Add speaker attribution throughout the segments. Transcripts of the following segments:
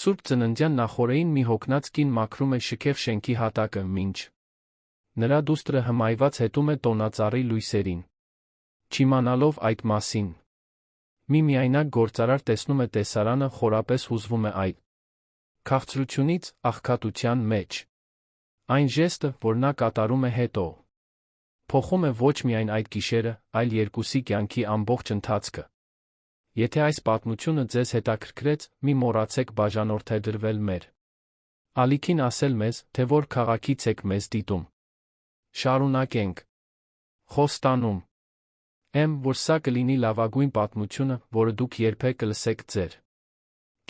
Speaker 1: Սուրբ ծննդյան նախօրեին մի հոգնած կին մաքրում է շքեղ շենքի հատակը, մինչ նրա դուստրը հմայված հետում է տոնածառի լույսերին։ Չիմանալով այդ մասին, մի միայնակ գործարար տեսնում է տեսարանը, խորապես հուզվում է այդ քաղցրությունից, աղքատության մեջ։ Այն ժեստը, որ նա կատարում է հետո, փոխում է ոչ միայն այդ գիշերը, այլ երկուսի կյանքի ամբողջ ընթացքը։ Եթե այս պատմությունը ձեզ հետաքրքրեց, մի մոռացեք բաժանորդադրվել մեր ալիքին, ասել մեզ, թե որ քաղաքից եք մեզ դիտում։ Շարունակենք։ Խոստանում եմ, որ սա կլինի լավագույն պատմությունը, որը դուք երբեք կլսեք ձեր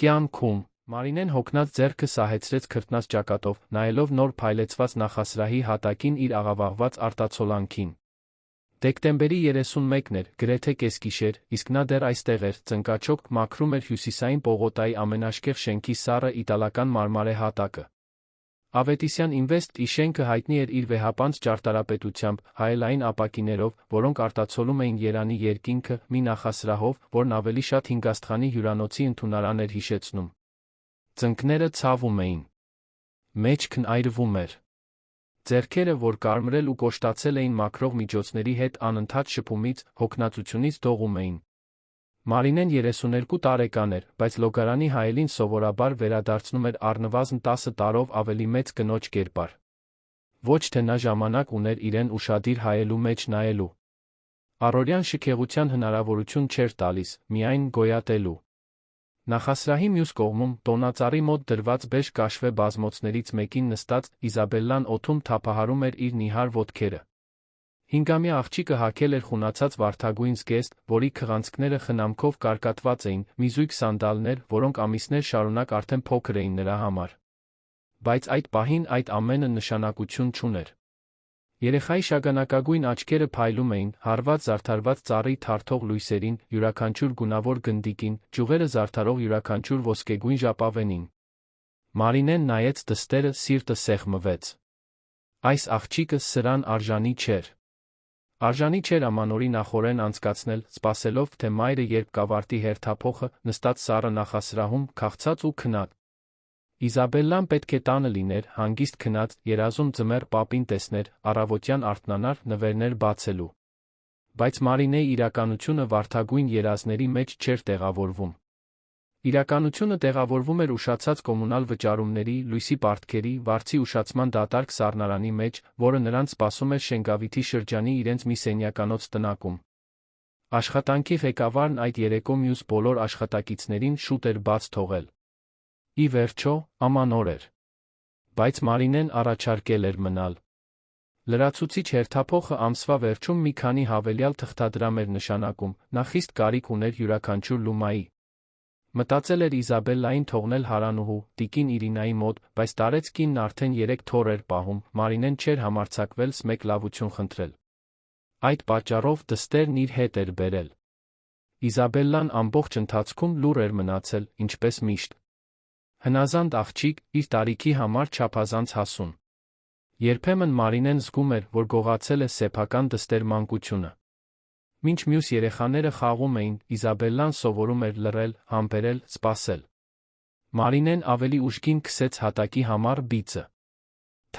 Speaker 1: կյանքում։ Մարինեն հոգնած ձեռքը սահեցրեց քրտնած ճակատով, նայելով նոր փայլեցված նախասրահի հատակին իր աղավաղված արտացոլանքին։ Դեկտեմբերի 31-ն էր, գրեթե կեսգիշեր, իսկ նա դեռ այստեղ էր, ծնկաչոք մաքրում էր հյուսիսային պողոտայի ամենաշքեղ շենքի սառը իտալական մարմարե հատակը։ Ավետիսյան Invest-ի շենքը հայտնի էր իր վեհապանծ ճարտարապետությամբ, հայելային ապակիներով, որոնք արտացոլում էին Երանի երկինքը, մի նախասրահով, որն ավելի շատ հինգաստղանի հյուրանոցի ընդունարան էր հիշեցնում։ Ծնկները ցավում էին, մեջքն այրվում էր։ Ձեռքերը, որ կարմրել ու կոշտացել էին մաքրող միջոցների հետ, անընդհատ շփումից, հոգնածությունից դողում էին։ Մարինեն 32 տարեկան էր, բայց լոգարանի հայելին սովորաբար վերադարձնում էր առնվազն 10 տարով ավելի մեծ կնոջ կերպար։ Ոչ թե նա ժամանակ ուներ իրեն ուշադիր հայելու մեջ նայելու։ Առօրյան շքեղության հնարավորություն չէր տալիս, միայն գոյատելու։ Նախասրահի մյուս կողմում, տոնածառի մոտ դրված բեժ կաշվե բազմոցներից մեկին նստած, Իզաբելլան օդում թափահարում էր իր նիհար ոտքերը։ 5-ամյա աղջիկը հագել էր խունացած վարդագույն զգեստ, որի քղանցքները խնամքով կարկատված էին, մի զույգ սանդալներ, որոնք ամիսներ շարունակ արդեն փոքր էին նրա համար։ Բայց այդ պահին այդ ամենը նշանակություն չուներ։ Երեխայի շագանակագույն աչքերը փայլում էին, հարված զարդարված ծառի թարթող լույսերին, յուրաքանչյուր գունավոր գնդիկին, ճյուղերը զարդարող յուրաքանչյուր ոսկեգույն ժապավենին։ Մարինեն նայեց դստերը, սիրտը սեղմվեց։ Այս աղջիկը սրան արժանի չէր։ Արժանի չէր ամանորի նախօրեն անցկացնել, սպասելով, թե մայրը երբ կավարտի հերթափոխը, նստած սառը նախասրահում, քաղցած ու քնած։ Իզաբելլան պետք է տանը լիներ, հանգիստ քնած, երազում ձմեռ պապին տեսներ, առավոտյան արթնանար, նվերներ բացելու։ Բայց Մարինեի իրականությունը վարդագույն երազների մեջ չէր տեղավորվում։ Իրականությունը տեղավորվում էր ուշացած կոմունալ վճարումների, լույսի պարտքերի, վարձի ուշացման դատարկ սառնարանի մեջ, որը նրանց սպասում էր Շենգավիթի շրջանի իրենց մի սենյականոց տնակում։ Աշխատանքի ղեկավարն այդ երեկո մյուս բոլոր աշխատակիցներին շուտ էր բաց թողել։ Ի վերջո, ամանոր էր։ Բայց Մարինեն առաջարկել էր մնալ։ Լրացուցիչ հերթափոխը ամսվա վերջում մի քանի հավելյալ թղթադրամ էր նշանակում, նա խիստ կարիք ուներ յուրաքանչյուր լումայի։ Մտածել էր Իզաբելլային թողնել հարանուհու, տիկին Իրինայի մոտ, բայց տարեց կինն արդեն 3 թոռ էր պահում, Մարինեն չէր համարձակվել մեկ լավություն խնդրել։ Այդ պատճառով դստերն իր հետ էր բերել։ Իզաբելլան ամբողջ ընթացքում լուռ էր մնացել, ինչպես միշտ։ Հնազանդ աղջիկ, իր տարիքի համար չափազանց հասուն։ Երբեմն Մարինեն զգում էր, որ գողացել է սեփական դստեր մանկությունը։ Մինչ մյուս երեխաները խաղում էին, Իզաբելլան սովորում էր լռել, համբերել, սպասել։ Մարինեն ավելի ուժգին քսեց հատակի համառ բիծը։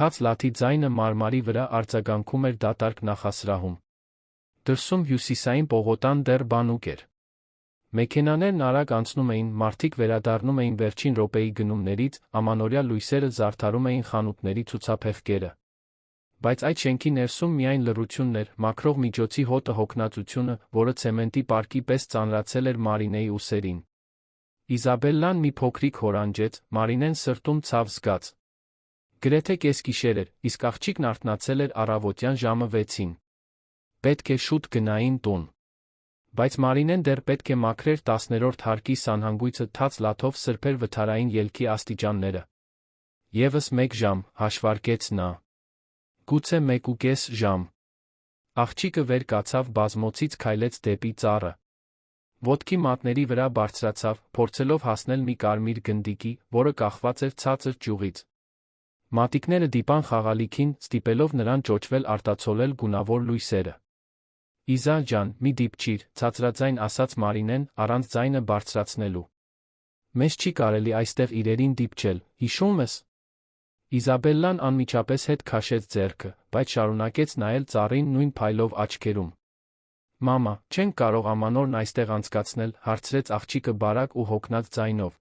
Speaker 1: Թաց լաթի ձայնը մարմարի վրա արձագանքում էր դատարկ նախասրահում։ Դրսում հյուսիսային պողոտան դեռ բանուկ էր։ Մեքենաներն արագ անցնում էին, մարդիկ վերադառնում էին վերջին րոպեի գնումներից, ամանորյա լույսերը զարդարում էին խանութների ցուցափեղկերը։ Բայց այդ շենքի ներսում միայն լռությունն էր, մաքրող միջոցի հոտը հոգնածությունը, որը ցեմենտի պարկի պես ծանրացել էր Մարինեի ուսերին։ Իզաբելլան մի փոքրիկ հորանջեց, Մարինեն սրտում ցավ զգաց։ Գրեթե կեսգիշեր էր, իսկ աղջիկն արթնացել էր առավոտյան ժամը 6-ին։ Պետք է շուտ գնային տուն։ Բայց Մարինեն դեռ պետք է մաքրեր 10-րդ հարկի սանհանգույցը, թաց լաթով սրբեր վթարային ելքի աստիճանները։ Եվս 1 ժամ, հաշվարկեց նա։ Գուցե 1.5 ժամ։ Աղջիկը վեր կացավ բազմոցից, քայլեց դեպի ծառը։ Ոտքի մատների վրա բարձրացավ, փորձելով հասնել մի կարմիր գնդիկի, որը կախված էր ցածր ճյուղից։ Մատիկները դիպան խաղալիքին, ստիպելով նրան ճոճվել արտացոլել գունավոր լույսերը։ Իզա ջան, մի դիպչիր, ցածրաձայն ասաց Մարինեն, առանց ձայնը բարձրացնելու։ Մեզ չի կարելի այստեղ իրերին դիպչել, հիշում ես։ Իզաբելլան անմիջապես հետ քաշեց ձեռքը, բայց շարունակեց նայել ծառին նույն փայլով աչքերում։ Մամա, չենք կարող ամանորն այստեղ անցկացնել, հարցրեց աղջիկը բարակ ու հոգնած ձայնով։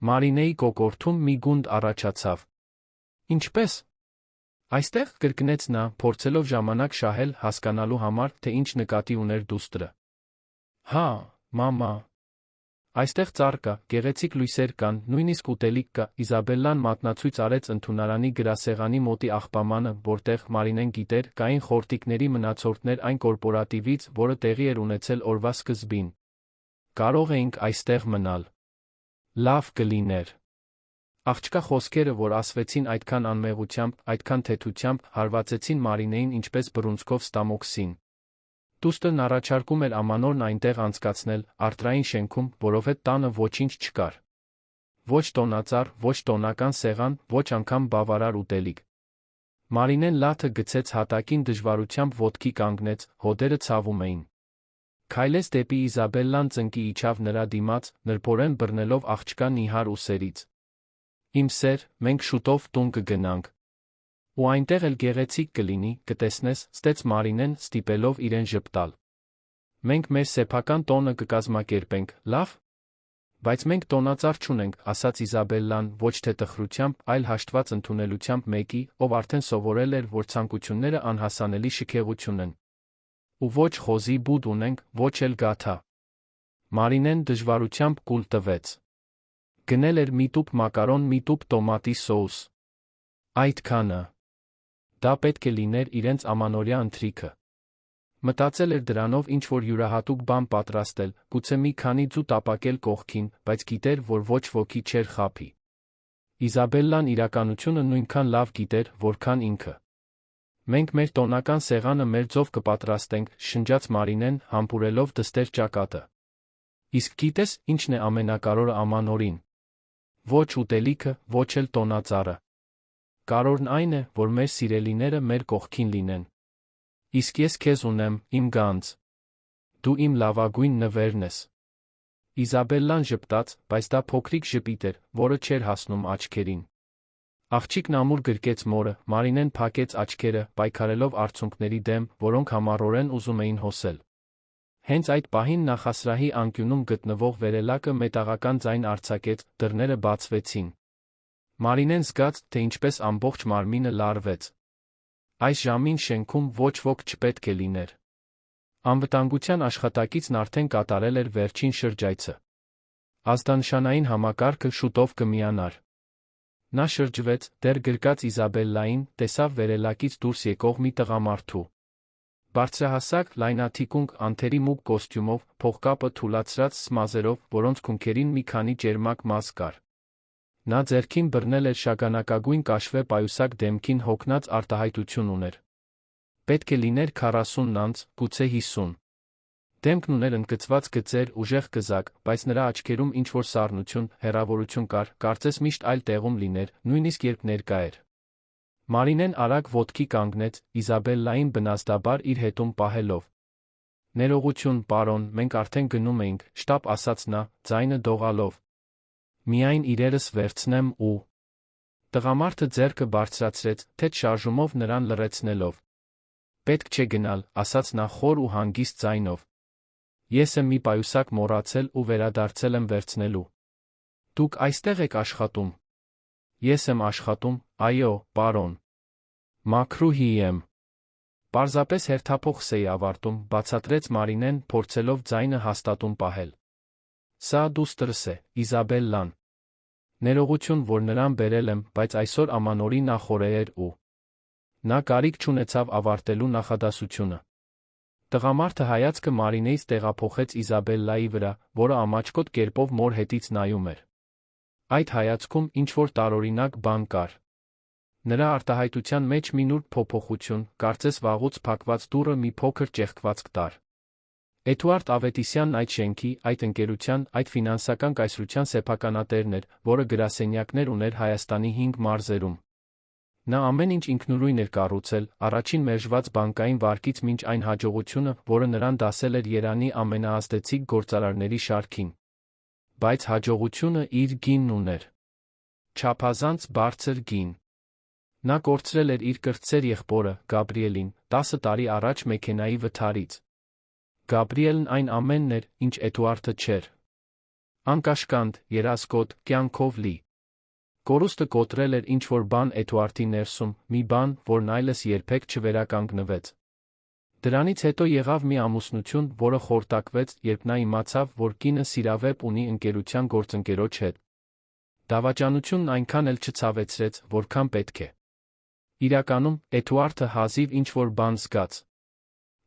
Speaker 1: Մարինեի կոկորդում մի գունդ առաջացավ։ Ինչպե՞ս։ Այստեղ, կրկնեց նա, փորձելով ժամանակ շահել հասկանալու համար, թե ինչ նկատի ուներ դուստրը։ Հա, մամա։ Այստեղ ծառ կա, գեղեցիկ լույսեր կան, նույնիսկ ուտելիք կա։ Իզաբելլան մատնացույց արեց ընդունարանի գրասեղանի մոտի աղբամանը, որտեղ, Մարինեն գիտեր, կային խորտիկների մնացորդներ այն կորպորատիվից, որը տեղի էր ունեցել օրվա սկզբին։ Կարող էինք այստեղ մնալ։ Լավ կլիներ։ Աղջկա խոսքերը, որ ասվեցին այդքան անմեղությամբ, այդքան թեթությամբ, հարվածեցին Մարինեին ինչպես բռունցքով ստամոքսին։ Դուստրն առաջարկում էր ամանորն այնտեղ անցկացնել, արտրային շենքում, որովհետև տանը ոչինչ չկար։ Ոչ տոնածառ, ոչ տոնական սեղան, ոչ անգամ բավարար ուտելիք։ Մարինեն լաթը գցեց հատակին, դժվարությամբ ոտքի կանգնեց, հոդերը ցավում էին։ Քայլեց դեպի Իզաբելլան, ծնկի իջավ նրա դիմաց, նրբորեն բռնելով աղջկա նիհար ուսերից։ Իմ սեր, մենք շուտով տուն կգնանք։ Ու այնտեղ էլ գեղեցիկ կլինի, կտեսնես, ստեց Մարինեն, ստիպելով իրեն ժպտալ։ Մենք մեր սեփական տոնը կկազմակերպենք, լավ։ Բայց մենք տոնածառ չունենք, ասաց Իզաբելլան, ոչ թե տխրությամբ, այլ հաշտված ընդունելությամբ մեկի, ով արդեն սովորել էր, որ ցանկությունները անհասանելի շքեղություն են։ Ու ոչ խոզի բուդ ունենք, ոչ էլ գաթա։ Մարինեն դժվարությամբ կուլ տվեց։ Գնել էր մի տուփ մակարոն, մի տուփ տոմատի սոուս։ Այդքանը։ Դա պետք է լիներ իրենց ամանորյա ընթրիքը։ Մտածել էր դրանով ինչ-որ յուրահատուկ բան պատրաստել, գուցե մի քանի ձու տապակել կողքին, բայց գիտեր, որ ոչ ոքի չէր խաբի։ Իզաբելլան իրականությունը նույնքան լավ գիտեր, որքան ինքը։ Մենք մեր տոնական սեղանը մեր ձով կպատրաստենք, շնջաց Մարինեն, համբուրելով դստեր ճակատը։ Իսկ գիտես, ինչն է ամենակարևորը ամանորին։ Ոչ ուտելիքը, ոչ էլ տոնածառը։ Կարևորն այն է, որ մեր սիրելիները մեր կողքին լինեն։ Իսկ ես քեզ ունեմ, իմ գանձ։ Դու իմ լավագույն նվերն ես։ Իզաբելլան ժպտաց, բայց դա փոքրիկ ժպիտ էր, որը չէր հասնում աչքերին։ Աղջիկն ամուր գրկեց մորը, Մարինեն փակեց աչքերը, պայքարելով արցունքների դեմ, որոնք համառորեն ուզում էին հոսել։ Հենց այդ պահին նախասրահի անկյունում գտնվող վերելակը մետաղական ձայն արձակեց, դռները բացվեցին։ Մարինեն զգաց, թե ինչպես ամբողջ մարմինը լարվեց։ Այս ժամին շենքում ոչ ոք չպետք է լիներ։ Անվտանգության աշխատակիցն արդեն կատարել էր վերջին շրջայցը։ Ազդանշանային համակարգը շուտով կմիանար։ Նա շրջվեց, դեռ գրկած Իզաբելլային, տեսավ վերելակից դուրս եկող մի տղամարդու։ Բարձրահասակ, լայնաթիկունք, անթերի մուգ կոստյումով, փողկապը թուլացրած սմազերով, որոնց քունքերին մի քանի ճերմակ մազ կար։ Նա ձեռքին բռնել էր շագանակագույն կաշվե պայուսակ, դեմքին հոգնած արտահայտություն ուներ։ Պետք է լիներ 40 անց, գուցե 50։ Դեմքն ուներ ընկծված գծեր, ուժեղ կզակ, բայց նրա աչքերում ինչ-որ սառնություն, հեռավորություն կար, կարծես միշտ այլ տեղում լիներ, նույնիսկ երբ ներկա էր։ Մարինեն արագ ոտքի կանգնեց, Իզաբելլային բնազդաբար իր հետում պահելով։ Ներողություն, պարոն, մենք արդեն գնում էինք, շտապ ասաց նա, ձայնը դողալով։ Միայն իրերս վերցնեմ ու… Տղամարդը ձեռքը բարձրացրեց, թեթ շարժումով նրան լռեցնելով։ Պետք չէ գնալ, ասաց նա խոր ու հանգիստ ձայնով։ Ես եմ մի պայուսակ մոռացել ու վերադարձել եմ վերցնելու։ Դուք այստեղ եք աշխատում։ Ես եմ աշխատում, այո, պարոն։ Մաքրուհի եմ։ Պարզապես հերթափոխ էի ավարտում, բացատրեց Մարինեն, փորձելով ձայնը հաստատուն պահել։ Սա դուստրս է, Իզաբելլան։ Ներողություն, որ նրան բերել եմ, բայց այսօր ամանորի նախօրե էր ու… Նա կարիք չունեցավ ավարտելու նախադասությունը։ Տղամարդը հայացքը Մարինեից տեղափոխեց Իզաբելլայի վրա, որը ամաչկոտ կերպով մոր հետից նայում էր։ Այդ հայացքում ինչ-որ տարօրինակ բան կար։ Նրա արտահայտության մեջ մի նուրբ փոփոխություն, կարծես վաղուց փակված դուռը մի փոքր ճեղքվածք տար։ Էդուարդ Ավետիսյանն այդ շենքի, այդ ընկերության, այդ ֆինանսական կայսրության սեփականատերն էր, որը գրասենյակներ ուներ Հայաստանի 5 մարզերում։ Նա ամեն ինչ ինքնուրույն էր կառուցել, առաջին մերժված բանկային վարկից մինչ այն հաջողությունը, որը նրան դասել էր Երանի ամենաազդեցիկ գործարարների շարքին։ Բայց հաջողությունը իր գինն ուներ։ Չափազանց բարձր գին։ Նա կորցրել էր իր կրտսեր եղբորը, Գաբրիելին, 10 տարի առաջ մեքենայի վթարից։ Գաբրիելն այն ամենն էր, ինչ Էդուարդը չէր։ Անկաշկանդ, երազկոտ, կյանքով լի։ Կորուստը կոտրել էր ինչ-որ բան Էդուարդի ներսում, մի բան, որն այլս երբեք չվերականգնվեց։ Դրանից հետո եղավ մի ամուսնություն, որը խորտակվեց, երբ նա իմացավ, որ կինը սիրավեպ ունի ընկերության գործընկերոջ հետ։ Դավաճանությունն այնքան էլ չցավեցրեց, որքան պետք է։ Իրականում, Էդուարդը հազիվ ինչ-որ բան զգաց։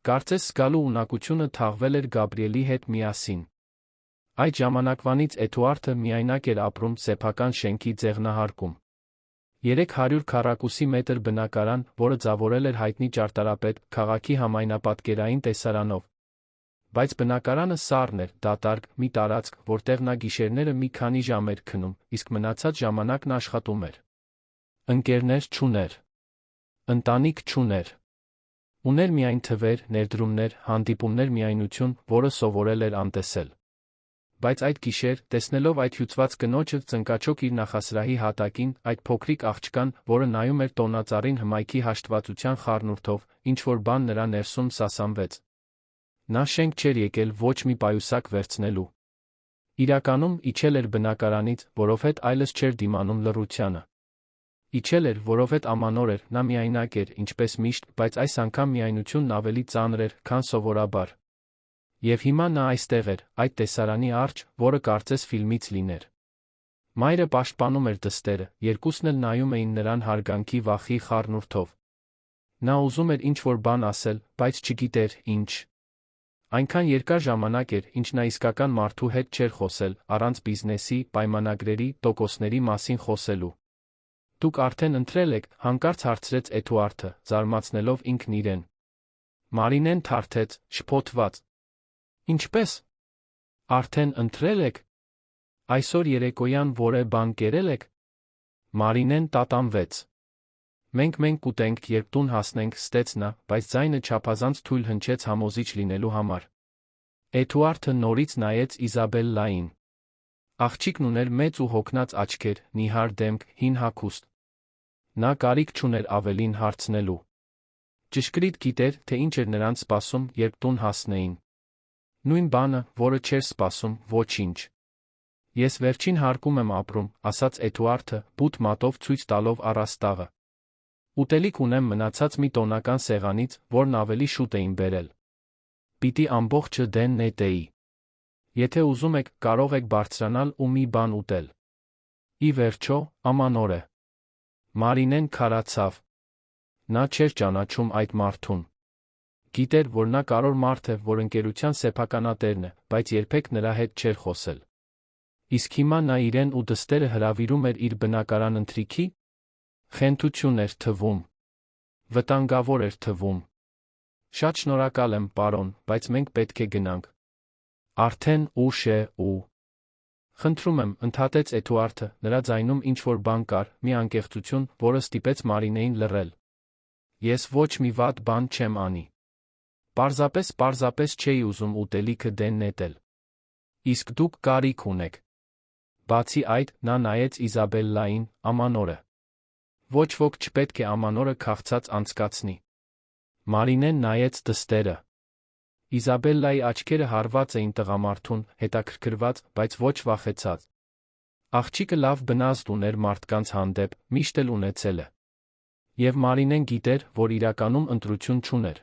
Speaker 1: Կարծես զգալու ունակությունը թաղվել էր Գաբրիելի հետ միասին։ Այդ ժամանակվանից Էդուարդը միայնակ էր ապրում սեփական շենքի ձեղնահարկում։ 300 քառակուսի մետր բնակարան, որը ձավորել էր հայտնի ճարտարապետ, քաղաքի համայնապատկերային տեսարանով։ Բայց բնակարանը սառն էր, դատարկ, մի տարածք, որտեղ նա գիշերները մի քանի ժամ էր քնում, իսկ մնացած ժամանակն աշխատում էր։ Ընկերներ չուներ։ Ընտանիք չուներ։ Ուներ միայն թվեր, ներդրումներ, հանդիպումներ, միայնություն, որը սովորել էր անտեսել։ Բայց այդ գիշեր, տեսնելով այդ հյուծված կնոջը ծնկաչոք իր նախասրահի հատակին, այդ փոքրիկ աղջկան, որը նայում էր տոնածառին հմայքի հաշտվածության խառնուրդով, ինչ-որ բան նրա ներսում սասանվեց։ Նա շենք չէր եկել ոչ մի պայուսակ վերցնելու։ Իրականում, իջել էր բնակարանից, որովհետև այլս չէր դիմանում լռությանը։ Իջել էր, որովհետև ամանոր էր, նա միայնակ էր, ինչպես միշտ, բայց այս անգամ միայնությունն ավելի ծանր էր, քան սովորաբար։ Եվ հիմա նա այստեղ էր, այդ տեսարանի առջ, որը կարծես ֆիլմից լիներ։ Մայրը պաշտպանում էր դստերը, երկուսն էլ նայում էին նրան հարգանքի վախի խառնուրդով։ Նա ուզում էր ինչ-որ բան ասել, բայց չգիտեր ինչ։ Այնքան երկար ժամանակ էր, ինչ նա իսկական մարդու հետ չէր խոսել, առանց բիզնեսի, պայմանագրերի, տոկոսների մասին խոսելու։ Դուք արդեն ընտրել եք, հանկարծ հարցրեց Էդուարդը, զարմացնելով ինքն իրեն։ Մարինեն թարթեց, շփոթված։ Ինչպե՞ս։ Արդեն ընտրել եք։ Այսօր երեկոյան որե բան կերել եք։ Մարինեն տատանվեց։ Մենք կուտենք, երբ տուն հասնենք, ստեց նա, բայց ձայնը չափազանց թույլ հնչեց համոզիչ լինելու համար։ Էդուարդը նորից նայեց Իզաբելլային։ Աղջիկն ուներ մեծ ու հոգնած աչքեր, նիհար դեմք, հին հագուստ։ Նա կարիք չուներ ավելին հարցնելու։ Ճշգրիտ գիտեր, թե ինչ էր նրանց սպասում, երբ տուն հասնեին։ Նույն բանը, որը չէր սպասում, ոչինչ։ Ես վերջին հարկում եմ ապրում, ասաց Էդուարդը, բութ մատով ցույց տալով առաստաղը։ Ուտելիք ունեմ մնացած մի տոնական սեղանից, որն ավելի շուտ էին բերել։ Պիտի ամբողջը դեն նետեի։ Եթե ուզում եք, կարող եք բարձրանալ ու մի բան ուտել։ Ի վերջո, ամանոր է։ Մարինեն քարացավ։ Նա չէր ճանաչում այդ մարդուն։ Գիտեր, որ նա կարևոր մարդ է, որ ընկերության սեփականատերն է, բայց երբեք նրա հետ չէր խոսել։ Իսկ հիմա նա իրեն ու դստերը հրավիրում էր իր բնակարան ընթրիքի։ Խենթություն էր թվում։ Վտանգավոր էր թվում։ Շատ շնորհակալ եմ, պարոն, բայց մենք պետք է գնանք։ Արդեն ուշ է ու… Խնդրում եմ, ընդհատեց Էդուարդը, նրա ձայնում ինչ-որ բան կար, մի անկեղծություն, որը ստիպեց Մարինեին լռել։ Ես ոչ մի վատ բան չեմ անի։ Պարզապես չէի ուզում ուտելիքը դեն նետել։ Իսկ դուք կարիք ունեք։ Բացի այդ, նա նայեց Իզաբելլային, ամանորը։ Ոչ ոք չպետք է ամանորը քաղցած անցկացնի։ Մարինեն նայեց դստերը։ Իզաբելլայի աչքերը հարված էին տղամարդուն, հետաքրքրված, բայց ոչ վախեցած։ Աղջիկը լավ բնազդ ուներ մարդկանց հանդեպ, միշտ էլ ունեցել է։ Եվ Մարինեն գիտեր, որ իրականում ընտրություն չուներ։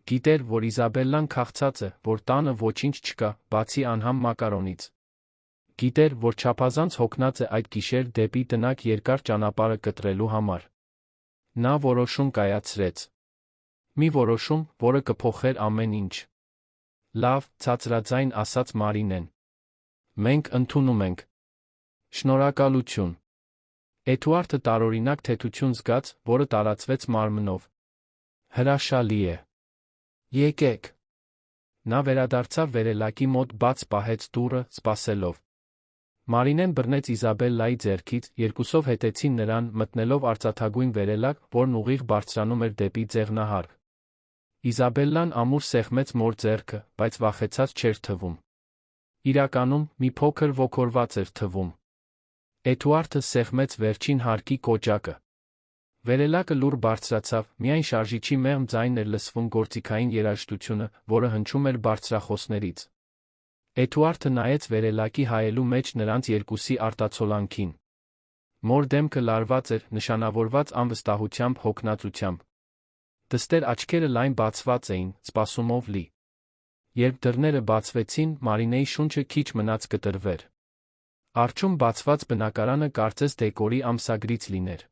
Speaker 1: Գիտեր, որ Իզաբելլան քաղցած է, որ տանը ոչինչ չկա, բացի անհամ մակարոնից։ Գիտեր, որ չափազանց հոգնած է այդ գիշեր դեպի տնակ երկար ճանապարհը կտրելու համար։ Նա որոշում կայացրեց։ Մի որոշում, որը կփոխեր ամեն ինչ։ Լավ, ցածրաձայն ասաց Մարինեն։ Մենք ընդունում ենք։ Շնորհակալություն։ Էդուարդը տարօրինակ թեթություն զգաց, որը տարածվեց մարմնով։ Հրաշալի է։ Եկեք։ Նա վերադարձավ վերելակի մոտ, բաց պահեց դուռը, սպասելով։ Մարինեն բռնեց Իզաբելլայի ձեռքից, երկուսով հետեցին նրան, մտնելով արծաթագույն վերելակ, որն ուղիղ բարձրանում էր դեպի ձեղնահարկ։ Իզաբելլան ամուր սեղմեց մոր ձեռքը, բայց վախեցած չէր թվում։ Իրականում, մի փոքր ոգորված էր թվում։ Էդուարդը սեղմեց վերջին հարկի կոճակը։ Վերելակը լուռ բարձրացավ, միայն շարժիչի մեղմ ձայնն էր լսվում գործիքային երաժշտությունը, որը հնչում էր բարձրախոսներից։ Էդուարդը նայեց վերելակի հայելու մեջ նրանց երկուսի արտացոլանքին։ Մոր դեմքը լարված էր, նշանավորված անվստահությամբ, հոգնածությամբ։ Դստեր աչքերը լայն բացված էին, սպասումով լի։ Երբ դռները բացվեցին, Մարինեի շունչը քիչ մնաց կտրվեր։ Առջում բացված բնակարանը կարծես դեկորի ամսագրից լիներ։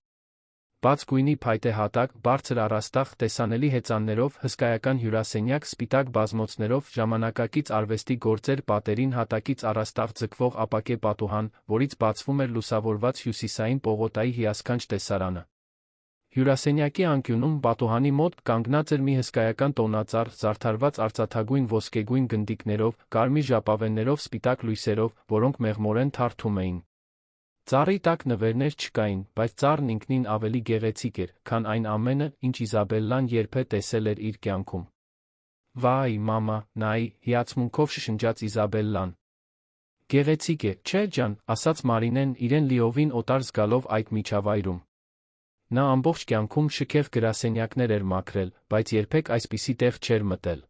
Speaker 1: Բաց գույնի փայտե հատակ, բարձր առաստաղ, տեսանելի հեծաններով, հսկայական հյուրասենյակ, սպիտակ բազմոցներով, ժամանակակից արվեստի գործեր, պատերին հատակից առաստաղ ձգվող ապակե պատուհան, որից բացվում էր լուսավորված հյուսիսային պողոտայի հիասքանչ տեսարանը։ Հյուրասենյակի անկյունում պատուհանի մոտ կանգնած էր մի հսկայական տոնածառ, զարդարված արծաթագույն ոսկեգույն գնդիկներով, կարմիր ժապավեններով, սպիտակ լույսերով, որոնք մեղմորեն թարթում էին։ Ծառի տակ նվերներ չկային, բայց ծառն ինքնին ավելի գեղեցիկ էր, քան այն ամենը, ինչ Իզաբելլան երբե տեսել էր իր կյանքում։ Վայ, մամա, նայի, հիացմունքով շշնջաց Իզաբելլան։ Գեղեցիկ է, չէ՞ ջան, ասաց Մարինեն, իրեն լիովին օտար զգալով այդ միջավայրում։ Նա ամբողջ կյանքում շքեղ գրասենյակներ էր մաքրել, բայց երբեք այսպիսի տեղ չէր մտել։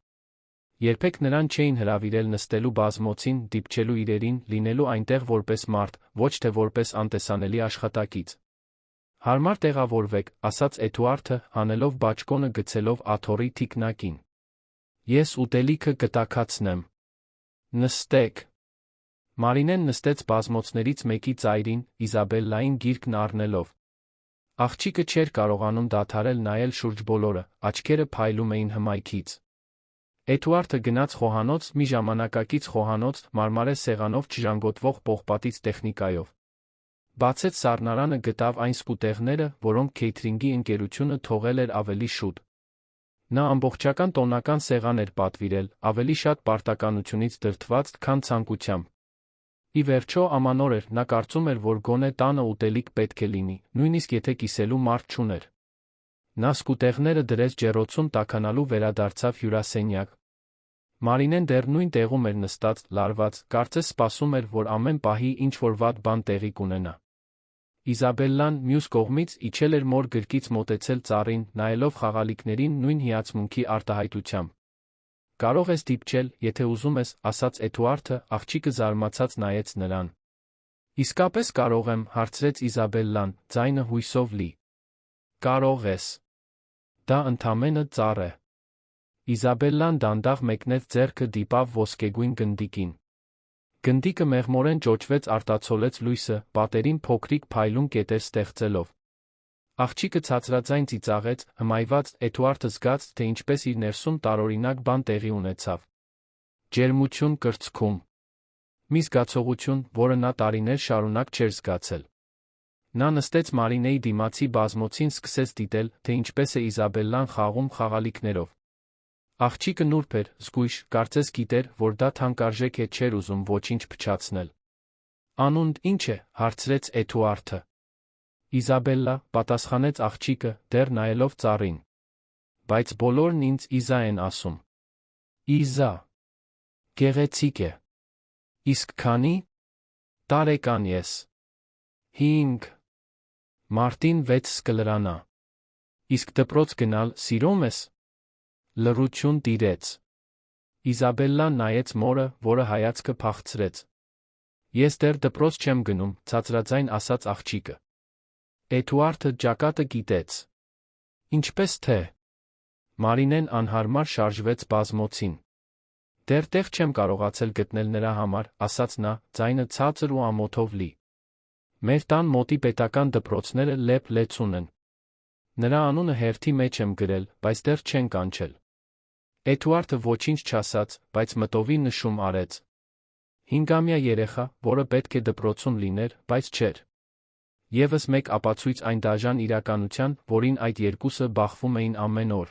Speaker 1: Երբեք նրան չէին հրավիրել նստելու բազմոցին, դիպչելու իրերին, լինելու այնտեղ որպես մարդ, ոչ թե որպես անտեսանելի աշխատակից։ Հարմար տեղավորվեք, ասաց Էդուարդը, հանելով բաճկոնը գցելով աթոռի թիկնակին։ Ես ուտելիքը կտաքացնեմ։ Նստեք։ Մարինեն նստեց բազմոցներից մեկի ծայրին, Իզաբելլային գիրկն առնելով։ Աղջիկը չէր կարողանում դադարել նայել շուրջ բոլորը, աչքերը փայլում էին հմայքից։ Էդուարդը գնաց խոհանոց, մի ժամանակակից խոհանոց, մարմարե սեղանով չժանգոտվող պողպատից տեխնիկայով։ Բացեց սառնարանը, գտավ այն սկուտեղները, որոնք քեյթրինգի ընկերությունը թողել էր ավելի շուտ։ Նա ամբողջական տոնական սեղան էր պատվիրել, ավելի շատ պարտականությունից դրդված, քան ցանկությամբ։ Ի վերջո ամանոր էր, նա կարծում էր, որ գոնե տանը ուտելիք պետք է լինի, նույնիսկ եթե կիսելու մարդ չուներ։ Նա սկուտեղները դրեց ջեռոցում տաքանալու վերադարձավ հյուրասենյակ։ Մարինեն դեռ նույն տեղում էր նստած, լարված, կարծես սպասում էր, որ ամեն պահի ինչ-որ վատ բան տեղի կունենա։ Իզաբելլան, մյուս կողմից, իջել էր մոր գրկից մոտեցել ծառին, նայելով խաղալիքներին նույն հիացմունքի արտահայտությամբ։ Կարող ես դիպչել, եթե ուզում ես, ասաց Էդուարդը, աղջիկը զարմացած նայեց նրան։ Իսկապես կարող եմ, հարցրեց Իզաբելլան, ձայնը հույսով լի։ Կարող ես։ Դա ընդամենը ծառ է։ Իզաբելլան դանդաղ մեկնեց ձեռքը դիպավ ոսկեգույն գնդիկին։ Գնդիկը մեղմորեն ճոճվեց, արտացոլեց լույսը, պատերին փոքրիկ փայլուն կետեր ստեղծելով։ Աղջիկը ցածրաձայն ծիծաղեց, հմայված, Էդուարդը զգաց, թե ինչպես իր ներսում տարօրինակ բան տեղի ունեցավ։ Ջերմություն կրծքում։ Մի զգացողություն, որը նա տարիներ շարունակ չէր զգացել։ Նա նստեց Մարինեի դիմացի բազմոցին, սկսեց դիտել, թե ինչպես է Իզաբելլան խաղում խաղալիքներով։ Աղջիկը նուրբ էր, զգույշ, կարծես գիտեր, որ դա թանկարժեք է, չէր ուզում ոչինչ փչացնել։ Անունդ ի՞նչ է, հարցրեց Էդուարդը։ Իզաբելլա, պատասխանեց աղջիկը, դեռ նայելով ծառին։ Բայց բոլորն ինձ Իզա են ասում։ Իզա։ Գեղեցիկ է։ Իսկ քանի՞։ Տարեկան ես։ 5։ Մարտին 6 կլրանա։ Իսկ դպրոց գնալ սիրում ես։ Լռություն տիրեց։ Իզաբելլան նայեց մորը, որը հայացքը փախցրեց։ Ես դեռ դպրոց չեմ գնում, ցածրաձայն ասաց աղջիկը։ Էդուարդը ճակատը կիտեց։ Ինչպես թե։ Մարինեն անհարմար շարժվեց բազմոցին։ Դեռ տեղ չեմ կարողացել գտնել նրա համար, ասաց նա, ձայնը ցածր ու ամոթով լի։ Մեր տան մոտի պետական դպրոցները լեփ-լեցուն են։ Նրա անունը հերթի մեջ եմ գրել, բայց դեռ չեն կանչել։ Էդուարդը ոչինչ չասաց, բայց մտովի նշում արեց։ 5-ամյա երեխա, որը պետք է դպրոցում լիներ, բայց չէր։ Եվս մեկ ապացույց այն դաժան իրականության, որին այդ երկուսը բախվում էին ամեն օր։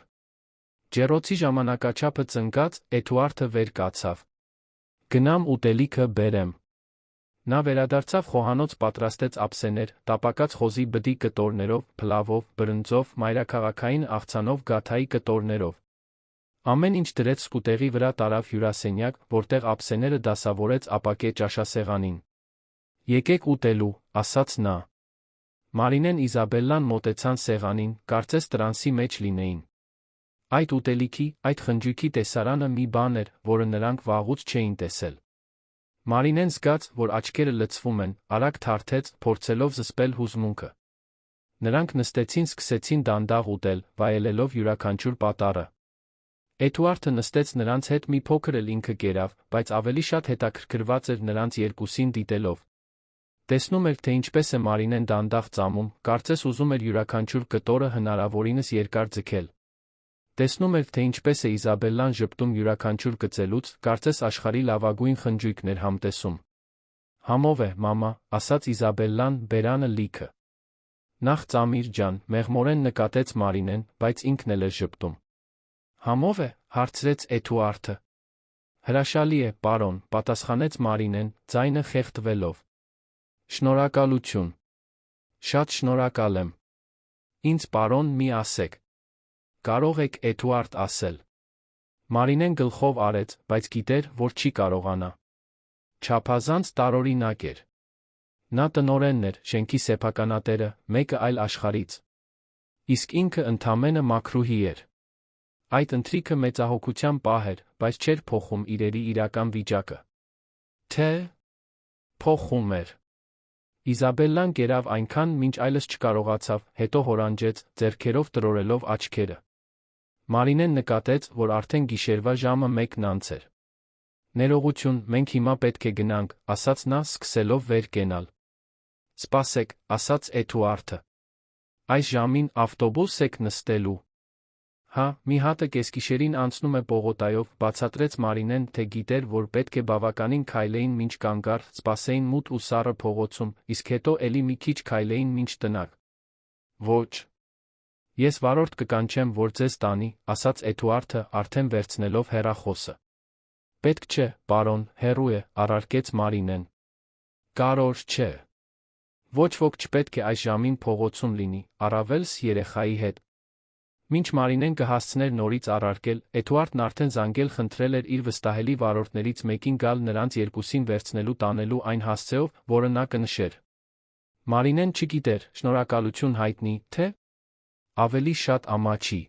Speaker 1: Ջեռոցի ժամանակաչափը ծնկած, Էդուարդը վեր կացավ։ Գնամ ուտելիքը բերեմ։ Նա վերադարձավ խոհանոց, պատրաստեց ափսեներ, տապակած խոզի բդի կտորներով, փլավով, բրնձով, մայրաքաղաքային աղցանով, գաթայի կտորներով։ Ամեն ինչ դրեց սկուտեղի վրա տարավ հյուրասենյակ, որտեղ ափսեները դասավորեց ապակե ճաշասեղանին։ «Եկեք ուտելու», ասաց նա։ Մարինեն Իզաբելլան մոտեցան սեղանին, կարծես տրանսի մեջ լինեին։ Այդ ուտելիքի, այդ խնջույքի տեսարանը մի բան էր, որը նրանք վաղուց չէին տեսել։ Մարինեն զգաց, որ աչքերը լցվում են, արագ թարթեց, փորձելով զսպել հուզմունքը։ Նրանք նստեցին, սկսեցին դանդաղ ուտել, վայելելով յուրաքանչյուր պատառը։ Էդուարդը նստեց նրանց հետ մի փոքր էլ ինքը կերավ, բայց ավելի շատ հետաքրքրված էր նրանց երկուսին դիտելով։ Տեսնում էր, թե ինչպես է Մարինեն դանդաղ ծամում, կարծես ուզում էր յուրաքանչյուր կտորը հնարավորինս երկար ձգել։ Տեսնում էր, թե ինչպես է Իզաբելլան ժպտում յուրաքանչյուր կծելուց, կարծես աշխարհի լավագույն խնջույքն էր համտեսում։ «Համով է, մամա», ասաց Իզաբելլան, բերանը լիքը։ «Նախ ծամիր ջան», մեղմորեն նկատեց Մարինեն, բայց ինքն էլ էր ժպտում։ «Համով է», հարցրեց Էդուարդը։ «Հրաշալի է, պարոն», պատասխանեց Մարինեն, ձայնը խեղդվելով։ «Շնորհակալություն։ Շատ շնորհակալ եմ։ Ինձ պարոն մի ասեք։ Կարող եք Էդուարդ ասել»։ Մարինեն գլխով արեց, բայց գիտեր, որ չի կարողանա։ Չափազանց տարօրինակ էր։ Նա տնօրենն էր, շենքի սեփականատերը, մեկը այլ աշխարհից։ Իսկ ինքը ընդամենը մաքրուհի էր։ Այդ ընթրիքը մեծահոգության պահ էր, բայց չէր փոխում իրերի իրական վիճակը։ Թե փոխում էր։ Իզաբելլան կերավ այնքան, մինչ այլս չկարողացավ, հետո հորանջեց, ձեռքերով տրորելով աչքերը։ Մարինեն նկատեց, որ արդեն գիշերվա ժամը 1-ն անց էր։ «Ներողություն, մենք հիմա պետք է գնանք», ասաց նա, սկսելով վեր կենալ։ «Սպասեք», ասաց Էդուարդը։ «Այս ժամին ավտոբուս եք նստելու»։ «Հա, մի հատը կեսգիշերին անցնում է պողոտայով», բացատրեց Մարինեն, թե գիտեր, որ պետք է բավականին քայլեին մինչ կանգ առ, սպասեին մութ ու սառը փողոցում, իսկ հետո էլի մի քիչ քայլեին մինչ տնակ։ «Ոչ։ Ես վարորդ կկանչեմ, որ ձեզ տանի», ասաց Էդուարդը, արդեն վերցնելով հեռախոսը։ «Պետք չէ, պարոն, հեռու է», առարկեց Մարինեն։ «Կարոր չէ։ Ոչ ոք չպետք է այս ժամին փողոցում լինի, առավելս երեխայի հետ»։ Մինչ Մարինեն կհասցներ նորից առարկել, Էդուարդն արդեն զանգել խնդրել էր իր վստահելի վարորդներից մեկին գալ նրանց երկուսին վերցնելու տանելու այն հասցեով, որը նա կնշեր։ Մարինեն չգիտեր, շնորհակալություն հայտնի, թե ավելի շատ ամաչի։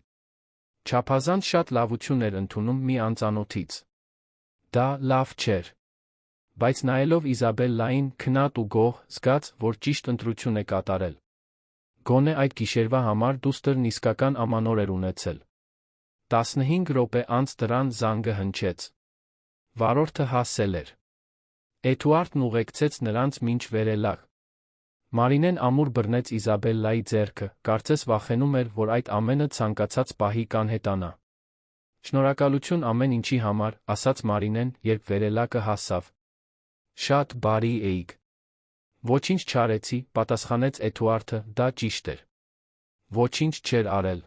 Speaker 1: Չափազանց շատ լավություն էր ընդունում մի անծանոթից։ Դա լավ չէր։ Բայց նայելով Իզաբելլային, քնած ու գող, զգաց, որ ճիշտ ընտրություն է կատարել։ Գոնե այդ գիշերվա համար դուստրն իսկական ամանոր էր ունեցել։ 15 րոպե անց դրան զանգը հնչեց։ Վարորդը հասել էր։ Էդուարդն ուղեկցեց նրանց մինչ վերելակ։ Մարինեն ամուր բռնեց Իզաբելլայի ձեռքը, կարծես վախենում էր, որ այդ ամենը ցանկացած պահի կանհետանա։ «Շնորհակալություն ամեն ինչի համար», ասաց Մարինեն, երբ վերելակը հասավ։ «Շատ բարի էիք»։ «Ոչինչ չարեցի», պատասխանեց Էդուարդը, դա ճիշտ էր։ Ոչինչ չէր արել։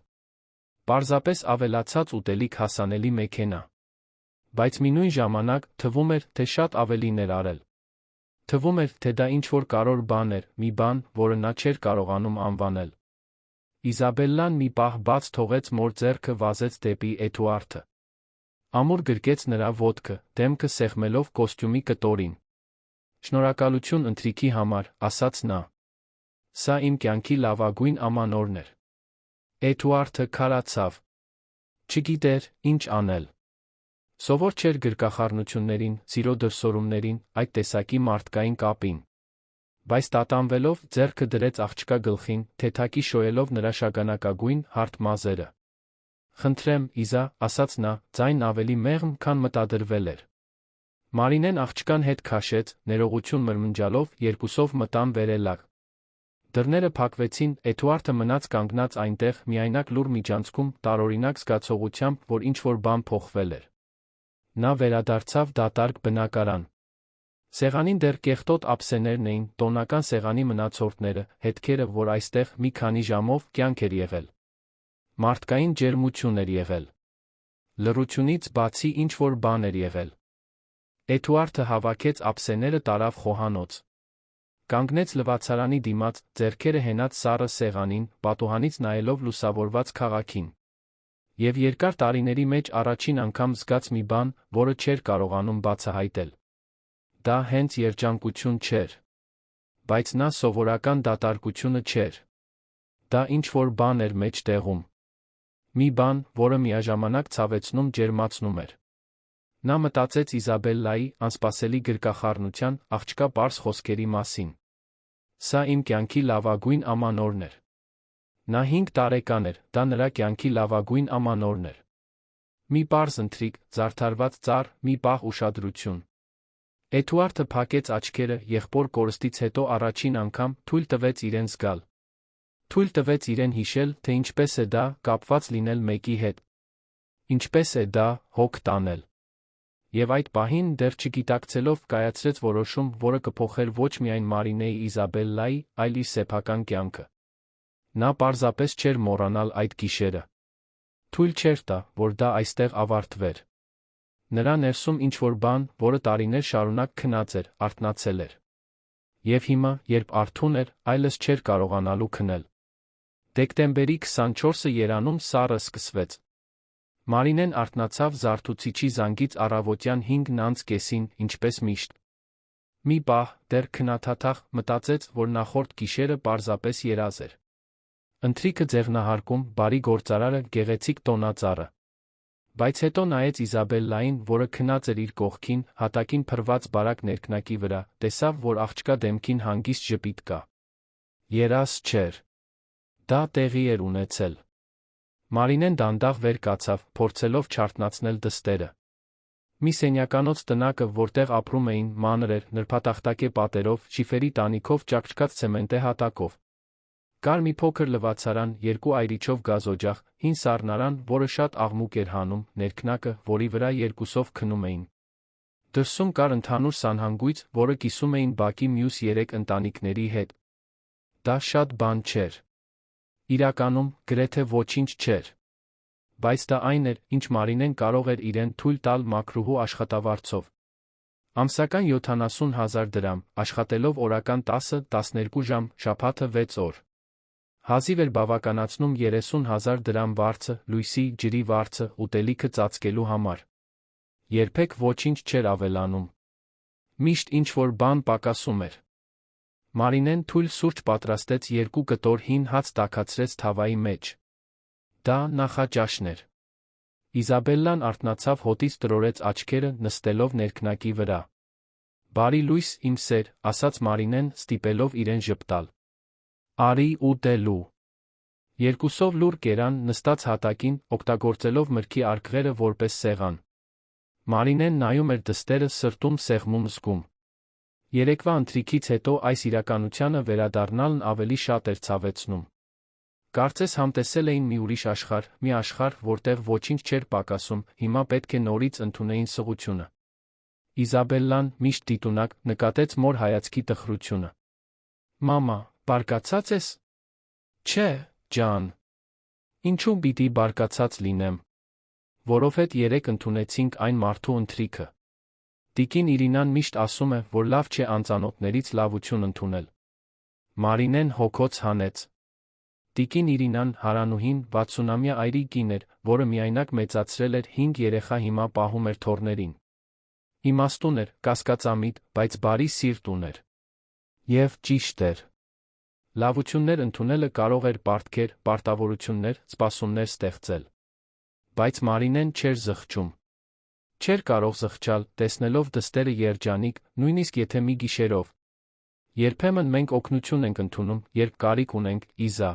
Speaker 1: Պարզապես ավելացած ուտելիք հասանելի մեքենա։ Բայց մինույն ժամանակ, թվում էր, թե շատ ավելին էր արել։ Թվում էր, թե դա ինչ-որ կարևոր բան էր, մի բան, որը նա չէր կարողանում անվանել։ Իզաբելլան մի պահ բաց թողեց մոր ձեռքը, վազեց դեպի Էդուարդը։ Ամուր գրկեց նրա ոտքը, դեմքը սեղմելով կոստյումի կտորին։ «Շնորհակալություն ընթրիքի համար», ասաց նա։ «Սա իմ կյանքի լավագույն ամանորն էր»։ Էդուարդը քարացավ։ Չգիտեր, ինչ անել։ Սովոր չէր գրկախառնություններին, սիրո դրսևորումներին, այդ տեսակի մարդկային կապին։ Բայց տատանվելով, ձեռքը դրեց աղջկա գլխին, թեթակի շոյելով նրա շագանակագույն, հարթ մազերը։ «Խնդրեմ, Իզա», ասաց նա, ձայնն ավելի մեղմ, քան մտադրվել էր։ Մարինեն աղջկան հետ քաշեց, ներողություն մրմնջալով, երկուսով մտան վերելակ։ Դռները փակվեցին, Էդուարդը մնաց կանգնած այնտեղ, միայնակ լուռ միջանցքում, տարօրինակ զգացողությամբ, որ ինչ-որ բան փոխվել էր։ Նա վերադարձավ դատարկ բնակարան։ Սեղանին դեռ կեղտոտ ափսեներն էին, տոնական սեղանի մնացորդները, հետքերը, որ այստեղ մի քանի ժամով կյանք էր եղել։ Մարդկային ջերմություն էր եղել։ Լռությունից բացի ինչ-որ բան էր եղել։ Էդուարդը հավաքեց ափսեները, տարավ խոհանոց։ Կանգնեց լվացարանի դիմաց, ձեռքերը հենած սառը սեղանին, պատուհանից նայելով լուսավորված քաղաքին։ Եվ երկար տարիների մեջ առաջին անգամ զգաց մի բան, որը չէր կարողանում բացահայտել։ Դա հենց երջանկություն չէր։ Բայց նա սովորական դատարկությունը չէր։ Դա ինչ-որ բան էր մեջտեղում։ Մի բան, որը միաժամանակ ցավեցնում ջերմացնում էր։ Նա մտածեց Իզաբելլայի անսպասելի գրկախառնության, աղջկա պարզ խոսքերի մասին։ Սա իմ կյանքի լավագույն ամանորն էր։ Նա 5 տարեկան էր, դա նրա կյանքի լավագույն ամանորն էր։ Մի պարզ ընթրիք, զարդարված ծառ, մի պահ ուշադրություն։ Էդուարդը փակեց աչքերը, եղբոր կորստից հետո առաջին անգամ թույլ տվեց իրեն զգալ։ Թույլ տվեց իրեն հիշել, թե ինչպես է դա կապված լինել մեկի հետ։ Ինչպես է դա հոգ տանել։ Եվ այդ պահին դեռ չգիտակցելով կայացրեց որոշում, որը կփոխեր ոչ միայն Մարինեի Իզաբելլայի, այլ իր սեփական կյանքը։ Նա պարզապես չէր մոռանալ այդ գիշերը։ Թույլ չէր տա, որ դա այստեղ ավարտվեր։ Նրա ներսում ինչ-որ բան, որը տարիներ շարունակ քնած էր, արթնացել էր։ Եվ հիմա, երբ արթուն էր, այլս չէր կարողանալու քնել։ Դեկտեմբերի 24-ը երանում սառը սկսվեց։ Մարինեն արթնացավ զարթուցիչի զանգից առավոտյան 5:30, ինչպես միշտ։ Մի պահ, դեռ քնաթաթախ, մտածեց, որ նախորդ գիշերը պարզապես երազ էր։ Ընթրիքը ձեղնահարկում, բարի գործարարը, գեղեցիկ տոնածառը։ Բայց հետո նայեց Իզաբելլային, որը քնած էր իր կողքին, հատակին փռված բարակ ներքնակի վրա, տեսավ, որ աղջկա դեմքին հանգիստ ժպիտ կա։ Երազ չէր։ Դա տեղի էր ունեցել։ Մարինեն դանդաղ վեր կացավ, փորձելով չարթնացնել դստերը։ Մի սենյականոց տնակը, որտեղ ապրում էին, մանր էր, նրբատախտակե պատերով, շիֆերի տանիքով ճաքճքած ցեմենտե հատակով։ Կար մի փոքր լվացարան, 2 այրիչով գազօջախ, հին սառնարան, որը շատ աղմուկ էր հանում, ներքնակը, որի վրա երկուսով քնում էին։ Դրսում կար ընդհանուր սանհանգույց, որը կիսում էին բակի մյուս 3 ընտանիքների հետ։ Դա շատ բան չէր։ Իրականում, գրեթե ոչինչ չէր։ Բայց դա այն էր, ինչ Մարինեն կարող էր իրեն թույլ տալ մաքրուհու աշխատավարձով։ Ամսական 70,000 դրամ, աշխատելով օրական 10-12 ժամ, շաբաթը 6 օր։ Հազիվ էր բավականացնում 30,000 դրամ վարձը, լույսի, ջրի վարձը, ուտելիքը ծածկելու համար։ Երբեք ոչինչ չէր ավելանում։ Միշտ ինչ-որ բան պակասում էր։ Մարինեն թույլ սուրճ պատրաստեց 2 կտոր հին հաց տաքացրեց թավայի մեջ։ Դա նախաճաշն էր։ Իզաբելլան արթնացավ հոտից տրորեց աչքերը, նստելով ներքնակի վրա։ Բարի լույս, իմ սեր, ասաց Մարինեն, ստիպելով իրեն ժպտալ։ Արի ուտելու։ Երկուսով լուռ կերան, նստած հատակին, օգտագործելով մրգի արկղերը որպես սեղան։ Մարինեն նայում էր դստերը, սրտում սեղմում զգում։ Երեկվա ընթրիքից հետո այս իրականությանը վերադառնալն ավելի շատ էր ցավեցնում։ Կարծես համտեսել էին մի ուրիշ աշխարհ, մի աշխարհ, որտեղ ոչինչ չէր պակասում, հիմա պետք է նորից ընդունեին սղությունը։ Իզաբելլան, միշտ դիտունակ, նկատեց մոր հայացքի տխրությունը։ Մամա, բարկացած ես։ Չէ, ջան։ Ինչու պիտի բարկացած լինեմ։ Որովհետև երեկ ընդունեցինք այն մարդու ընթրիքը։ Տիկին Իրինան միշտ ասում է, որ լավ չէ անծանոթներից լավություն ընդունել։ Մարինեն հոգոց հանեց։ Տիկին Իրինան, Հարանուհին, 60-ամյա այրի կին էր, որը միայնակ մեծացրել էր 5 երեխա, հիմա պահում էր թոռներին։ Իմաստուն էր, կասկածամիտ, բայց բարի սիրտ ուներ։ Եվ ճիշտ էր։ Լավություններ ընդունելը կարող էր պարտքեր, պարտավորություններ, սպասումներ ստեղծել։ Բայց Մարինեն չէր զղջում։ Չէր կարող զղջալ, տեսնելով դստերը երջանիկ, նույնիսկ եթե մի գիշերով։ Երբեմն մենք օգնություն ենք ընդունում, երբ կարիք ունենք, Իզա։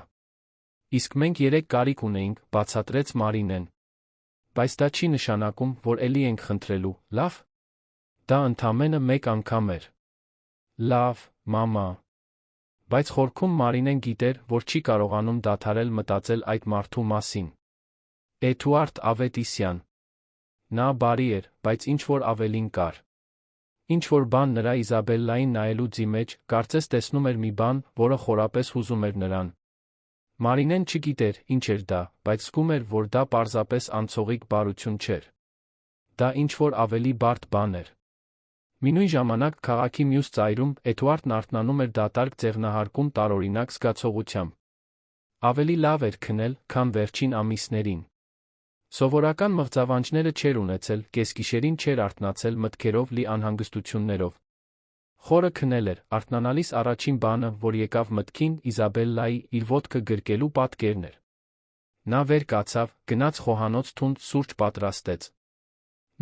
Speaker 1: Իսկ մենք երեք կարիք ունեինք, բացատրեց Մարինեն։ Բայց դա չի նշանակում, որ էլի ենք խնդրելու, լավ։ Դա ընդամենը մեկ անգամ էր։ Լավ, մամա։ Բայց խորքում Մարինեն գիտեր, որ չի կարողանում դադարել մտածել այդ մարդու մասին։ Էդուարդ Ավետիսյան։ Նա բարի էր, բայց ինչ-որ ավելին կար։ Ինչ-որ բան նրա Իզաբելլային նայելուձի մեջ, կարծես տեսնում էր մի բան, որը խորապես հուզում էր նրան։ Մարինեն չգիտեր, ինչ էր դա, բայց զգում էր, որ դա պարզապես անցողիկ բարություն չէր։ Դա ինչ-որ ավելի բարդ բան էր։ Մինույն ժամանակ քաղաքի մյուս ծայրում Էդուարդն արթնանում էր դատարկ ձեղնահարկում տարօրինակ զգացողությամբ։ Ավելի լավ էր քնել, քան վերջին ամիսներին։ Սովորական մղձավանջները չէր ունեցել, կեսգիշերին չէր արթնացել մտքերով լի անհանգստություններով։ Խորը քնել էր, արթնանալիս առաջին բանը, որ եկավ մտքին, Իզաբելլայի իր ոտքը գրկելու պատկերն էր։ Նա վեր կացավ, գնաց խոհանոց թունդ սուրճ պատրաստեց։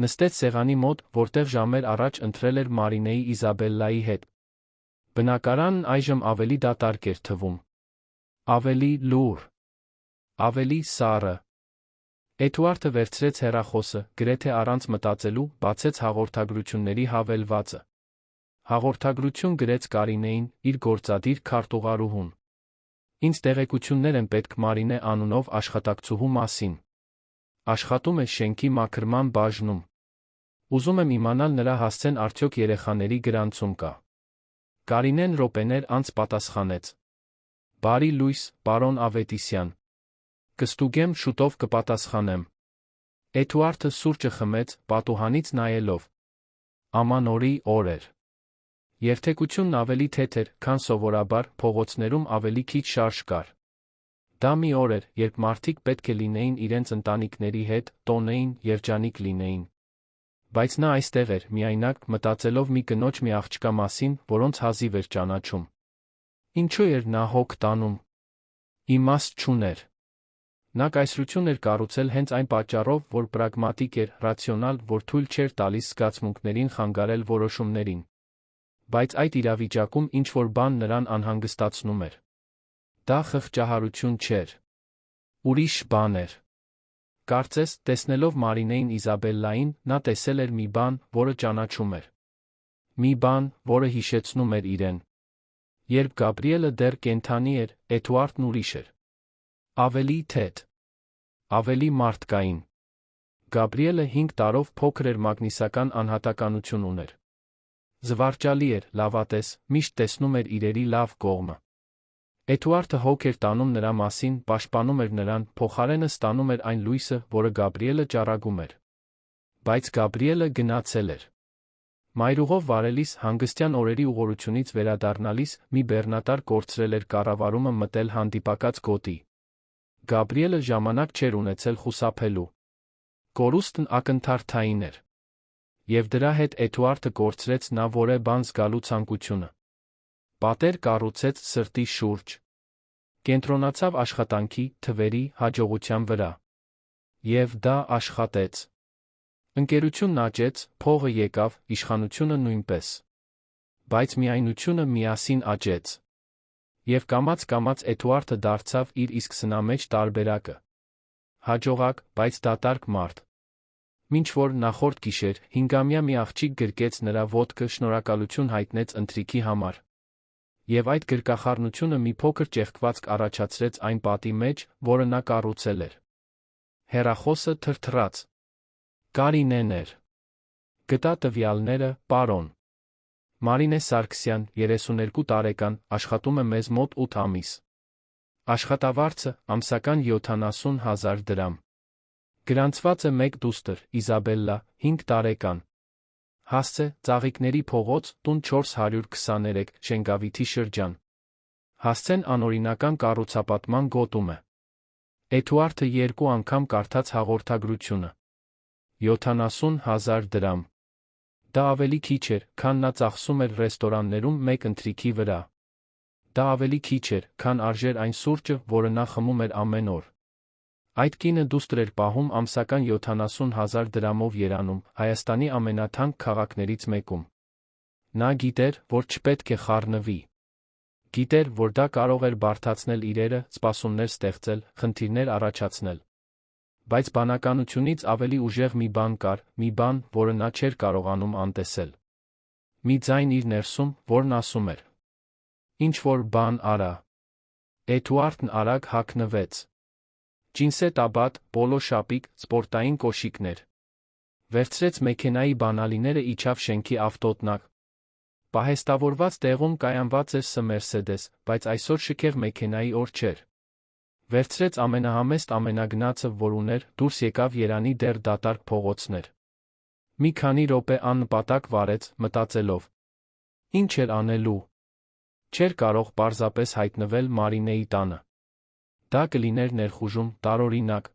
Speaker 1: Նստեց սեղանի մոտ, որտեղ ժամեր առաջ ընթրել էր Մարինեի Իզաբելլայի հետ։ Բնակարանն այժմ ավելի դատարկ էր թվում։ Ավելի լուռ, ավելի սառը։ Էդուարդը վերցրեց հեռախոսը, գրեթե առանց մտածելու, բացեց հաղորդագրությունների հավելվածը։ Հաղորդագրություն գրեց Կարինեին, իր գործադիր քարտուղարուհուն։ Ինձ տեղեկություններ են պետք Մարինե անունով աշխատակցուհու մասին։ Աշխատում է շենքի մաքրման բաժնում։ Ուզում եմ իմանալ նրա հասցեն արդյոք երեխաների գրանցում կա։ Կարինեն րոպեներ անց պատասխանեց. Բարի լույս, պարոն Ավետիսյան։ Կստուգեմ, շուտով կպատասխանեմ։ Էդուարդը սուրճը խմեց, պատուհանից նայելով։ Ամանորի օր էր։ Երթևեկությունն ավելի թեթ էր, քան սովորաբար, փողոցներում ավելի քիչ շարժ կար։ Դա մի օր էր, երբ մարդիկ պետք է լինեին իրենց ընտանիքների հետ, տոնեին, երջանիկ լինեին։ Բայց նա այստեղ էր, միայնակ, մտածելով մի կնոջ մի աղջկա մասին, որոնց հազիվ էր ճանաչում։ Ինչու էր նա հոգ տանում։ Իմաստ չուներ։ Նա կայսրություն էր կառուցել հենց այն պատճառով, որ պրագմատիկ էր, ռացիոնալ, որ թույլ չէր տալիս զգացմունքներին խանգարել որոշումներին։ Բայց այդ իրավիճակում ինչ-որ բան նրան անհանգստացնում էր։ Դա խղճահարություն չէր։ Ուրիշ բան էր։ Կարծես, տեսնելով Մարինեին Իզաբելլային, նա տեսել էր մի բան, որը ճանաչում էր։ Մի բան, որը հիշեցնում էր իրեն։ Երբ Գաբրիելը դեռ կենդանի էր, Էդուարդն ուրիշ էր։ Ավելի թեթ։ Ավելի մարդկային։ Գաբրիելը 5 տարով փոքր էր, մագնիսական անհատականություն ուներ։ Զվարճալի էր, լավատես, միշտ տեսնում էր իրերի լավ կողմը։ Էդուարդը հոգ էր տանում նրա մասին, պաշտպանում էր նրան, փոխարենը ստանում էր այն լույսը, որը Գաբրիելը ճառագում էր։ Բայց Գաբրիելը գնացել էր։ Մայրուղով վարելիս, հանգստյան օրերի ուղղությունից վերադառնալիս, մի բեռնատար կորցրել էր կառավարումը մտել հանդիպակաց գոտի։ Գաբրիելը ժամանակ չէր ունեցել խուսափելու։ Կորուստն ակնթարթային էր։ Եվ դրա հետ Էդուարդը կորցրեց նա որե բան զգալու ցանկությունը։ Պատեր կառուցեց սրտի շուրջ։ Կենտրոնացավ աշխատանքի, թվերի, հաջողության վրա։ Եվ դա աշխատեց։ Ընկերությունն աճեց, փողը եկավ, իշխանությունը նույնպես։ Բայց միայնությունը միասին աճեց։ Եվ կամաց-կամաց Էդուարդը դարձավ իր իսկ սնամեջ տարբերակը։ Հաջողակ, բայց դատարկ մարդ։ Մինչ որ նախորդ գիշեր 5-ամյա մի աղջիկ գրկեց նրա ոտքը, շնորհակալություն հայտնեց ընթրիքի համար։ Եվ այդ գրկախառնությունը մի փոքր ճեղքվածք առաջացրեց այն պատի մեջ, որը նա կառուցել էր։ Հեռախոսը թրթռաց։ Կարինեն էր։ Գտա տվյալները, պարոն։ Մարինե Սարգսյան, 32 տարեկան, աշխատում է մեզ մոտ 8 ամիս։ Աշխատավարձը, ամսական 70,000 դրամ։ Գրանցված է մեկ դուստր, Իզաբելլա, 5 տարեկան։ Հասցե, Ծաղիկների փողոց, տուն 423, Շենգավիթի շրջան։ Հասցեն անօրինական կառուցապատման գոտում է։ Էդուարդը 2 անգամ կարդաց հաղորդագրությունը։ 70,000 դրամ։ Դա ավելի քիչ էր, քան նա ծախսում էր ռեստորաններում մեկ ընթրիքի վրա։ Դա ավելի քիչ էր, քան արժեր այն սուրճը, որը նա խմում էր ամեն օր։ Այդ կինը դուստր էր պահում ամսական 70,000 դրամով Երանում, Հայաստանի ամենաթանկ քաղաքներից մեկում։ Նա գիտեր, որ չպետք է խառնվի։ Գիտեր, որ դա կարող էր բարդացնել իրերը, սպասումներ ստեղծել, խնդիրներ առաջացնել։ Բայց բանականությունից ավելի ուժեղ մի բան կար, մի բան, որը նա չէր կարողանում անտեսել։ Մի ձայն իր ներսում, որն ասում էր. ինչ-որ բան արա։ Էդուարդն արագ հագնվեց։ Ջինսետ աբատ, պոլո շապիկ, սպորտային կոշիկներ։ Վերցրեց մեքենայի բանալիները, իջավ շենքի ավտոտնակ։ Պահեստավորված տեղում կայանված էր Ս Մերսեդես, բայց այսօր շքեղ մեքենայի օր չէր։ Վերցրեց ամենահամեստ ամենագնացը, որ ուներ, դուրս եկավ Երանի դեռ դատարկ փողոցներ։ Մի քանի րոպե աննպատակ վարեց, մտածելով. ինչ էր անելու։ Չէր կարող պարզապես հայտնվել Մարինեի տանը։ Դա կլիներ ներխուժում, տարօրինակ։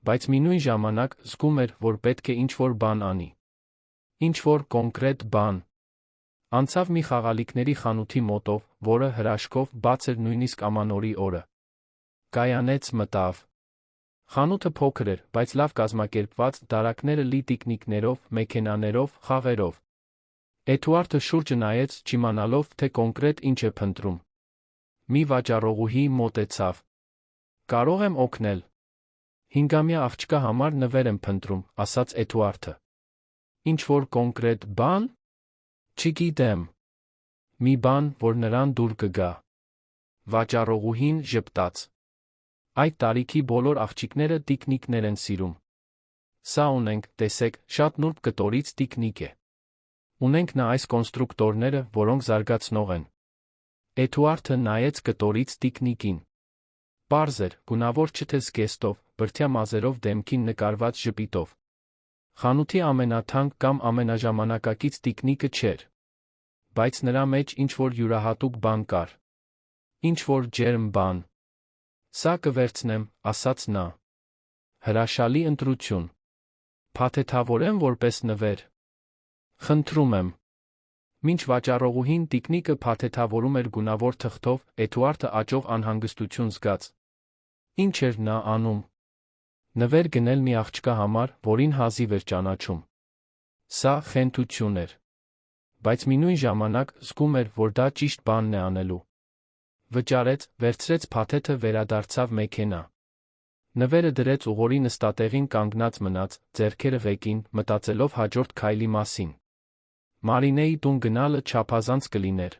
Speaker 1: Բայց մի նույն ժամանակ զգում էր, որ պետք է ինչ-որ բան անի։ Ինչ-որ կոնկրետ բան։ Անցավ մի խաղալիքների խանութի մոտով, որը հրաշքով բաց էր նույնիսկ ամանորի օրը։ Կայանեց մտավ։ Խանութը փոքր էր, բայց լավ կազմակերպված, դարակները լի տիկնիկներով, մեքենաներով, խաղերով։ Էդուարդը շուրջը նայեց, չիմանալով, թե կոնկրետ ինչ է փնտրում։ Մի վաճառողուհի մոտեցավ։ Կարող եմ օգնել։ 5-ամյա աղջկա համար նվեր եմ փնտրում, ասաց Էդուարդը։ Ինչ-որ կոնկրետ բան։ Չգիտեմ։ Մի բան, որ նրան դուր կգա։ Վաճառողուհին ժպտաց։ Այդ տարիքի բոլոր աղջիկները տիկնիկներ են սիրում։ Սա ունենք, տեսեք, շատ նուրբ կտորից տիկնիկ է։ Ունենք նա այս կոնստրուկտորները, որոնք զարգացնող են։ Էդուարդը նայեց կտորից տիկնիկին։ Պարզ էր, գունավոր չէ թե զգեստով, բրդյա մազերով դեմքին նկարված ժպիտով։ Խանութի ամենաթանկ կամ ամենաժամանակակից տիկնիկը չէր։ Բայց նրա մեջ ինչ-որ յուրահատուկ բան կար։ Ինչ-որ ջերմ բան։ Սա կվերցնեմ, ասաց նա։ Հրաշալի ընտրություն։ Փաթեթավորեմ որպես նվեր։ Խնդրում եմ։ Մինչ վաճառողուհին տիկնիկը փաթեթավորում էր գունավոր թղթով, Էդուարդը աճող անհանգստություն զգաց։ Ինչ էր նա անում։ Նվեր գնել մի աղջկա համար, որին հազիվ էր ճանաչում։ Սա խենթություն էր։ Բայց մի նույն ժամանակ զգում էր, որ դա ճիշտ բանն է անելու։ Վճարեց, վերցրեց փաթեթը, վերադարձավ մեքենա։ Նվերը դրեց ուղորի նստատեղին, կանգնած մնաց, ձեռքերը ղեկին, մտածելով հաջորդ քայլի մասին։ Մարինեի տուն գնալը չափազանց կլիներ։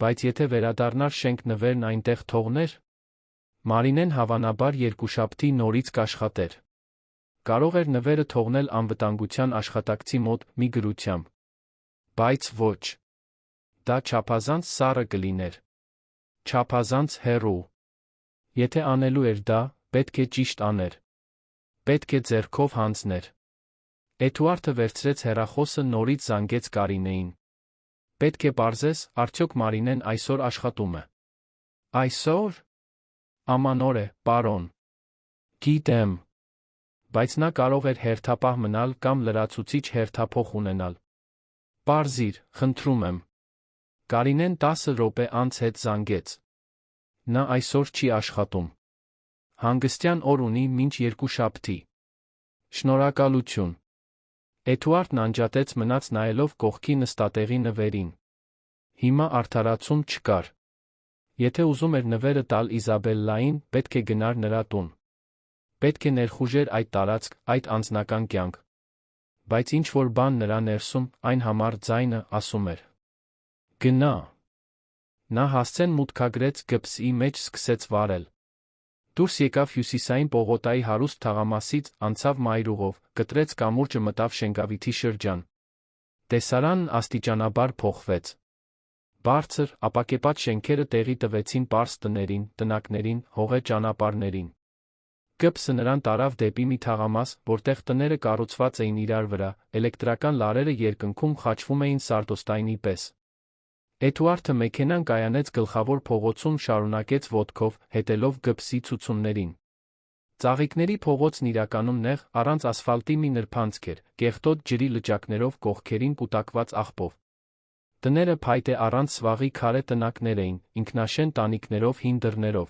Speaker 1: Բայց եթե վերադառնար շենք նվերն այնտեղ թողներ։ Մարինեն հավանաբար երկուշաբթի նորից կաշխատեր։ Կարող էր նվերը թողնել անվտանգության աշխատակցի մոտ մի գրությամբ։ Բայց ոչ։ Դա չափազանց սառը կլիներ։ Չափազանց հեռու։ Եթե անելու էր դա, պետք է ճիշտ աներ։ Պետք է ձեռքով հանձներ։ Էդուարդը վերցրեց հեռախոսը, նորից զանգեց Կարինեին։ Պետք է պարզես, արդյոք Մարինեն այսօր աշխատում է։ Այսօր։ Ամանոր է, պարոն։ Գիտեմ։ Բայց նա կարող էր հերթապահ մնալ կամ լրացուցիչ հերթափոխ ունենալ։ Պարզիր, խնդրում եմ։ Կարինեն 10 րոպե անց հետ զանգեց։ Նա այսօր չի աշխատում։ Հանգստյան օր ունի մինչ երկուշաբթի։ Շնորհակալություն։ Էդուարդն անջատեց, մնաց նայելով կողքի նստատեղի նվերին։ Հիմա արդարացում չկար։ Եթե ուզում էր նվերը տալ Իզաբելլային, պետք է գնար նրա տուն։ Պետք է ներխուժեր այդ տարածք, այդ անձնական կյանք։ Բայց ինչ-որ բան նրա ներսում, այն համար ձայնը, ասում էր. Գնա։ Նա հասցեն մուտքագրեց գպսի մեջ, սկսեց վարել։ Դուրս եկավ հյուսիսային պողոտայի հարուստ թաղամասից, անցավ մայրուղով, կտրեց կամուրջը, մտավ Շենգավիթի շրջան։ Տեսարանն աստիճանաբար փոխվեց։ Բարձր, ապակեպատ շենքերը տեղի տվեցին պարզ տներին, տնակներին, հողե ճանապարհներին։ Գպսը նրան տարավ դեպի մի թաղամաս, որտեղ տները կառուցված էին իրար վրա, էլեկտրական լարերը երկնքում խաչվում էին սարդոստայնի պես։ Էդուարդը մեքենան կայանեց գլխավոր փողոցում, շարունակեց ոտքով, հետելով գպսի ցուցումներին։ Ծաղիկների փողոցն իրականում նեղ, առանց ասֆալտի մի նրբանցք էր, կեղտոտ ջրի լճակներով, կողքերին կուտակված աղբով։ Տները փայտե առանց սվաղի քարե տնակներ էին, ինքնաշեն տանիքներով, հին դռներով։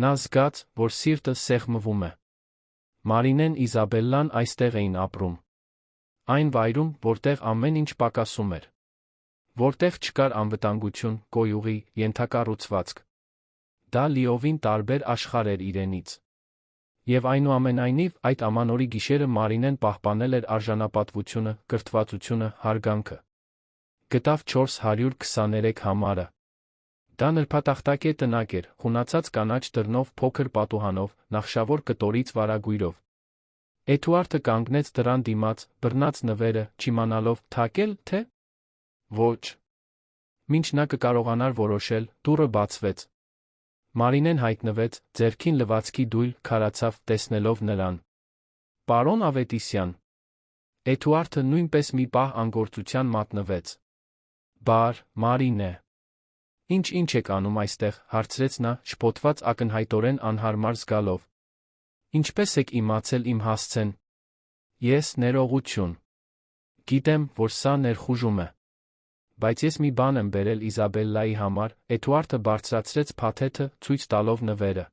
Speaker 1: Նա զգաց, որ սիրտը սեղմվում է։ Մարինեն, Իզաբելլան այստեղ էին ապրում։ Այն վայրում, որտեղ ամեն ինչ պակասում էր։ Որտեղ չկար անվտանգություն, գոյուղի, ենթակառուցվածք։ Դա լիովին տարբեր աշխարհ էր իրենից։ Եվ այնուամենայնիվ, այդ ամանորի գիշերը Մարինեն պահպանել էր արժանապատվությունը, կրթվածությունը, հարգանքը։ Գտավ 423 համարը։ Դա նրբատախտակե տնակ էր, խունացած կանաչ դռնով, փոքր պատուհանով, նախշավոր կտորից վարագույրով։ Էդուարդը կանգնեց դռան դիմաց, բռնած նվերը, չիմանալով թակել, թե ոչ։ Մինչ նա կկարողանար որոշել, դուռը բացվեց։ Մարինեն հայտնվեց, ձեռքին լվացքի դույլ, քարացավ, տեսնելով նրան։ Պարոն Ավետիսյան։ Էդուարդը նույնպես մի պահ անգործության մատնվեց։ Բար, Մարինե։ Ինչ եք անում այստեղ, հարցրեց նա, շփոթված, ակնհայտորեն անհարմար զգալով։ Ինչպես եք իմացել իմ հասցեն։ Ես ներողություն։ Գիտեմ, որ սա ներխուժում է։ Բայց ես մի բան եմ բերել Իզաբելլայի համար, Էդուարդը բարձրացրեց փաթեթը, ցույց տալով նվերը։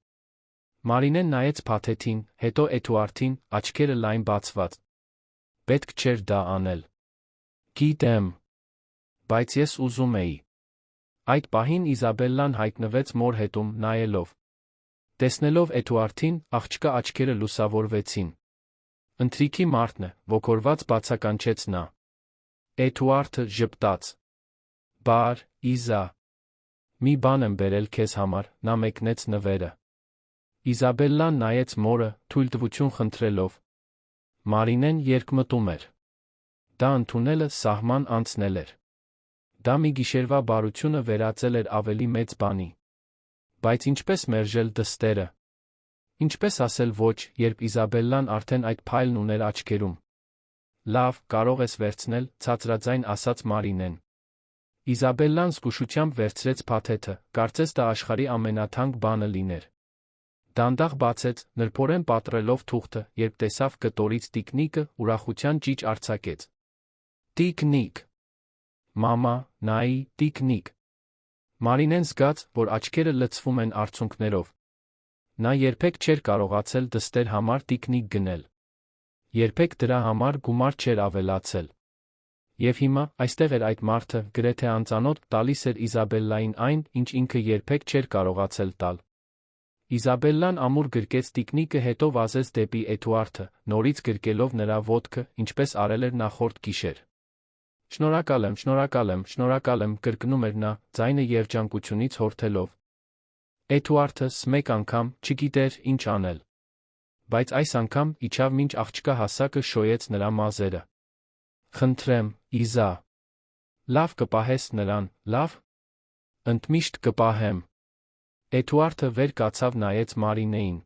Speaker 1: Մարինեն նայեց փաթեթին, հետո Էդուարդին, աչքերը լայն բացված։ Պետք չէր դա անել։ Գիտեմ։ Բայց ես ուզում էի։ Այդ պահին Իզաբելլան հայտնվեց մոր հետում, նայելով։ Տեսնելով Էդուարդին, աղջկա աչքերը լուսավորվեցին։ Ընթրիքի մարդն է, ոգորված բացականչեց նա։ Էդուարդը ժպտաց։ Բար, Իզա։ Մի բան եմ բերել քեզ համար, նա մեկնեց նվերը։ Իզաբելլան նայեց մորը, թույլտվություն խնդրելով։ Մարինեն երկմտում էր։ Դա ընդունելը սահման անցնել էր։ Դա մի գիշերվա բարությունը վերածել էր ավելի մեծ բանի։ Բայց ինչպես մերժել դստերը։ Ինչպես ասել ոչ, երբ Իզաբելլան արդեն այդ փայլն ուներ աչքերում։ Լավ, կարող ես վերցնել, ցածրաձայն ասաց Մարինեն։ Իզաբելլան զգուշությամբ վերցրեց փաթեթը, կարծես դա աշխարհի ամենաթանկ բանը լիներ։ Դանդաղ բացեց, նրբորեն պատռելով թուղթը, երբ տեսավ կտորից տիկնիկը, ուրախության ճիչ արձակեց։ Տիկնիկ։ Մամա, նայի, տիկնիկ։ Մարինեն զգաց, որ աչքերը լցվում են արցունքներով։ Նա երբեք չէր կարողացել դստեր համար տիկնիկ գնել։ Երբեք դրա համար գումար չէր ավելացել։ Եվ հիմա, այստեղ էր այդ մարդը, գրեթե անծանոթ, տալիս էր Իզաբելլային այն, ինչ ինքը երբեք չէր կարողացել տալ։ Իզաբելլան ամուր գրկեց տիկնիկը, հետո վազեց դեպի Էդուարդը, նորից գրկելով նրա ոտքը, ինչպես արել էր նախորդ գիշեր։ Շնորհակալ եմ, շնորհակալ եմ, շնորհակալ եմ, կրկնում էր նա, ձայնը երջանկությունից հորթելով։ Էդուարդը մեկ անգամ չգիտեր ինչ անել։ Բայց այս անգամ իջավ մինչ աղջկա հասակը շոյեց նրա մազերը։ Խնդրեմ, Իզա։ Լավ կպահես նրան, լավ։ Ընդմիշտ կպահեմ։ Էդուարդը վեր կացավ նայեց Մարինեին։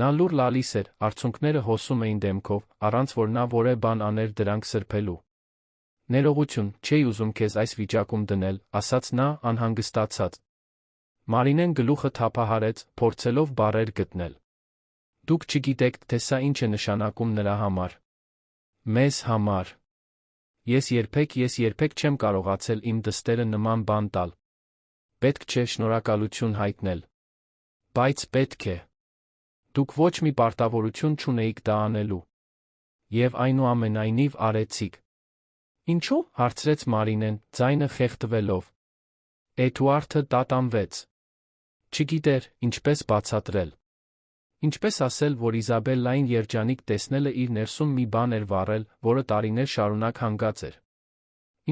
Speaker 1: Նա լուռ լալիս էր, արցունքները հոսում էին դեմքով, առանց որ նա որևէ բան աներ դրանք սրբելու։ Ներողություն, չէի ուզում քեզ այս վիճակում դնել, ասաց նա, անհանգստացած։ Մարինեն գլուխը թափահարեց, փորձելով բառեր գտնել։ Դուք չգիտեք, թե սա ինչ է նշանակում նրա համար։ Մեզ համար։ Ես երբեք չեմ կարողացել իմ դստերը նման բան տալ։ Պետք չէ շնորհակալություն հայտնել։ Բայց պետք է։ Դուք ոչ մի պարտավորություն չունեիք դա անելու։ Եվ այնուամենայնիվ արեցիք։ Ինչու՞, հարցրեց Մարինեն, ձայնը խեղդվելով։ Էդուարդը տատանվեց։ Չգիտեր, ինչպես բացատրել։ Ինչպես ասել, որ Իզաբելլային երջանիկ տեսնելը իր ներսում մի բան էր վառել, որը տարիներ շարունակ հանգած էր։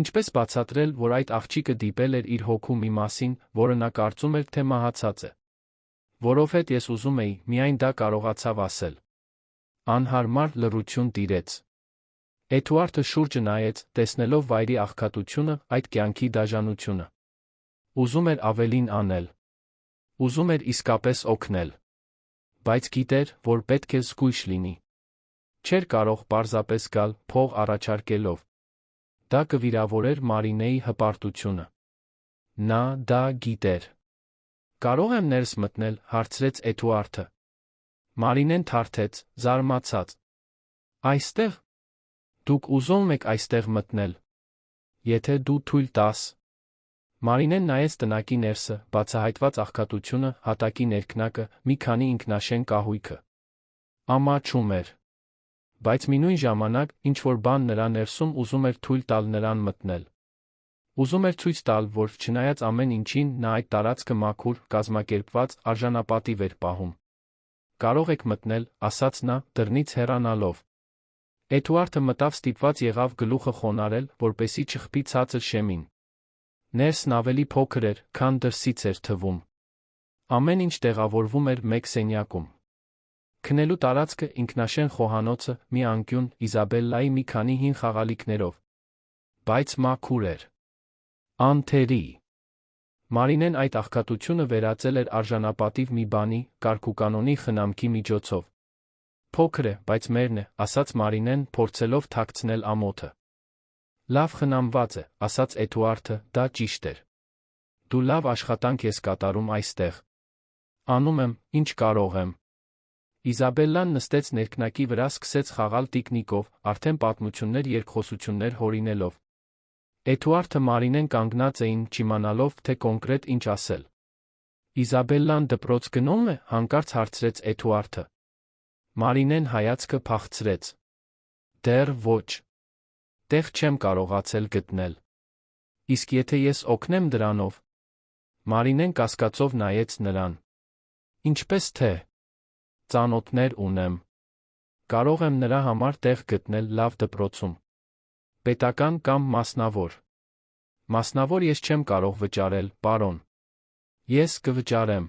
Speaker 1: Ինչպես բացատրել, որ այդ աղջիկը դիպել էր իր հոգու մի մասին, որը նա կարծում էր, թե մահացած է։ Որովհետև ես ուզում էի, միայն դա կարողացավ ասել։ Անհարմար լռություն տիրեց։ Էդուարդը շուրջը նայեց, տեսնելով վայրի աղքատությունը, այդ կյանքի դաժանությունը։ Ուզում էր ավելին անել։ Ուզում էր իսկապես օգնել։ Բայց գիտեր, որ պետք է զգույշ լինի։ Չէր կարող պարզապես գալ, փող առաջարկելով։ Դա կվիրավորեր Մարինեի հպարտությունը։ Նա դա գիտեր։ Կարող եմ ներս մտնել, հարցրեց Էդուարդը։ Մարինեն թարթեց, զարմացած։ Այստեղ։ Դուք ուզում եք այստեղ մտնել։ Եթե դու թույլ տաս։ Մարինեն նայեց տնակի ներսը, բացահայտված աղքատությունը, հատակի ներքնակը, մի քանի ինքնաշեն կահույքը։ Ամաչում էր։ Բայց մինույն ժամանակ, ինչ-որ բան նրա ներսում ուզում էր թույլ տալ նրան մտնել։ Ուզում էր ցույց տալ, որ չնայած ամեն ինչին, նա այդ տարածքը մաքուր, կազմակերպված, արժանապատիվ էր պահում։ Կարող եք մտնել, ասաց նա, դռնից հեռանալով։ Էդուարդը մտավ, ստիպված եղավ գլուխը խոնարհել, որպեսզի չխփի ցածր շեմին։ Ներսն ավելի փոքր էր, քան դրսից էր թվում։ Ամեն ինչ տեղավորվում էր մեկ սենյակում։ Քնելու տարածքը, ինքնաշեն խոհանոցը, մի անկյուն, Իզաբելլայի մի քանի հին խաղալիքներով։ Բայց մաքուր էր։ Անթերի։ Մարինեն այդ աղքատությունը վերածել էր արժանապատիվ մի բանի, կարգուկանոնի խնամքի միջոցով։ Փոքր է, բայց մերն է, ասաց Մարինեն, փորձելով թաքցնել ամոթը։ Լավ խնամված է, ասաց Էդուարդը, դա ճիշտ էր։ Դու լավ աշխատանք ես կատարում այստեղ։ Անում եմ, ինչ կարող եմ։ Իզաբելլան նստեց ներքնակի վրա, սկսեց խաղալ տիկնիկով, արդեն պատմություններ երկխոսություններ հորինելով։ Էդուարդը Մարինեն կանգնած էին, չիմանալով, թե կոնկրետ ինչ ասել։ Իզաբելլան դպրոց գնում է, հանկարծ հարցրեց Էդուարդը։ Մարինեն հայացքը փախցրեց։ Դեռ ոչ։ Տեղ չեմ կարողացել գտնել։ Իսկ եթե ես օգնեմ դրանով։ Մարինեն կասկածով նայեց նրան։ Ինչպես թե։ Ծանոթներ ունեմ։ Կարող եմ նրա համար տեղ գտնել լավ դպրոցում։ Պետական կամ մասնավոր։ Մասնավոր ես չեմ կարող վճարել, պարոն։ Ես կվճարեմ։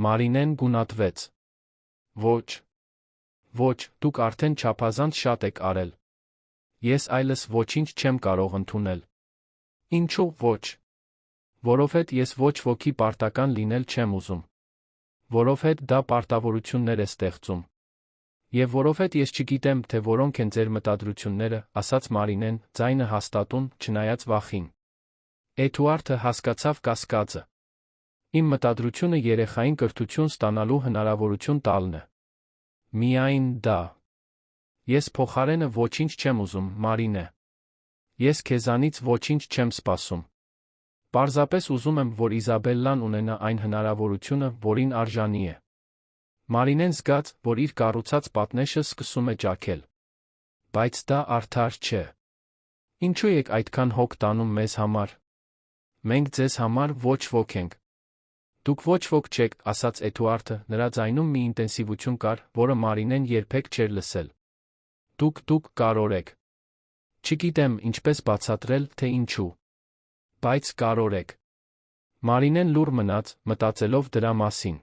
Speaker 1: Մարինեն գունատվեց։ Ոչ։ Ոչ, դուք արդեն չափազանց շատ եք արել։ Ես այլս ոչինչ չեմ կարող ընդունել։ Ինչու՞ ոչ։ Որովհետև ես ոչ ոքի պարտական լինել չեմ ուզում։ Որովհետև դա պարտավորություններ է ստեղծում։ Եվ որովհետև ես չգիտեմ, թե որոնք են ձեր մտադրությունները, ասաց Մարինեն, ձայնը հաստատուն, չնայած վախին։ Էդուարդը հասկացավ կասկածը։ Իմ մտադրությունը երեխային կրթություն ստանալու հնարավորություն տալն է։ Միայն դա։ Ես փոխարենը ոչինչ չեմ ուզում, Մարինե։ Ես քեզանից ոչինչ չեմ սպասում։ Պարզապես ուզում եմ, որ Իզաբելլան ունենա այն հնարավորությունը, որին արժանի է։ Մարինեն զգաց, որ իր կառուցած պատնեշը սկսում է ճաքել։ Բայց դա արդար չէ։ Ինչու եք այդքան հոգ տանում մեզ համար։ Մենք ձեզ համար ոչ ոք ենք։ Դուք ոչ ոք չեք, ասաց Էդուարդը, նրա ձայնում մի ինտենսիվություն կար, որը Մարինեն երբեք չէր լսել։ Դուք կարոր եք։ Չգիտեմ ինչպես բացատրել, թե ինչու։ Բայց կարոր եք։ Մարինեն լուռ մնաց, մտածելով դրա մասին։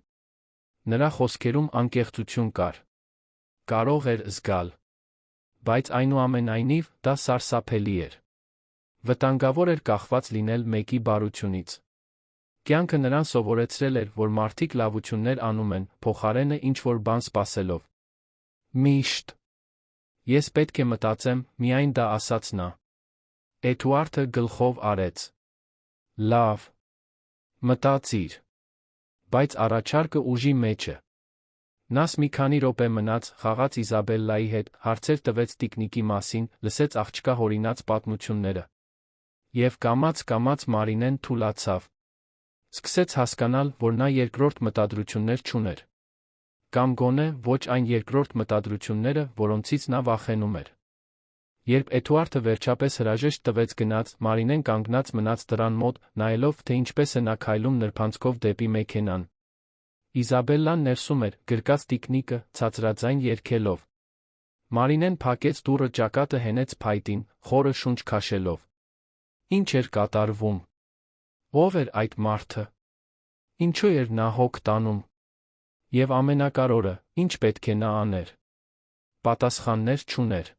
Speaker 1: Նրա խոսքերում անկեղծություն կար։ Կարող էր զգալ։ Բայց այնուամենայնիվ, դա սարսափելի էր։ Վտանգավոր էր կախված լինել մեկի բարությունից։ Կյանքը նրան սովորեցրել էր, որ մարդիկ լավություններ անում են, փոխարենը ինչ-որ բան սպասելով։ Միշտ։ Ես պետք է մտածեմ, միայն դա ասաց նա։ Էդուարդը գլխով արեց։ Լավ։ Մտածիր։ Բայց առաջարկը ուժի մեջ է։ Նաս մի քանի րոպե մնաց, խաղաց Իզաբելլայի հետ, հարցեր տվեց տիկնիկի մասին, լսեց աղջկա հորինած պատմությունները։ Եվ կամաց-կամաց Մարինեն թուլացավ։ Սկսեց հասկանալ, որ նա երկրորդ մտադրություններ չուներ։ Կամ գոնե ոչ այն երկրորդ մտադրությունները, որոնցից նա վախենում էր։ Երբ Էդուարդը վերջապես հրաժեշտ տվեց գնաց, Մարինեն կանգնած մնաց դռան մոտ, նայելով, թե ինչպես է նա քայլում նրբանցքով դեպի մեքենան։ Իզաբելլան ներսում էր, գրկած տիկնիկը, ցածրաձայն երգելով։ Մարինեն փակեց դուռը, ճակատը հենեց փայտին, խորը շունչ քաշելով։ Ինչ էր կատարվում։ Ո՞վ էր այդ մարդը։ Ինչու էր նա հոգ տանում։ Եվ ամենակարևորը, ինչ պետք է նա աներ։ Պատասխաններ չուներ։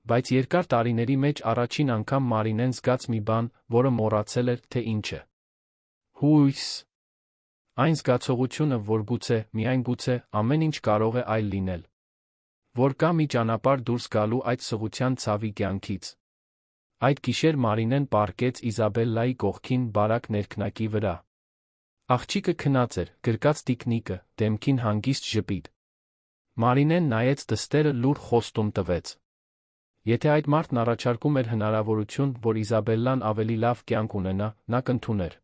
Speaker 1: Բայց երկար տարիների մեջ առաջին անգամ Մարինեն զգաց մի բան, որը մոռացել էր, թե ինչ է։ Հույս։ Այն զգացողությունը, որ գուցե, միայն գուցե, ամեն ինչ կարող է այլ լինել։ Որ կա մի ճանապարհ դուրս գալու այդ սղության ցավի կյանքից։ Այդ գիշեր Մարինեն պառկեց Իզաբելլայի կողքին բարակ ներքնակի վրա։ Աղջիկը քնած էր, գրկած տիկնիկը, դեմքին հանգիստ ժպիտ։ Մարինեն նայեց դստերը, լուռ խոստում տվեց։ Եթե այդ մարդն առաջարկում էր հնարավորություն, որ Իզաբելլան ավելի լավ կյանք ունենա, նա կընդուներ։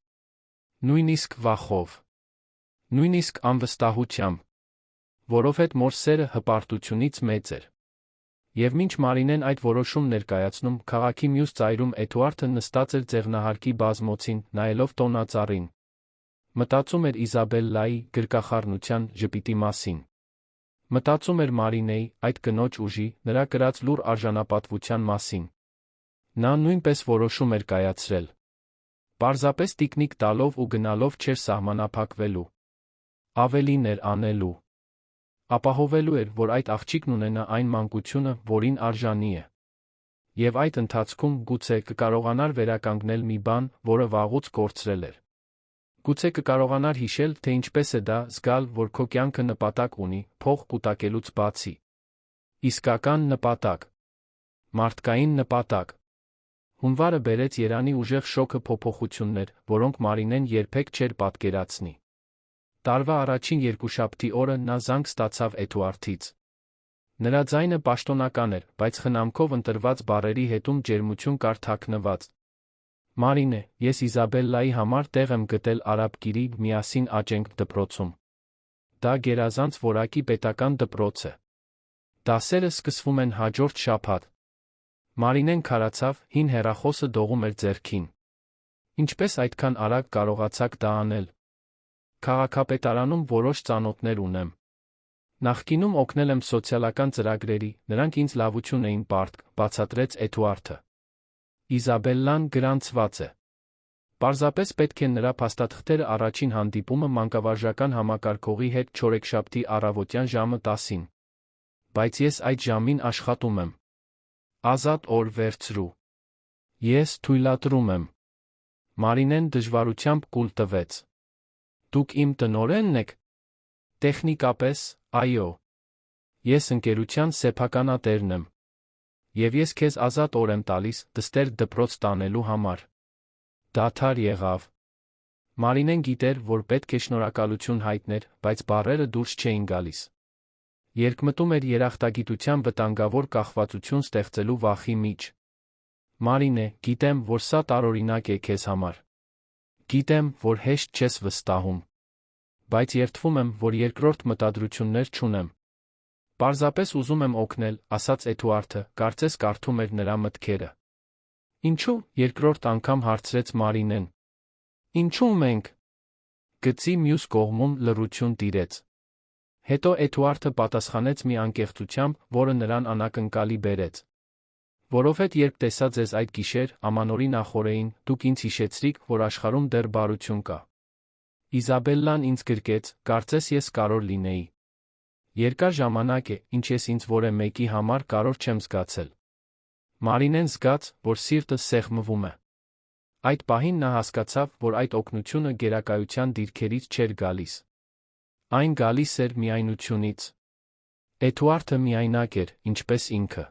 Speaker 1: Նույնիսկ վախով։ Նույնիսկ անվստահությամբ։ Որովհետև մոր սերը հպարտությունից մեծ էր։ Եվ մինչ Մարինեն այդ որոշում ներկայացնում, քաղաքի մյուս ծայրում Էդուարդը նստած էր ձեղնահարկի բազմոցին, նայելով տոնածառին։ Մտածում էր Իզաբելլայի գրկախառնության ժպիտի մասին։ Մտածում էր Մարինեի, այդ կնոջ ուժի, նրա կրած լուռ արժանապատվության մասին։ Նա նույնպես որոշում էր կայացրել։ Պարզապես տիկնիկ տալով ու գնալով չէր սահմանափակվելու։ Ավելին էր անելու։ Ապահովելու էր, որ այդ աղջիկն ունենա այն մանկությունը, որին արժանի է։ Եվ այդ ընթացքում գուցե կկարողանար վերականգնել մի բան, որը վաղուց կորցրել էր։ Գուցե կկարողանար հիշել, թե ինչպես է դա զգալ, որ քո կյանքը նպատակ ունի, փող կուտակելուց բացի։ Իսկական նպատակ։ Մարդկային նպատակ։ Հունվարը բերեց Երանի ուժեղ շոկը փոփոխություններ, որոնք Մարինեն երբեք չէր պատկերացնի։ Տարվա առաջին երկուշաբթի օրը նա զանգ ստացավ Էդուարդից։ Նրա ձայնը պաշտոնական էր, բայց խնամքով ընտրված բառերի հետում ջերմություն կար թաքնված։ Մարինե, ես Իզաբելլայի համար տեղ եմ գտել արաբկիրի, միասին աճենք դպրոցում։ Դա գերազանց որակի պետական դպրոց է։ Դասերը սկսվում են հաջորդ շաբաթ։ Մարինեն քարացավ, հին հեռախոսը դողում էր ձեռքին։ Ինչպես այդքան արագ կարողացաք դա անել։ Քաղաքապետարանում որոշ ծանոթներ ունեմ։ Նախկինում օգնել եմ սոցիալական ծրագրերի, նրանք ինձ լավություն էին պարտք, բացատրեց Էդուարդը։ Իզաբելլան գրանցված է։ Պարզապես պետք է նրա փաստաթղթերը առաջին հանդիպումը մանկավարժական համակարգողի հետ չորեքշաբթի առավոտյան ժամը 10-ին։ Բայց ես այդ ժամին աշխատում եմ։ Ազատ օր վերցրու։ Ես թույլատրում եմ։ Մարինեն դժվարությամբ կուլ տվեց։ Դուք իմ տնօրենն եք։ Տեխնիկապես, այո։ Ես ընկերության սեփականատերն եմ։ Եվ ես քեզ ազատ օր եմ տալիս, դստեր դպրոց տանելու համար։ Դադար եղավ։ Մարինեն գիտեր, որ պետք է շնորհակալություն հայտներ, բայց բառերը դուրս չէին գալիս։ Երկմտում էր երախտագիտության վտանգավոր կախվածություն ստեղծելու վախի մեջ։ Մարինե, գիտեմ, որ սա տարօրինակ է քեզ համար։ Գիտեմ, որ հեշտ չես վստահում։ Բայց երդվում եմ, որ երկրորդ մտադրություններ չունեմ։ Պարզապես ուզում եմ օգնել, ասաց Էդուարդը, կարծես կարդում էր նրա մտքերը։ Ինչու՞, երկրորդ անգամ հարցրեց Մարինեն։ Ինչու՞ մենք։ Գծի մյուս կողմում լռություն տիրեց։ Հետո Էդուարդը պատասխանեց մի անկեղծությամբ, որը նրան անակնկալի բերեց։ Որովհետև երբ տեսա ձեզ այդ գիշեր, ամանորի նախօրեին, դուք ինձ հիշեցրիք, որ աշխարհում դեռ բարություն կա։ Իզաբելլան ինձ գրկեց, կարծես ես կարոր լինեի։ Երկար ժամանակ է, ինչ ես ինձ որևէ մեկի համար կարոր չեմ զգացել։ Մարինեն զգաց, որ սիրտը սեղմվում է։ Այդ պահին նա հասկացավ, որ այդ օգնությունը գերակայության դիրքերից չէր գալիս։ Այն գալիս էր միայնությունից։ Էդուարդը միայնակ էր, ինչպես ինքը։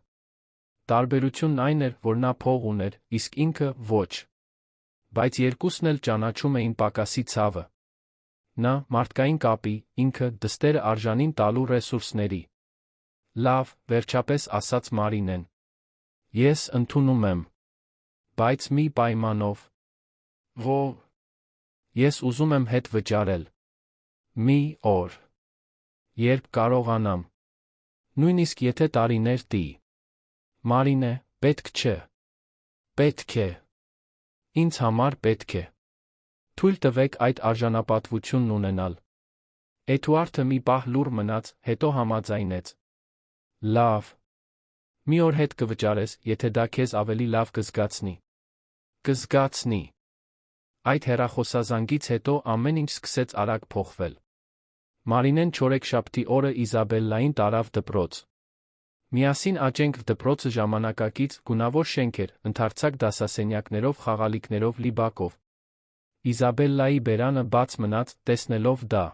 Speaker 1: Տարբերությունն այն էր, որ նա փող ուներ, իսկ ինքը ոչ։ Բայց երկուսն էլ ճանաչում էին պակասի ցավը։ Նա մարդկային կապի, ինքը դստերը արժանին տալու ռեսուրսների։ Լավ, վերջապես ասաց Մարինեն։ Ես ընդունում եմ։ Բայց մի պայմանով։ Ո՞վ։ Ես ուզում եմ հետ վճարել։ Մի օր։ Երբ կարողանամ։ Նույնիսկ եթե տարիներ տի։ Մարինե, պետք չէ։ Պետք է։ Ինձ համար պետք է։ Թույլ տվեք այդ արժանապատվությունն ունենալ։ Էդուարդը մի պահ լուռ մնաց, հետո համաձայնեց։ Լավ։ Մի օր հետ կվճարես, եթե դա քեզ ավելի լավ կզգացնի։ Կզգացնի։ Այդ հեռախոսազանգից հետո ամեն ինչ սկսեց արագ փոխվել։ Մարինեն չորեքշաբթի օրը Իզաբելլային տարավ դպրոց։ Միասին աճենք դպրոցը ժամանակակից, գունավոր շենք էր, ընդարձակ դասասենյակներով, խաղալիքներով լի բակով։ Իզաբելլայի բերանը բաց մնաց, տեսնելով դա։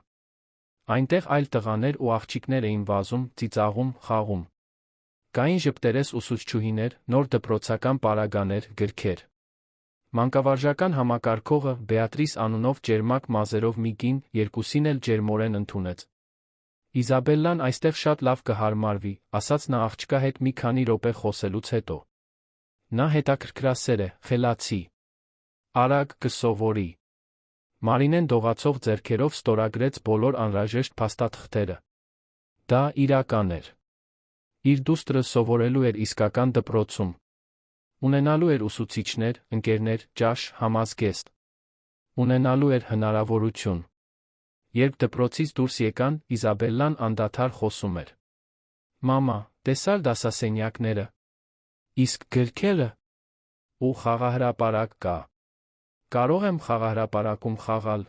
Speaker 1: Այնտեղ այլ տղաներ ու աղջիկներ էին վազում, ծիծաղում, խաղում։ Կային ժպտերես ուսուցչուհիներ, նոր դպրոցական պարագաներ, գրքեր։ Մանկավարժական համակարգողը, Բեատրիս անունով ջերմակ մազերով մի կին, երկուսին էլ ջերմորեն ընդունեց։ Իզաբելլան այստեղ շատ լավ կհարմարվի, ասաց նա աղջկա հետ մի քանի րոպե խոսելուց հետո։ Նա հետաքրքրասեր է, խելացի։ Արագ կսովորի։ Մարինեն դողացող ձեռքերով ստորագրեց բոլոր անհրաժեշտ փաստաթղթերը։ Դա իրական էր։ Իր դուստրը սովորելու էր իսկական դպրոցում։ Ունենալու էր ուսուցիչներ, ընկերներ, ճաշ, համազգեստ։ Ունենալու էր հնարավորություն։ Երբ դպրոցից դուրս եկան, Իզաբելլան անդադար խոսում էր։ Մամա, տեսա՞ր դասասենյակները։ Իսկ գրքերը։ Ու խաղահրապարակ կա։ Կարող եմ խաղահրապարակում խաղալ։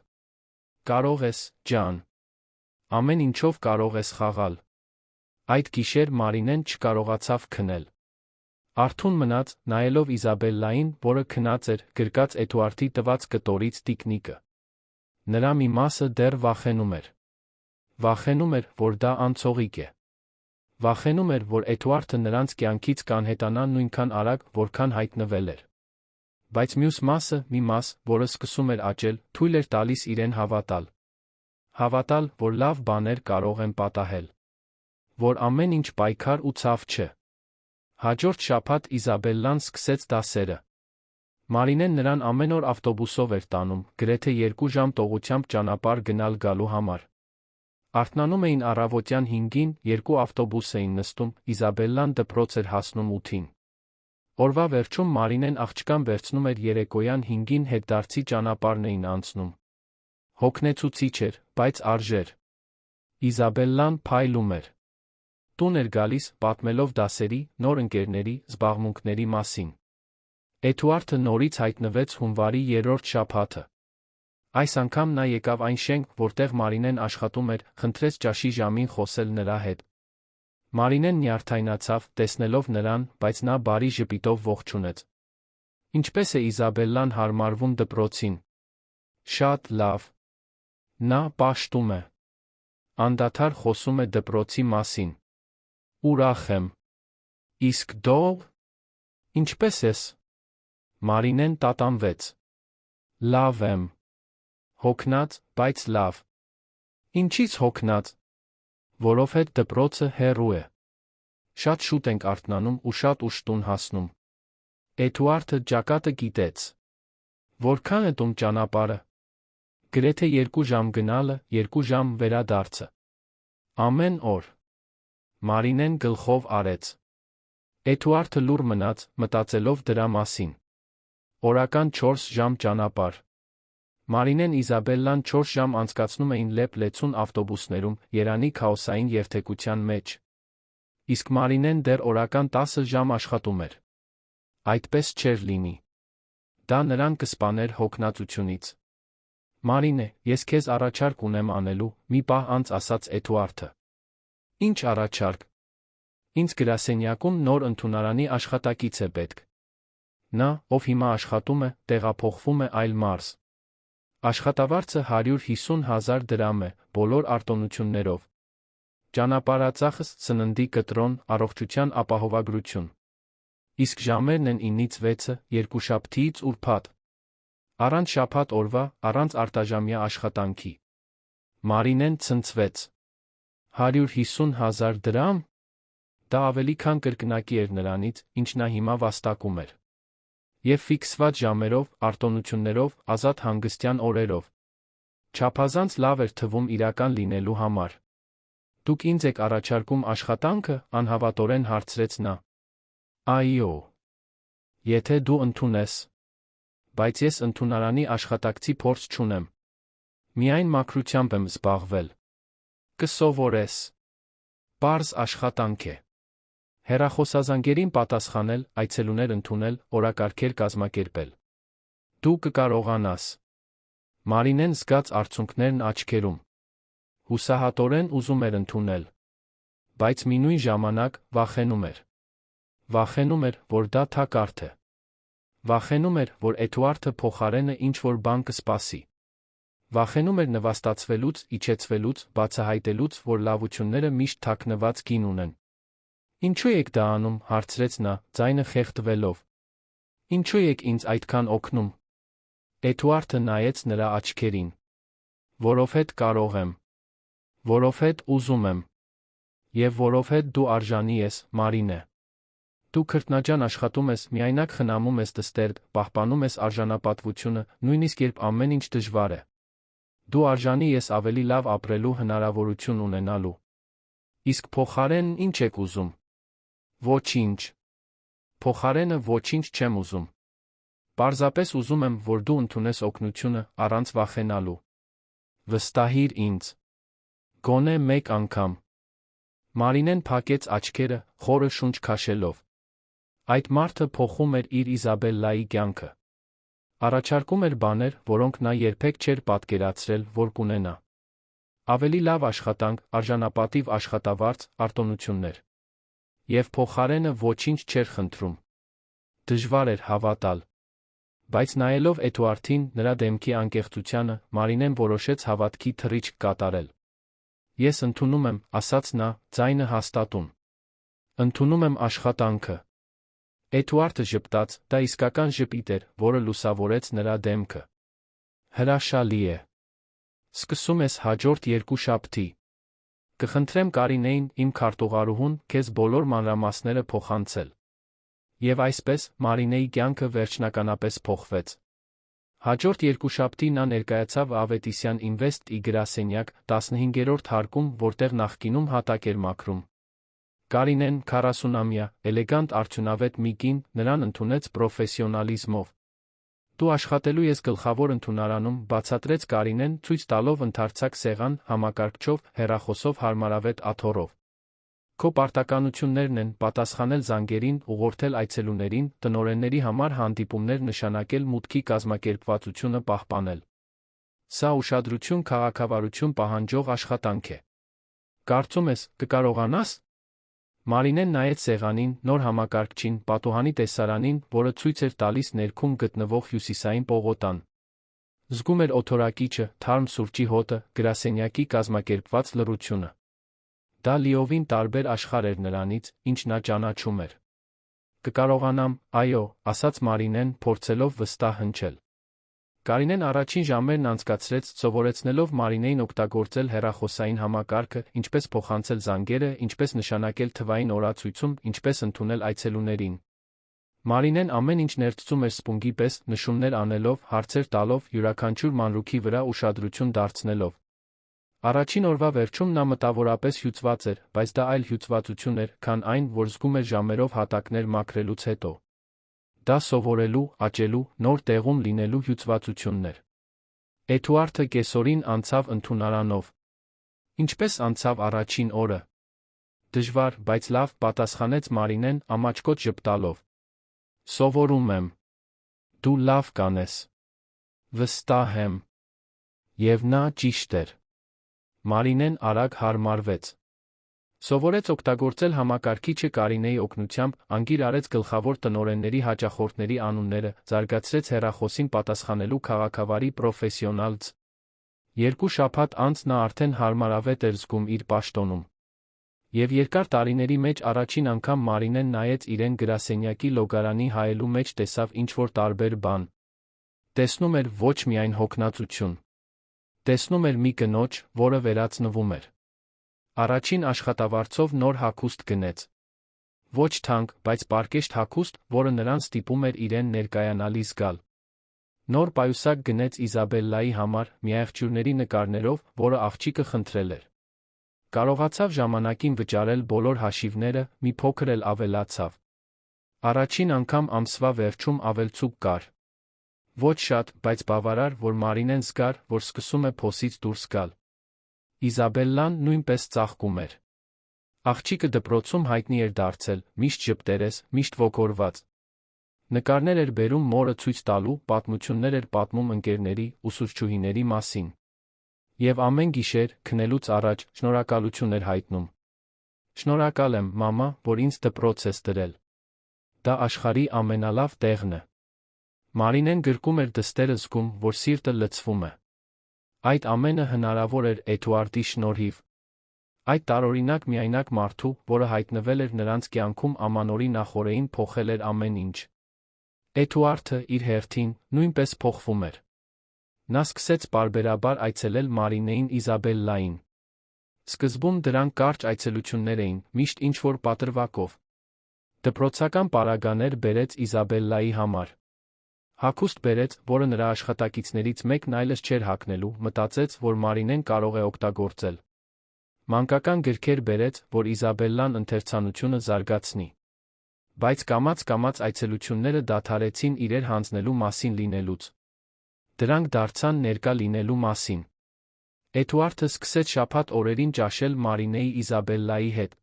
Speaker 1: Կարող ես, ջան։ Ամեն ինչով կարող ես խաղալ։ Այդ գիշեր Մարինեն չկարողացավ քնել։ Արթուն մնաց, նայելով Իզաբելլային, որը քնած էր, գրկած Էդուարդի տված կտորից տիկնիկը։ Նրա մի մասը դեռ վախենում էր։ Վախենում էր, որ դա անցողիկ է։ Վախենում էր, որ Էդուարդը նրանց կյանքից կանհետանա նույնքան արագ, որքան հայտնվել էր։ Բայց մյուս մասը, մի մաս, որը սկսում էր աճել, թույլ էր տալիս իրեն հավատալ։ Հավատալ, որ լավ բաներ կարող են պատահել։ Որ ամեն ինչ պայքար ու ցավ չէ։ Հաջորդ շաբաթ Իզաբելլան սկսեց դասերը։ Մարինեն նրան ամեն օր ավտոբուսով էր տանում, գրեթե 2 ժամ տողությամբ ճանապարհ գնալ-գալու համար։ Արթնանում էին առավոտյան 5-ին, 2 ավտոբուս էին նստում, Իզաբելլան դպրոց էր հասնում 8-ին։ Օրվա վերջում Մարինեն աղջկան վերցնում էր երեկոյան 5-ին հետդարձի ճանապարհն էին անցնում։ Հոգնեցուցիչ էր, բայց արժեր։ Իզաբելլան փայլում էր։ Տուն էր գալիս, պատմելով դասերի, նոր ընկերների, զբաղմունքների մասին։ Էդուարդը նորից հայտնվեց հունվարի 3-րդ շաբաթը։ Այս անգամ նա եկավ այն շենք, որտեղ Մարինեն աշխատում էր, խնդրեց ճաշի ժամին խոսել նրա հետ։ Մարինեն նյարդայնացավ, տեսնելով նրան, բայց նա բարի ժպիտով ողջունեց։ Ինչպես է Իզաբելլան հարմարվում դպրոցին։ Շատ լավ։ Նա պաշտում է։ Անդադար խոսում է դպրոցի մասին։ Ուրախ եմ։ Իսկ դու։ Ինչպես ես։ Մարինեն տատանվեց։ Լավ եմ։ Հոգնած, բայց լավ։ Ինչից հոգնած։ Որովհետև դպրոցը հեռու է։ Շատ շուտ ենք արթնանում ու շատ ուշ տուն հասնում։ Էդուարդը ճակատը կիտեց։ Որքան է տուն ճանապարհը։ Գրեթե 2 ժամ գնալը, 2 ժամ վերադարձը։ Ամեն օր։ Մարինեն գլխով արեց։ Էդուարդը լուռ մնաց, մտածելով դրա մասին։ Օրական 4 ժամ ճանապարհ։ Մարինեն Իզաբելլան 4 ժամ անցկացնում էին լեփ-լեցուն ավտոբուսներում, երանի քաոսային երթևեկության մեջ։ Իսկ Մարինեն դեռ օրական 10 ժամ աշխատում էր։ Այդպես չէր լինի։ Դա նրան կսպաներ հոգնածությունից։ Մարինե, ես քեզ առաջարկ ունեմ անելու, մի պահ անց ասաց Էդուարդը։ Ինչ առաջարկ։ Ինձ գրասենյակում նոր ընդունարանի աշխատակից է պետք։ Նա, ով հիմա աշխատում է, տեղափոխվում է այլ մարզ։ Աշխատավարձը 150,000 դրամ է, բոլոր արտոնություններով։ Ճանապարհածախս, սննդի կտրոն, առողջության ապահովագրություն։ Իսկ ժամերն են 9-ից 6-ը, երկուշաբթիից ուրբաթ։ Առանց շաբաթ օրվա, առանց արտաժամյա աշխատանքի։ Մարինեն ցնցվեց։ 150,000 դրամ։ Դա ավելի քան կրկնակի էր նրանից, ինչ նա հիմա վաստակում էր։ Եվ ֆիքսված ժամերով, արտոնություններով, ազատ հանգստյան օրերով։ Չափազանց լավ էր թվում իրական լինելու համար։ Դուք ինձ եք առաջարկում աշխատանքը, անհավատորեն հարցրեց նա։ Այո։ Եթե դու ընդունես։ Բայց ես ընդունարանի աշխատակցի փորձ չունեմ։ Միայն մաքրությամբ եմ զբաղվել։ Կսովորես։ Պարզ աշխատանք է։ Հեռախոսազանգերին պատասխանել, այցելուներ ընդունել, օրակարգեր կազմակերպել։ Դու կկարողանաս։ Մարինեն զգաց արցունքներն աչքերում։ Հուսահատորեն ուզում էր ընդունել։ Բայց մինույն ժամանակ վախենում էր։ Վախենում էր, որ դա թակարդ է։ Վախենում էր, որ Էդուարդը փոխարենը ինչ-որ բան կսպասի։ Վախենում էր նվաստացվելուց, իջեցվելուց, բացահայտելուց, որ լավությունները միշտ թաքնված գին ունեն։ Ինչու եք դա անում, հարցրեց նա, ձայնը խեղդվելով։ Ինչու եք ինձ այդքան օգնում։ Էդուարդը նայեց նրա աչքերին։ Որովհետև կարող եմ։ Որովհետև ուզում եմ։ Եվ որովհետև դու արժանի ես, Մարինե։ Դու քրտնաջան աշխատում ես, միայնակ խնամում ես դստեր, պահպանում ես արժանապատվությունը, նույնիսկ երբ ամեն ինչ դժվար է։ Դու արժանի ես ավելի լավ ապրելու հնարավորություն ունենալու։ Իսկ փոխարեն ինչ եք ուզում։ Ոչինչ։ Փոխարենը ոչինչ չեմ ուզում։ Պարզապես ուզում եմ, որ դու ընդունես օգնությունը, առանց վախենալու։ Վստահիր ինձ։ Գոնե մեկ անգամ։ Մարինեն փակեց աչքերը, խորը շունչ քաշելով։ Այդ մարդը փոխում էր իր Իզաբելլայի կյանքը։ Առաջարկում էր բաներ, որոնք նա երբեք չէր պատկերացրել, որ կունենա։ Ավելի լավ աշխատանք, արժանապատիվ աշխատավարձ, արտոնություններ։ Եվ փոխարենը ոչինչ չէր խնդրում։ Դժվար էր հավատալ։ Բայց նայելով Էդուարդին, նրա դեմքի անկեղծությանը, Մարինեն որոշեց հավատքի թռիչք կատարել։ Ես ընդունում եմ, ասաց նա, ձայնը հաստատուն։ Ընդունում եմ աշխատանքը։ Էդուարդը ժպտաց, դա իսկական ժպիտ էր, որը լուսավորեց նրա դեմքը։ Հրաշալի է։ Սկսում ես հաջորդ երկուշաբթի։ Կխնդրեմ Կարինեին, իմ քարտուղարուհուն, քեզ բոլոր մանրամասները փոխանցել։ Եվ այսպես, Մարինեի կյանքը վերջնականապես փոխվեց։ Հաջորդ երկուշաբթի նա ներկայացավ Ավետիսյան Invest-ի գրասենյակ 15-րդ հարկում, որտեղ նախկինում հատակ էր մաքրում։ Կարինեն, 40-ամյա, էլեգանտ արդյունավետ մի կին, նրան ընդունեց պրոֆեսիոնալիզմով։ Դու աշխատելու ես գլխավոր ընդունարանում, բացատրեց Կարինեն, ցույց տալով ընդարձակ սեղան, համակարգչով, հեռախոսով հարմարավետ աթոռով։ Քո պարտականություններն են պատասխանել զանգերին, ուղղորդել այցելուներին, տնօրենների համար հանդիպումներ նշանակել, մուտքի կազմակերպվածությունը պահպանել։ Սա ուշադրություն, քաղաքավարություն պահանջող աշխատանք է։ Կարծում ես, կկարողանաս։ Մարինեն նայեց սեղանին, նոր համակարգչին, պատուհանի տեսարանին, որը ցույց էր տալիս ներքում գտնվող հյուսիսային պողոտան։ Զգում էր օդորակիչը, թարմ սուրճի հոտը, գրասենյակի կազմակերպված լռությունը։ Դա լիովին տարբեր աշխարհ էր նրանից, ինչ նա ճանաչում էր։ Կկարողանամ, այո, ասաց Մարինեն, փորձելով վստահ հնչել։ Կարինեն առաջին ժամերն անցկացրեց, սովորեցնելով Մարինեին օգտագործել հեռախոսային համակարգը, ինչպես փոխանցել զանգերը, ինչպես նշանակել թվային օրացույցում, ինչպես ընդունել այցելուներին։ Մարինեն ամեն ինչ ներծծում էր սպունգի պես, նշումներ անելով, հարցեր տալով, յուրաքանչյուր մանրուքի վրա ուշադրություն դարձնելով։ Առաջին օրվա վերջում նա մտավորապես հյուծված էր, բայց դա այլ հյուծվածություն էր, քան այն, որ զգում էր ժամերով հատակներ մաքրելուց հետո։ Դա սովորելու, աճելու, նոր տեղում լինելու հյուծվածությունն էր։ Էդուարդը կեսօրին անցավ ընդունարանով։ Ինչպես անցավ առաջին օրը։ Դժվար, բայց լավ, պատասխանեց Մարինեն, ամաչկոտ ժպտալով։ Սովորում եմ։ Դու լավ կանես։ Վստահ եմ։ Եվ նա ճիշտ էր։ Մարինեն արագ հարմարվեց։ Սովորեց օգտագործել համակարգիչը Կարինեի օգնությամբ, անգիր արեց գլխավոր տնօրենների հաճախորդների անունները, զարգացրեց հեռախոսին պատասխանելու քաղաքավարի պրոֆեսիոնալց։ 2 շաբաթ անց նա արդեն հարմարավետ էր զգում իր պաշտոնում։ Եվ երկար տարիների մեջ առաջին անգամ Մարինեն նայեց իրեն գրասենյակի լոգարանի հայելու մեջ, տեսավ ինչ-որ տարբեր բան։ Տեսնում էր ոչ միայն հոգնածություն։ Տեսնում էր մի կնոջ, որը վերածնվում էր։ Առաջին աշխատավարձով նոր հագուստ գնեց։ Ոչ թանկ, բայց պարկեշտ հագուստ, որը նրան ստիպում էր իրեն ներկայանալի զգալ։ Նոր պայուսակ գնեց Իզաբելլայի համար, միայղջյուրների նկարներով, որը աղջիկը խնդրել էր։ Կարողացավ ժամանակին վճարել բոլոր հաշիվները, մի փոքր էլ ավելացավ։ Առաջին անգամ ամսվա վերջում ավելցուկ կար։ Ոչ շատ, բայց բավարար, որ Մարինեն զգար, որ սկսում է փոսից դուրս գալ։ Իզաբելլան նույնպես ծաղկում էր։ Աղջիկը դպրոցում հայտնի էր դարձել, միշտ ժպտերես, միշտ ոգորված։ Նկարներ էր բերում մորը ցույց տալու, պատմություններ էր պատմում ընկերների, ուսուցչուհիների մասին։ Եվ ամեն գիշեր, քնելուց առաջ, շնորհակալություն էր հայտնում։ Շնորհակալ եմ, մամա, որ ինձ դպրոց ես դրել։ Դա աշխարհի ամենալավ տեղն է։ Մարինեն գրկում էր դստերը, զգում, որ սիրտը լցվում է։ Այդ ամենը հնարավոր էր Էդուարդի շնորհիվ։ Այդ տարօրինակ միայնակ մարդու, որը հայտնվել էր նրանց կյանքում ամանորի նախօրեին, փոխել էր ամեն ինչ։ Էդուարդը, իր հերթին, նույնպես փոխվում էր։ Նա սկսեց պարբերաբար այցելել Մարինեին Իզաբելլային։ Սկզբում դրանք կարճ այցելություններ էին, միշտ ինչ-որ պատրվակով։ Դպրոցական պարագաներ բերեց Իզաբելլայի համար։ Հագուստ բերեց, որը նրա աշխատակիցներից մեկն այլևս չէր հագնելու, մտածեց, որ Մարինեն կարող է օգտագործել։ Մանկական գրքեր բերեց, որ Իզաբելլան ընթերցանությունը զարգացնի։ Բայց կամաց-կամաց այցելությունները դադարեցին իրեր հանձնելու մասին լինելուց։ Դրանք դարձան ներկա լինելու մասին։ Էդուարդը սկսեց շաբաթ օրերին ճաշել Մարինեի Իզաբելլայի հետ։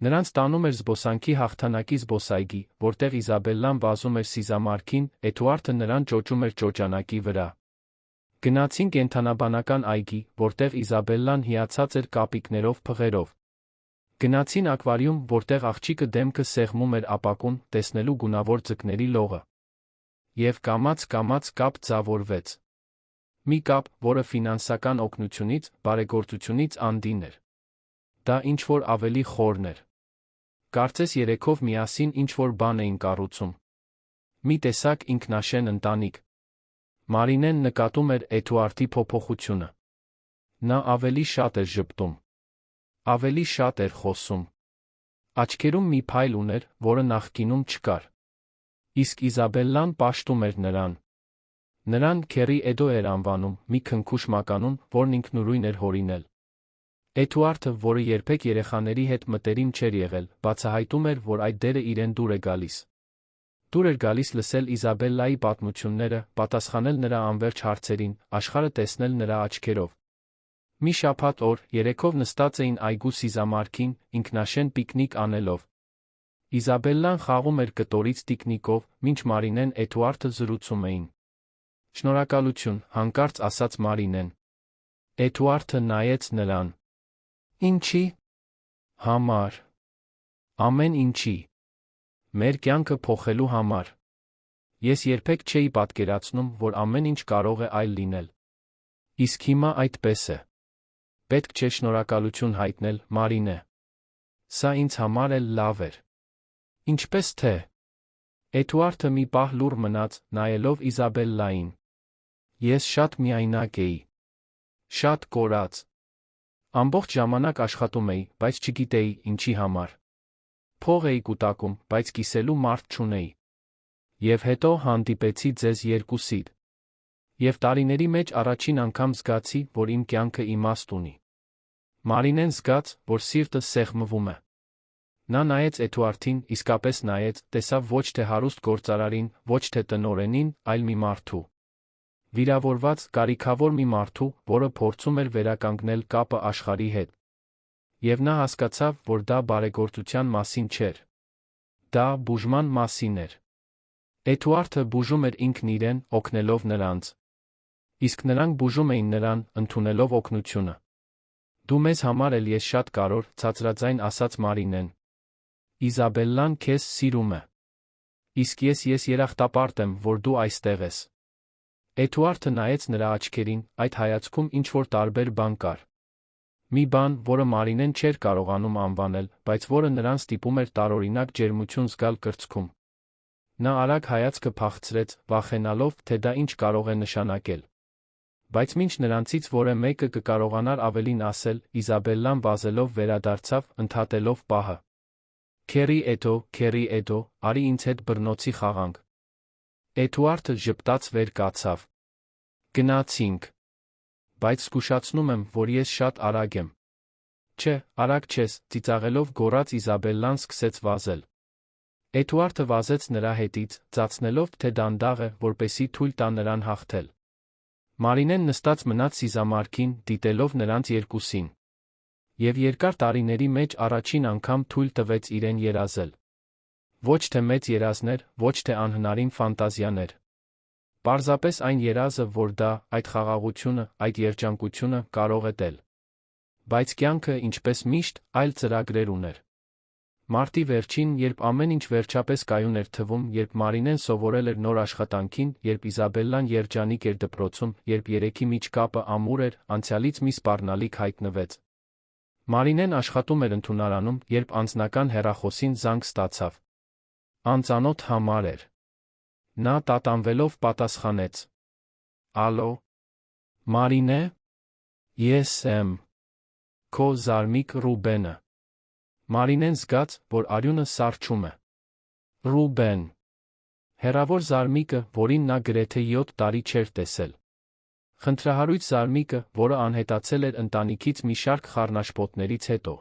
Speaker 1: Նրանց տանում էր զբոսանքի հաղթանակի զբոսայգի, որտեղ Իզաբելլան վազում էր սիզամարգին, Էդուարդը նրան ճոճում էր ճոճանակի վրա։ Գնացին կենդանաբանական այգի, որտեղ Իզաբելլան հիացած էր կապիկներով, փղերով։ Գնացին ակվարիում, որտեղ աղջիկը դեմքը սեղմում էր ապակուն, տեսնելու գունավոր ձկների լողը։ Եվ կամաց-կամաց կապ ձևավորվեց։ Մի կապ, որը ֆինանսական օգնությունից, բարեգործությունից անդին էր։ Դա ինչ-որ ավելի խորն էր։ Կարծես երեքով միասին ինչ-որ բան էին կառուցում։ Մի տեսակ ինքնաշեն ընտանիք։ Մարինեն նկատում էր Էդուարդի փոփոխությունը։ Նա ավելի շատ էր ժպտում։ Ավելի շատ էր խոսում։ Աչքերում մի փայլ ուներ, որը նախկինում չկար։ Իսկ Իզաբելլան պաշտում էր նրան։ Նրան Քերի Էդո էր անվանում, մի քնքուշ մականուն, որն ինքնուրույն էր հորինել։ Էդուարդը, որը երբեք երեխաների հետ մտերիմ չէր եղել, բացահայտում էր, որ այդ դերը իրեն դուր է գալիս։ Դուր էր գալիս լսել Իզաբելլայի պատմությունները, պատասխանել նրա անվերջ հարցերին, աշխարհը տեսնել նրա աչքերով։ Մի շաբաթ օր երեքով նստած էին այգու սիզամարգին, ինքնաշեն պիկնիկ անելով։ Իզաբելլան խաղում էր կտորից տիկնիկով, մինչ Մարինեն Էդուարդը զրուցում էին։ Շնորհակալություն, հանկարծ ասաց Մարինեն։ Էդուարդը նայեց նրան։ Ինչի՞։ Համար։ Ամեն ինչի։ Մեր կյանքը փոխելու համար։ Ես երբեք չէի պատկերացնում, որ ամեն ինչ կարող է այլ լինել։ Իսկ հիմա այդպես է։ Պետք չէ շնորհակալություն հայտնել, Մարինե։ Սա ինձ համար էլ լավ էր։ Ինչպես թե։ Էդուարդը մի պահ լուռ մնաց, նայելով Իզաբելլային։ Ես շատ միայնակ էի։ Շատ կորած։ Ամբողջ ժամանակ աշխատում էի, բայց չգիտեի ինչի համար։ Փող էի կուտակում, բայց կիսելու մարդ չունեի։ Եվ հետո հանդիպեցի ձեզ երկուսիդ։ Եվ տարիների մեջ առաջին անգամ զգացի, որ իմ կյանքը իմաստ ունի։ Մարինեն զգաց, որ սիրտը սեղմվում է։ Նա նայեց Էդուարդին, իսկապես նայեց, տեսավ ոչ թե հարուստ գործարարին, ոչ թե տնօրենին, այլ մի մարդու։ Վիրավորված, կարիքավոր մի մարդու, որը փորձում էր վերականգնել կապը աշխարհի հետ։ Եվ նա հասկացավ, որ դա բարեգործության մասին չէր։ Դա բուժման մասին էր։ Էդուարդը բուժում էր ինքն իրեն, օգնելով նրանց։ Իսկ նրանք բուժում էին նրան, ընդունելով օգնությունը։ Դու մեզ համար էլ ես շատ կարևոր, ցածրաձայն ասաց Մարինեն։ Իզաբելլան քեզ սիրում է։ Իսկ ես երախտապարտ եմ, որ դու այստեղ ես։ Էդուարդը նայեց նրա աչքերին, այդ հայացքում ինչ-որ տարբեր բան կար։ Մի բան, որը Մարինեն չէր կարողանում անվանել, բայց որը նրան ստիպում էր տարօրինակ ջերմություն զգալ կրծքում։ Նա արագ հայացքը փախցրեց, վախենալով, թե դա ինչ կարող է նշանակել։ Բայց մինչ նրանցից որը մեկը կկարողանար ավելին ասել, Իզաբելլան վազելով վերադարձավ, ընդհատելով պահը։ Քերի Էդո, արի ինձ հետ բռնոցի խաղանք։ Էդուարդը ժպտաց վեր կացավ։ Գնացինք։ Բայց զգուշացնում եմ, որ ես շատ արագ եմ։ Չէ, արագ չես, ծիծաղելով գոռաց Իզաբելլան սկսեց վազել։ Էդուարդը վազեց նրա հետից, ծածնելով, թե դանդաղ է, որպեսզի թույլ տա նրան հաղթել։ Մարինեն նստած մնաց սիզամարգին, դիտելով նրանց երկուսին։ Եվ երկար տարիների մեջ առաջին անգամ թույլ տվեց իրեն երազել։ Ոչ թե մեծ երազներ, ոչ թե անհնարին ֆանտազիաներ։ Պարզապես այն երազը, որ դա, այդ խաղաղությունը, այդ երջանկությունը կարող է տել։ Բայց կյանքը, ինչպես միշտ, այլ ծրագրեր ուներ։ Մարտի վերջին, երբ ամեն ինչ վերջապես կայուն էր թվում, երբ Մարինեն սովորել էր նոր աշխատանքին, երբ Իզաբելլան երջանիկ էր դպրոցում, երբ երեքի միջ կապը ամուր էր, անցյալից մի սպառնալիք հայտնվեց։ Մարինեն աշխատում էր ընդունարանում, երբ անձնական հեռախոսին զանգ ստացավ։ Անծանոթ համար էր։ Նա տատանվելով պատասխանեց. Ալո։ Մարինե։ Ես եմ։ Քո զարմիկ Ռուբենը։ Մարինեն զգաց, որ արյունը սառչում է։ Ռուբեն։ Հեռավոր զարմիկը, որին նա գրեթե 7 տարի չէր տեսել։ Խնդրահարույց զարմիկը, որը անհետացել էր ընտանիքից մի շարք խառնաշփոթներից հետո։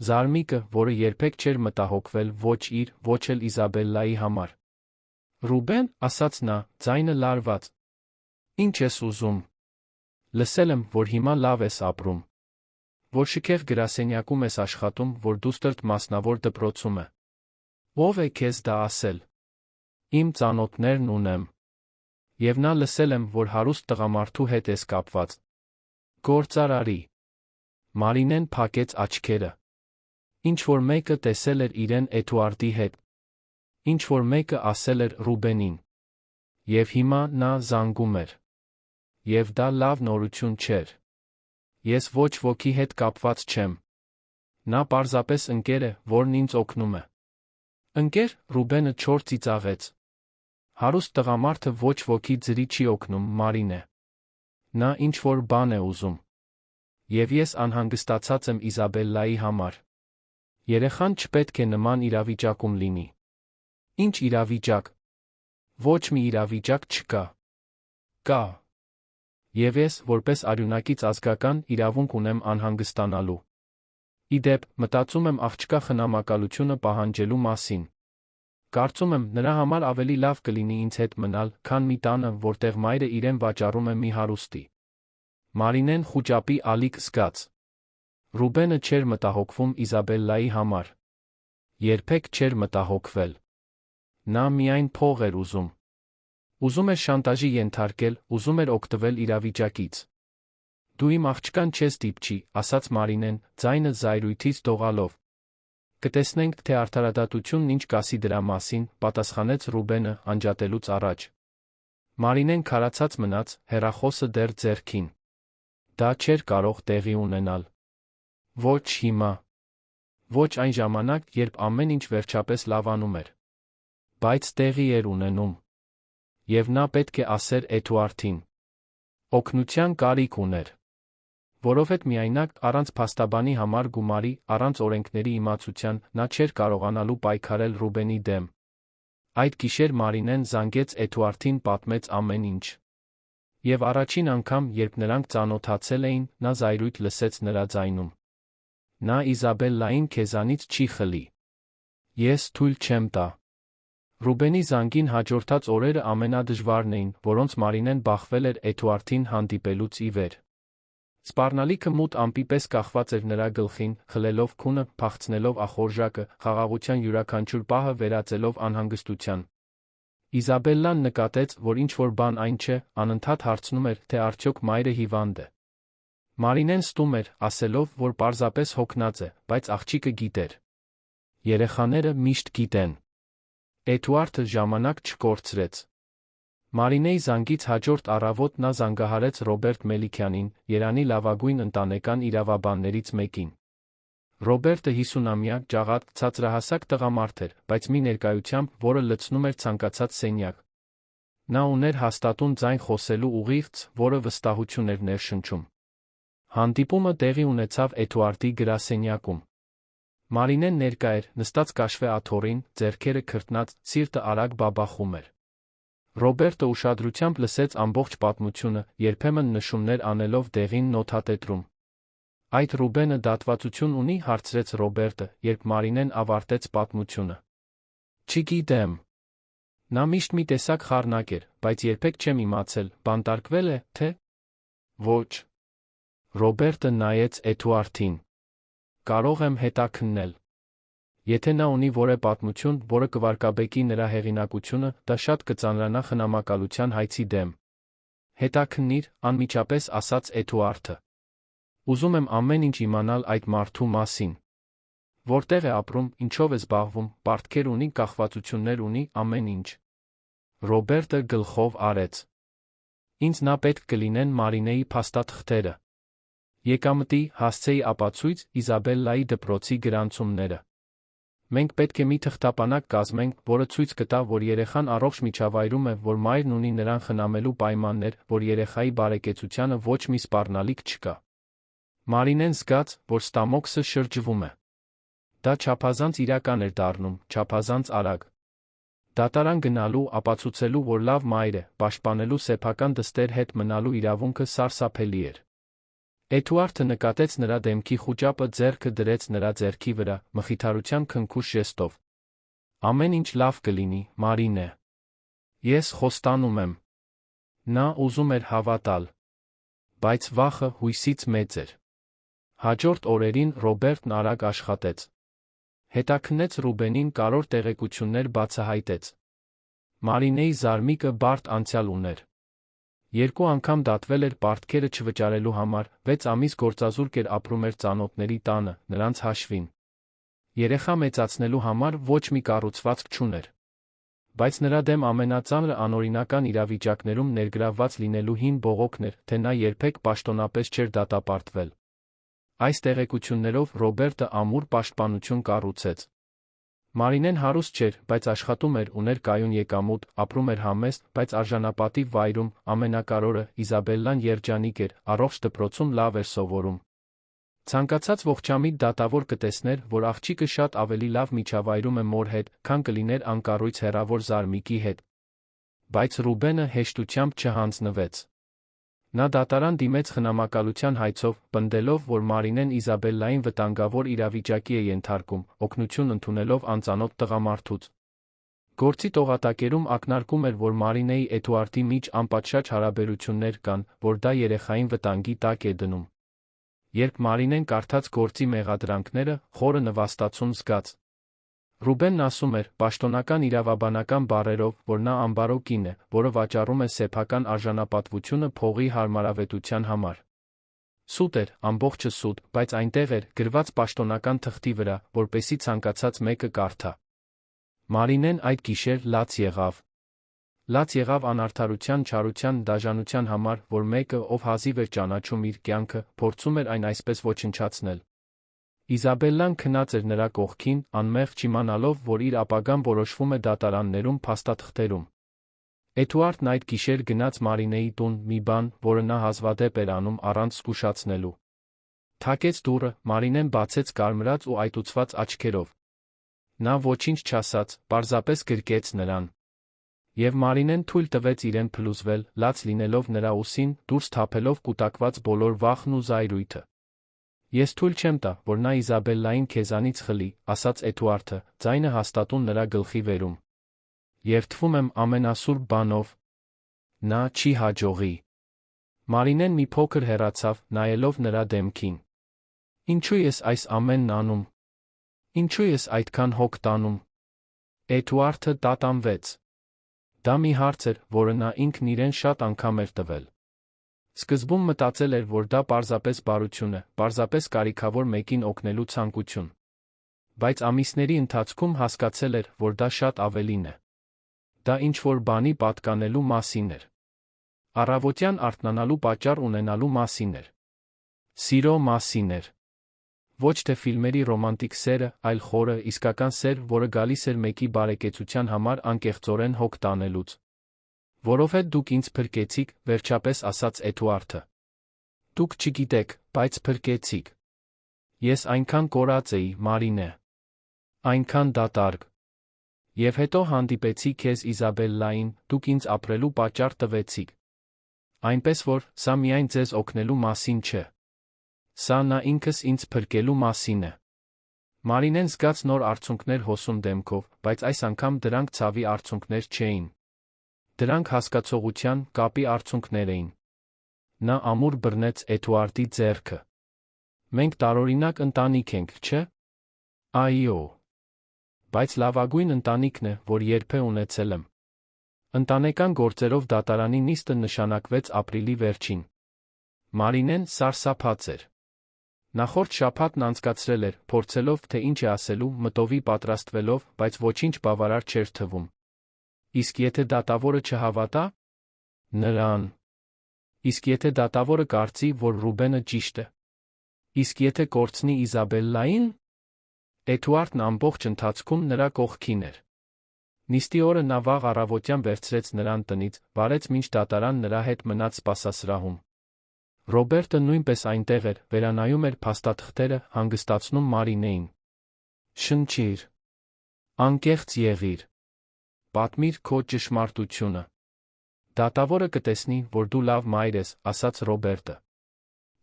Speaker 1: Զարմիկը, որը երբեք չէր մտահոգվել ոչ իր, ոչ էլ Իզաբելլայի համար։ Ռուբեն, ասաց նա, ձայնը լարված։ Ինչ ես ուզում։ Լսել եմ, որ հիմա լավ ես ապրում։ Որ շքեղ գրասենյակում ես աշխատում, որ դուստրդ մասնավոր դպրոցում է։ Ո՞վ է քեզ դա ասել։ Իմ ծանոթներն ունեմ։ Եվ նա լսել եմ, որ հարուստ տղամարդու հետ ես կապված։ Գործարարի։ Մարինեն փակեց աչքերը։ Ինչ որ մեկը տեսել էր իրեն Էդուարդի հետ։ Ինչ որ մեկը ասել էր Ռուբենին։ Եվ հիմա նա զանգում էր։ Եվ դա լավ նորություն չէր։ Ես ոչ ոքի հետ կապված չեմ։ Նա պարզապես ընկեր է, որն ինձ օգնում է։ Ընկեր, Ռուբենը չոր ծիծաղեց։ Հարուստ տղամարդը ոչ ոքի ձրի չի օգնում, Մարինե։ Նա ինչ որ բան է ուզում։ Եվ ես անհանգստացած եմ Իզաբելլայի համար։ Երեխան չպետք է նման իրավիճակում լինի։ Ինչ իրավիճակ։ Ոչ մի իրավիճակ չկա։ Կա։ Եվ ես, որպես արյունակից ազգական, իրավունք ունեմ անհանգստանալու։ Ի դեպ, մտածում եմ աղջկա խնամակալությունը պահանջելու մասին։ Կարծում եմ, նրա համար ավելի լավ կլինի ինձ հետ մնալ, քան մի տանը, որտեղ մայրը իրեն վաճառում է մի հարուստի։ Մարինեն խուճապի ալիք զգաց։ Ռուբենը չէր մտահոգվում Իզաբելլայի համար։ Երբեք չէր մտահոգվել։ Նա միայն փող էր ուզում։ Ուզում էր շանտաժի ենթարկել, ուզում էր օգտվել իրավիճակից։ Դու իմ աղջկան չես դիպչի, ասաց Մարինեն, ձայնը զայրույթից դողալով։ Կտեսնենք, թե արդարադատությունն ինչ կասի դրա մասին, պատասխանեց Ռուբենը, անջատելուց առաջ։ Մարինեն քարացած մնաց, հեռախոսը դեռ ձեռքին։ Դա չէր կարող տեղի ունենալ։ Ոչ հիմա։ Ոչ այն ժամանակ, երբ ամեն ինչ վերջապես լավանում էր։ Բայց տեղի էր ունենում։ Եվ նա պետք է ասեր Էդուարդին։ Օգնության կարիք ուներ։ Որովհետև միայնակ, առանց փաստաբանի համար գումարի, առանց օրենքների իմացության, նա չէր կարողանալու պայքարել Ռուբենի դեմ։ Այդ գիշեր Մարինեն զանգեց Էդուարդին, պատմեց ամեն ինչ։ Եվ առաջին անգամ, երբ նրանք ծանոթացել էին, նա զայրույթ լսեց նրա ձայնում։ Նա Իզաբելլային քեզանից չի խլի։ Ես թույլ չեմ տա։ Ռուբենի զանգին հաջորդած օրերը ամենադժվարն էին, որոնց Մարինեն բախվել էր Էդուարդին հանդիպելուց ի վեր։ Սպառնալիքը մութ ամպի պես կախված էր նրա գլխին, խլելով քունը, փախցնելով ախորժակը, խաղաղության յուրաքանչյուր պահը վերածելով անհանգստության։ Իզաբելլան նկատեց, որ ինչ-որ բան այն չէ, անընդհատ հարցնում էր, թե արդյոք մայրը հիվանդ է։ Մարինեն ստում էր, ասելով, որ պարզապես հոգնած է, բայց աղջիկը գիտեր։ Երեխաները միշտ գիտեն։ Էդուարդը ժամանակ չկորցրեց։ Մարինեի զանգից հաջորդ առավոտ նա զանգահարեց Ռոբերտ Մելիքյանին, Երանի լավագույն ընտանեկան իրավաբաններից մեկին։ Ռոբերտը 50-ամյա, ջաղատ, ցածրահասակ տղամարդ էր, բայց մի ներկայությամբ, որը լցնում էր ցանկացած սենյակ։ Նա ուներ հաստատուն ձայն խոսելու ուղիղց, որը վստահություն էր ներշնչում։ Հանդիպումը տեղի ունեցավ Էդուարդի գրասենյակում։ Մարինեն ներկա էր, նստած կաշվե աթոռին, ձեռքերը քրտնած, սիրտը արագ բաբախում էր։ Ռոբերտը ուշադրությամբ լսեց ամբողջ պատմությունը, երբեմն նշումներ անելով դեղին նոթատետրում։ Այդ Ռուբենը դատվածություն ունի, հարցրեց Ռոբերտը, երբ Մարինեն ավարտեց պատմությունը։ Չգիտեմ։ Նա միշտ մի տեսակ խառնակ էր, բայց երբեք չեմ իմացել, բանտարկվել է, թե։ Ոչ։ Ռոբերտը նայեց Էդուարդին։ Կարող եմ հետաքննել։ Եթե նա ունի որևէ պատմություն, որը կվարկաբեկի նրա հեղինակությունը, դա շատ կծանրանա խնամակալության հայցի դեմ։ Հետաքննիր, անմիջապես ասաց Էդուարդը։ Ուզում եմ ամեն ինչ իմանալ այդ մարդու մասին։ Որտեղ է ապրում, ինչով է զբաղվում, պարտքեր ունի, կախվածություններ ունի, ամեն ինչ։ Ռոբերտը գլխով արեց։ Ինձ նա պետք կլինեն Մարինեի փաստաթղթերը։ Եկամտի, հասցեի ապացույց, Իզաբելլայի դպրոցի գրանցումները։ Մենք պետք է մի թղթապանակ կազմենք, որը ցույց կտա, որ երեխան առողջ միջավայրում է, որ մայրն ունի նրան խնամելու պայմաններ, որ երեխայի բարեկեցությանը ոչ մի սպառնալիք չկա։ Մարինեն զգաց, որ ստամոքսը շրջվում է։ Դա չափազանց իրական էր դառնում, չափազանց արագ։ Դատարան գնալու, ապացուցելու, որ լավ մայր է, պաշտպանելու սեփական դստեր հետ մնալու իրավունքը սարսափելի էր։ Էդուարդը նկատեց նրա դեմքի խուճապը, ձեռքը դրեց նրա ձեռքի վրա, մխիթարության քնքուշ ժեստով։ Ամեն ինչ լավ կլինի, Մարինե։ Ես խոստանում եմ։ Նա ուզում էր հավատալ։ Բայց վախը հույսից մեծ էր։ Հաջորդ օրերին Ռոբերտն արագ աշխատեց։ Հետաքննեց Ռուբենին, կարևոր տեղեկություններ բացահայտեց։ Մարինեի զարմիկը բարդ անցյալ ուներ։ 2 անգամ դատվել էր պարտքերը չվճարելու համար, 6 ամիս գործազուրկ էր ապրում էր ծանոթների տանը, նրանց հաշվին։ Երեխա մեծացնելու համար ոչ մի կառուցվածք չուներ։ Բայց նրա դեմ ամենածանրը անօրինական իրավիճակներում ներգրավված լինելու հին բողոքն էր, թե նա երբեք պաշտոնապես չէր դատապարտվել։ Այս տեղեկություններով Ռոբերտը ամուր պաշտպանություն կառուցեց։ Մարինեն հարուստ չէր, բայց աշխատում էր, ուներ կայուն եկամուտ, ապրում էր համեստ, բայց արժանապատիվ վայրում, ամենակարևորը, Իզաբելլան երջանիկ էր, առողջ դպրոցում լավ էր սովորում, Ցանկացած ողջամիտ դատավոր կտեսներ, որ աղջիկը շատ ավելի լավ միջավայրում է մոր հետ, քան կլիներ անկառույց հեռավոր զարմիկի հետ։ Բայց Ռուբենը հեշտությամբ չհանձնվեց։ Նա դատարան դիմեց խնամակալության հայցով, պնդելով, որ Մարինեն Իզաբելլային վտանգավոր իրավիճակի է ենթարկում, օգնություն ընդունելով անծանոթ տղամարդուց։ Գործի տողատակերում ակնարկում էր, որ Մարինեի Էդուարդի միջ անպատշաճ հարաբերություններ կան, որ դա երեխային վտանգի տակ է դնում։ Երբ Մարինեն կարդաց գործի մեղադրանքները, խորը նվաստացում զգաց։ Ռուբենն ասում էր, պաշտոնական իրավաբանական բառերով, որ նա անբարո կին է, որը վաճառում է սեփական արժանապատվությունը փողի հարմարավետության համար։ Սուտ էր, ամբողջը սուտ, բայց այնտեղ էր, գրված պաշտոնական թղթի վրա, որպեսզի ցանկացած մեկը կարդա։ Մարինեն այդ գիշեր լաց եղավ։ Լաց եղավ անարդարության, չարության, դաժանության համար, որ մեկը, ով հազիվ էր ճանաչում իր կյանքը, փորձում էր այն այսպես ոչնչացնել։ Իզաբելլան քնած էր նրա կողքին, անմեղ չիմանալով, որ իր ապագան որոշվում է դատարաններում, փաստաթղթերում։ Էդուարդն այդ գիշեր գնաց Մարինեի տուն, մի բան, որը նա հազվադեպ էր անում առանց զգուշացնելու։ Թակեց դուռը, Մարինեն բացեց կարմրած ու այտուցված աչքերով։ Նա ոչինչ չասաց, պարզապես գրկեց նրան։ Եվ Մարինեն թույլ տվեց իրեն փլուզվել, լաց լինելով նրա ուսին, դուրս թափելով կուտակված բոլոր վախն ու զայրույթը։ Ես թույլ չեմ տա, որ նա Իզաբելլային քեզանից խլի, ասաց Էդուարդը, ձայնը հաստատուն նրա գլխի վերում։ Երդվում եմ ամենասուրբ բանով։ Նա չի հաջողի։ Մարինեն մի փոքր հեռացավ, նայելով նրա դեմքին։ Ինչու ես այս ամենն անում։ Ինչու ես այդքան հոգ տանում։ Էդուարդը տատանվեց։ Դա մի հարց էր, որը նա ինքն իրեն շատ անգամ էր տվել։ Սկզբում մտածել էր, որ դա պարզապես բարություն է, պարզապես կարիքավոր մեկին օգնելու ցանկություն։ Բայց ամիսների ընթացքում հասկացել էր, որ դա շատ ավելին է։ Դա ինչ-որ բանի պատկանելու մասին էր։ Առավոտյան արթնանալու պատճառ ունենալու մասին էր։ Սիրո մասին էր։ Ոչ թե ֆիլմերի ռոմանտիկ սերը, այլ խորը, իսկական սեր, որը գալիս էր մեկի բարեկեցության համար անկեղծորեն հոգ տանելուց։ Որովհետև դուք ինձ փրկեցիք, վերջապես ասաց Էդուարդը։ Դուք չգիտեք, բայց փրկեցիք։ Ես այնքան կորած էի, Մարինե։ Այնքան դատարկ։ Եվ հետո հանդիպեցի քեզ Իզաբելլային, դուք ինձ ապրելու պատճառ տվեցիք։ Այնպես որ, սա միայն ձեզ օգնելու մասին չէ։ Սա նա ինքս ինձ փրկելու մասին է։ Մարինեն զգաց նոր արցունքներ հոսում դեմքով, բայց այս անգամ դրանք ցավի արցունքներ չէին։ Դրանք հասկացողության, կապի արցունքներ էին։ Նա ամուր բռնեց Էդուարդի ձեռքը։ Մենք տարօրինակ ընտանիք ենք, չէ՞։ Այո։ Բայց լավագույն ընտանիքն է, որ երբե ունեցել եմ։ Ընտանեկան գործերով դատարանի նիստը նշանակվեց ապրիլի վերջին։ Մարինեն սարսափած էր։ Նախորդ շաբաթն անցկացրել էր, փորձելով, թե ինչ է ասելու, մտովի պատրաստվելով, բայց ոչինչ բավարար չէր թվում։ Իսկ եթե դատավորը չհավատա։ Նրան։ Իսկ եթե դատավորը կարծի, որ Ռուբենը ճիշտ է։ Իսկ եթե կորցնի Իզաբելլային։ Էդուարդն ամբողջ ընթացքում նրա կողքին էր։ Նիստի օրը նա վաղ առավոտյան վերցրեց նրան տնից, վարեց մինչ դատարան նրա հետ մնաց սպասասրահում։ Ռոբերտը նույնպես այնտեղ էր, վերանայում էր փաստաթղթերը, հանգստացնում Մարինեին։ Շնչիր։ Անկեղծ եղիր։ Պատմիր քո ճշմարտությունը։ Դատավորը կտեսնի, որ դու լավ մայր ես, ասաց Ռոբերտը։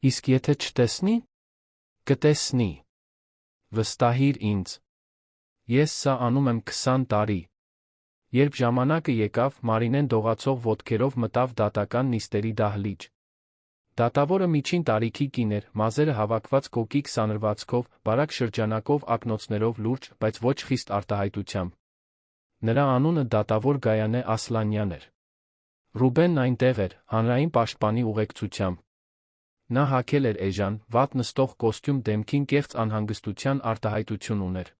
Speaker 1: Իսկ եթե չտեսնի։ Կտեսնի։ Վստահիր ինձ։ Ես սա անում եմ 20 տարի։ Երբ ժամանակը եկավ, Մարինեն դողացող ոտքերով մտավ դատական նիստերի դահլիճ։ Դատավորը միջին տարիքի կին էր, մազերը հավաքված կոկիկ սանրվածքով, բարակ շրջանակով ակնոցներով լուրջ, բայց ոչ խիստ արտահայտությամբ։ Նրա անունը դատավոր Գայանե Ասլանյան էր։ Ռուբենն այնտեղ էր, հանրային պաշտպանի ուղեկցությամբ։ Նա հագել էր էժան, վատ նստող կոստյում, դեմքին կեղծ անհանգստության արտահայտություն ուներ։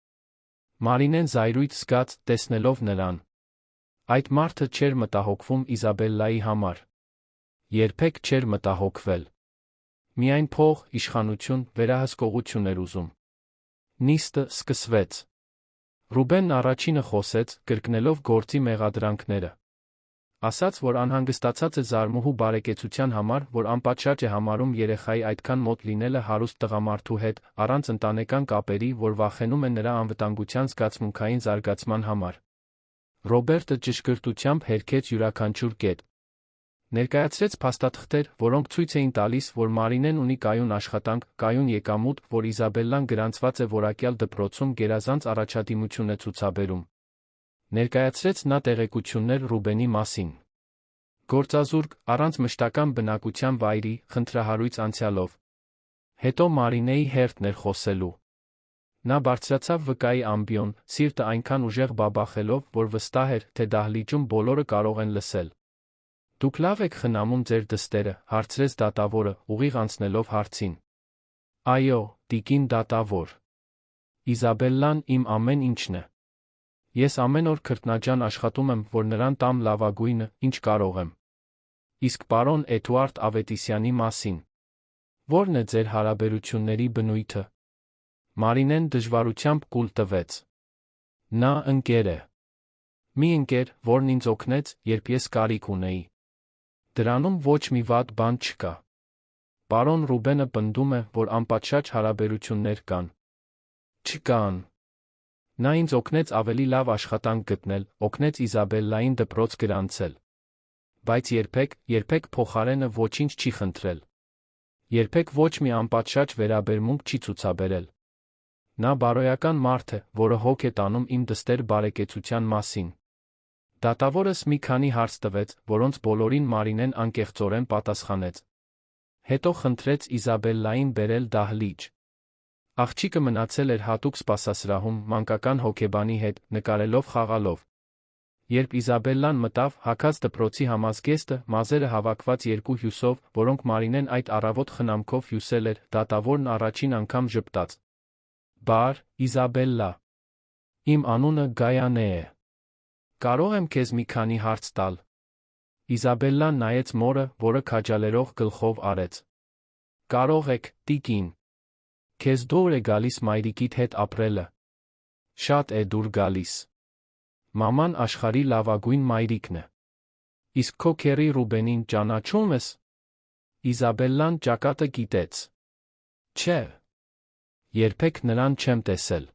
Speaker 1: Մարինեն զայրույթ զգաց, տեսնելով նրան։ Այդ մարդը չէր մտահոգվում Իզաբելլայի համար։ Երբեք չէր մտահոգվել։ Միայն փող, իշխանություն, վերահսկողություն էր ուզում։ Նիստը սկսվեց։ Ռուբենն առաջինը խոսեց, կրկնելով գործի մեղադրանքները։ Ասաց, որ անհանգստացած է զարմուհու բարեկեցության համար, որ անպատշաճ է համարում երեխայի այդքան մոտ լինելը հարուստ տղամարդու հետ, առանց ընտանեկան կապերի, որ վախենում է նրա անվտանգության զգացմունքային զարգացման համար։ Ռոբերտը ճշգրտությամբ հերքեց յուրաքանչյուր կետ։ Ներկայացրեց փաստաթղթեր, որոնք ցույց էին տալիս, որ Մարինեն ունի կայուն աշխատանք, կայուն եկամուտ, որ Իզաբելլան գրանցված է որակյալ դպրոցում գերազանց առաջադիմություն է ցուցաբերում։ Ներկայացրեց նա տեղեկություններ Ռուբենի մասին։ Գործազուրկ, առանց մշտական բնակության վայրի, խնդրահարույց անցյալով։ Հետո Մարինեի հերթն էր խոսելու։ Նա բարձրացավ վկայի ամբիոն, սիրտը այնքան ուժեղ բաբախելով, որ վստահ էր, թե դահլիճում բոլորը կարող են լսել։ Դուք լավ եք խնամում ձեր դստերը, հարցրեց դատավորը, ուղիղ անցնելով հարցին։ Այո, տիկին դատավոր։ Իզաբելլան իմ ամեն ինչն է։ Ես ամեն օր քրտնաջան աշխատում եմ, որ նրան տամ լավագույնը, ինչ կարող եմ։ Իսկ պարոն Էդուարդ Ավետիսյանի մասին։ Ո՞րն է ձեր հարաբերությունների բնույթը։ Մարինեն դժվարությամբ կուլ տվեց։ Նա ընկեր է։ Մի ընկեր, որն ինձ օգնեց, երբ ես կարիք ունեի։ Դրանում ոչ մի վատ բան չկա։ Պարոն Ռուբենը պնդում է, որ անպատշաճ հարաբերություններ կան։ Չկան։ Նա ինձ օգնեց ավելի լավ աշխատանք գտնել, օգնեց Իզաբելլային դպրոց գրանցել։ Բայց երբեք փոխարենը ոչինչ չի խնդրել։ Երբեք ոչ մի անպատշաճ վերաբերմունք չի ցուցաբերել։ Նա բարոյական մարդ է, որը հոգ է տանում իմ դստեր բարեկեցության մասին։ Դատավորս մի քանի հարց տվեց, որոնց բոլորին Մարինեն անկեղծորեն պատասխանեց։ Հետո խնդրեց Իզաբելլային բերել դահլիճ։ Աղջիկը մնացել էր հատուկ սպասասրահում մանկական հոգեբանի հետ, նկարելով խաղալով։ Երբ Իզաբելլան մտավ, հագած դպրոցի համազգեստը, մազերը հավաքված երկու հյուսով, որոնք Մարինեն այդ առավոտ խնամքով հյուսել էր, դատավորն առաջին անգամ ժպտաց։ Բար, Իզաբելլա։ Իմ անունը Գայանե է։ Կարող եմ քեզ մի քանի հարց տալ։ Իզաբելլան նայեց մորը, որը քաջալերող գլխով արեց։ Կարող եք, տիկին։ Քեզ դուր է գալիս մայրիկիդ հետ ապրելը։ Շատ է դուր գալիս։ Մաման աշխարհի լավագույն մայրիկն է։ Իսկ քո քեռի Ռուբենին ճանաչում ես։ Իզաբելլան ճակատը կիտեց։ Չէ։ Երբեք նրան չեմ տեսել։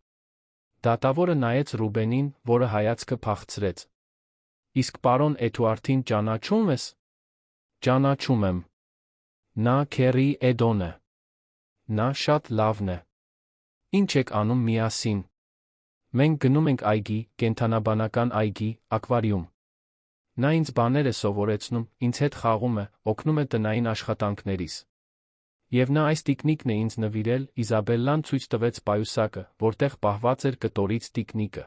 Speaker 1: Դատավորը նայեց Ռուբենին, որը հայացքը փախցրեց։ Իսկ պարոն Էդուարդին ճանաչում ես։ Ճանաչում եմ։ Նա քեռի Էդոն է։ Նա շատ լավն է։ Ինչ եք անում միասին։ Մենք գնում ենք այգի, կենդանաբանական այգի, ակվարիում։ Նա ինձ բաներ է սովորեցնում, ինձ հետ խաղում է, օգնում է տնային աշխատանքներիս։ Եվ նա այս տիկնիկն է ինձ նվիրել, Իզաբելլան ցույց տվեց պայուսակը, որտեղ պահված էր կտորից տիկնիկը։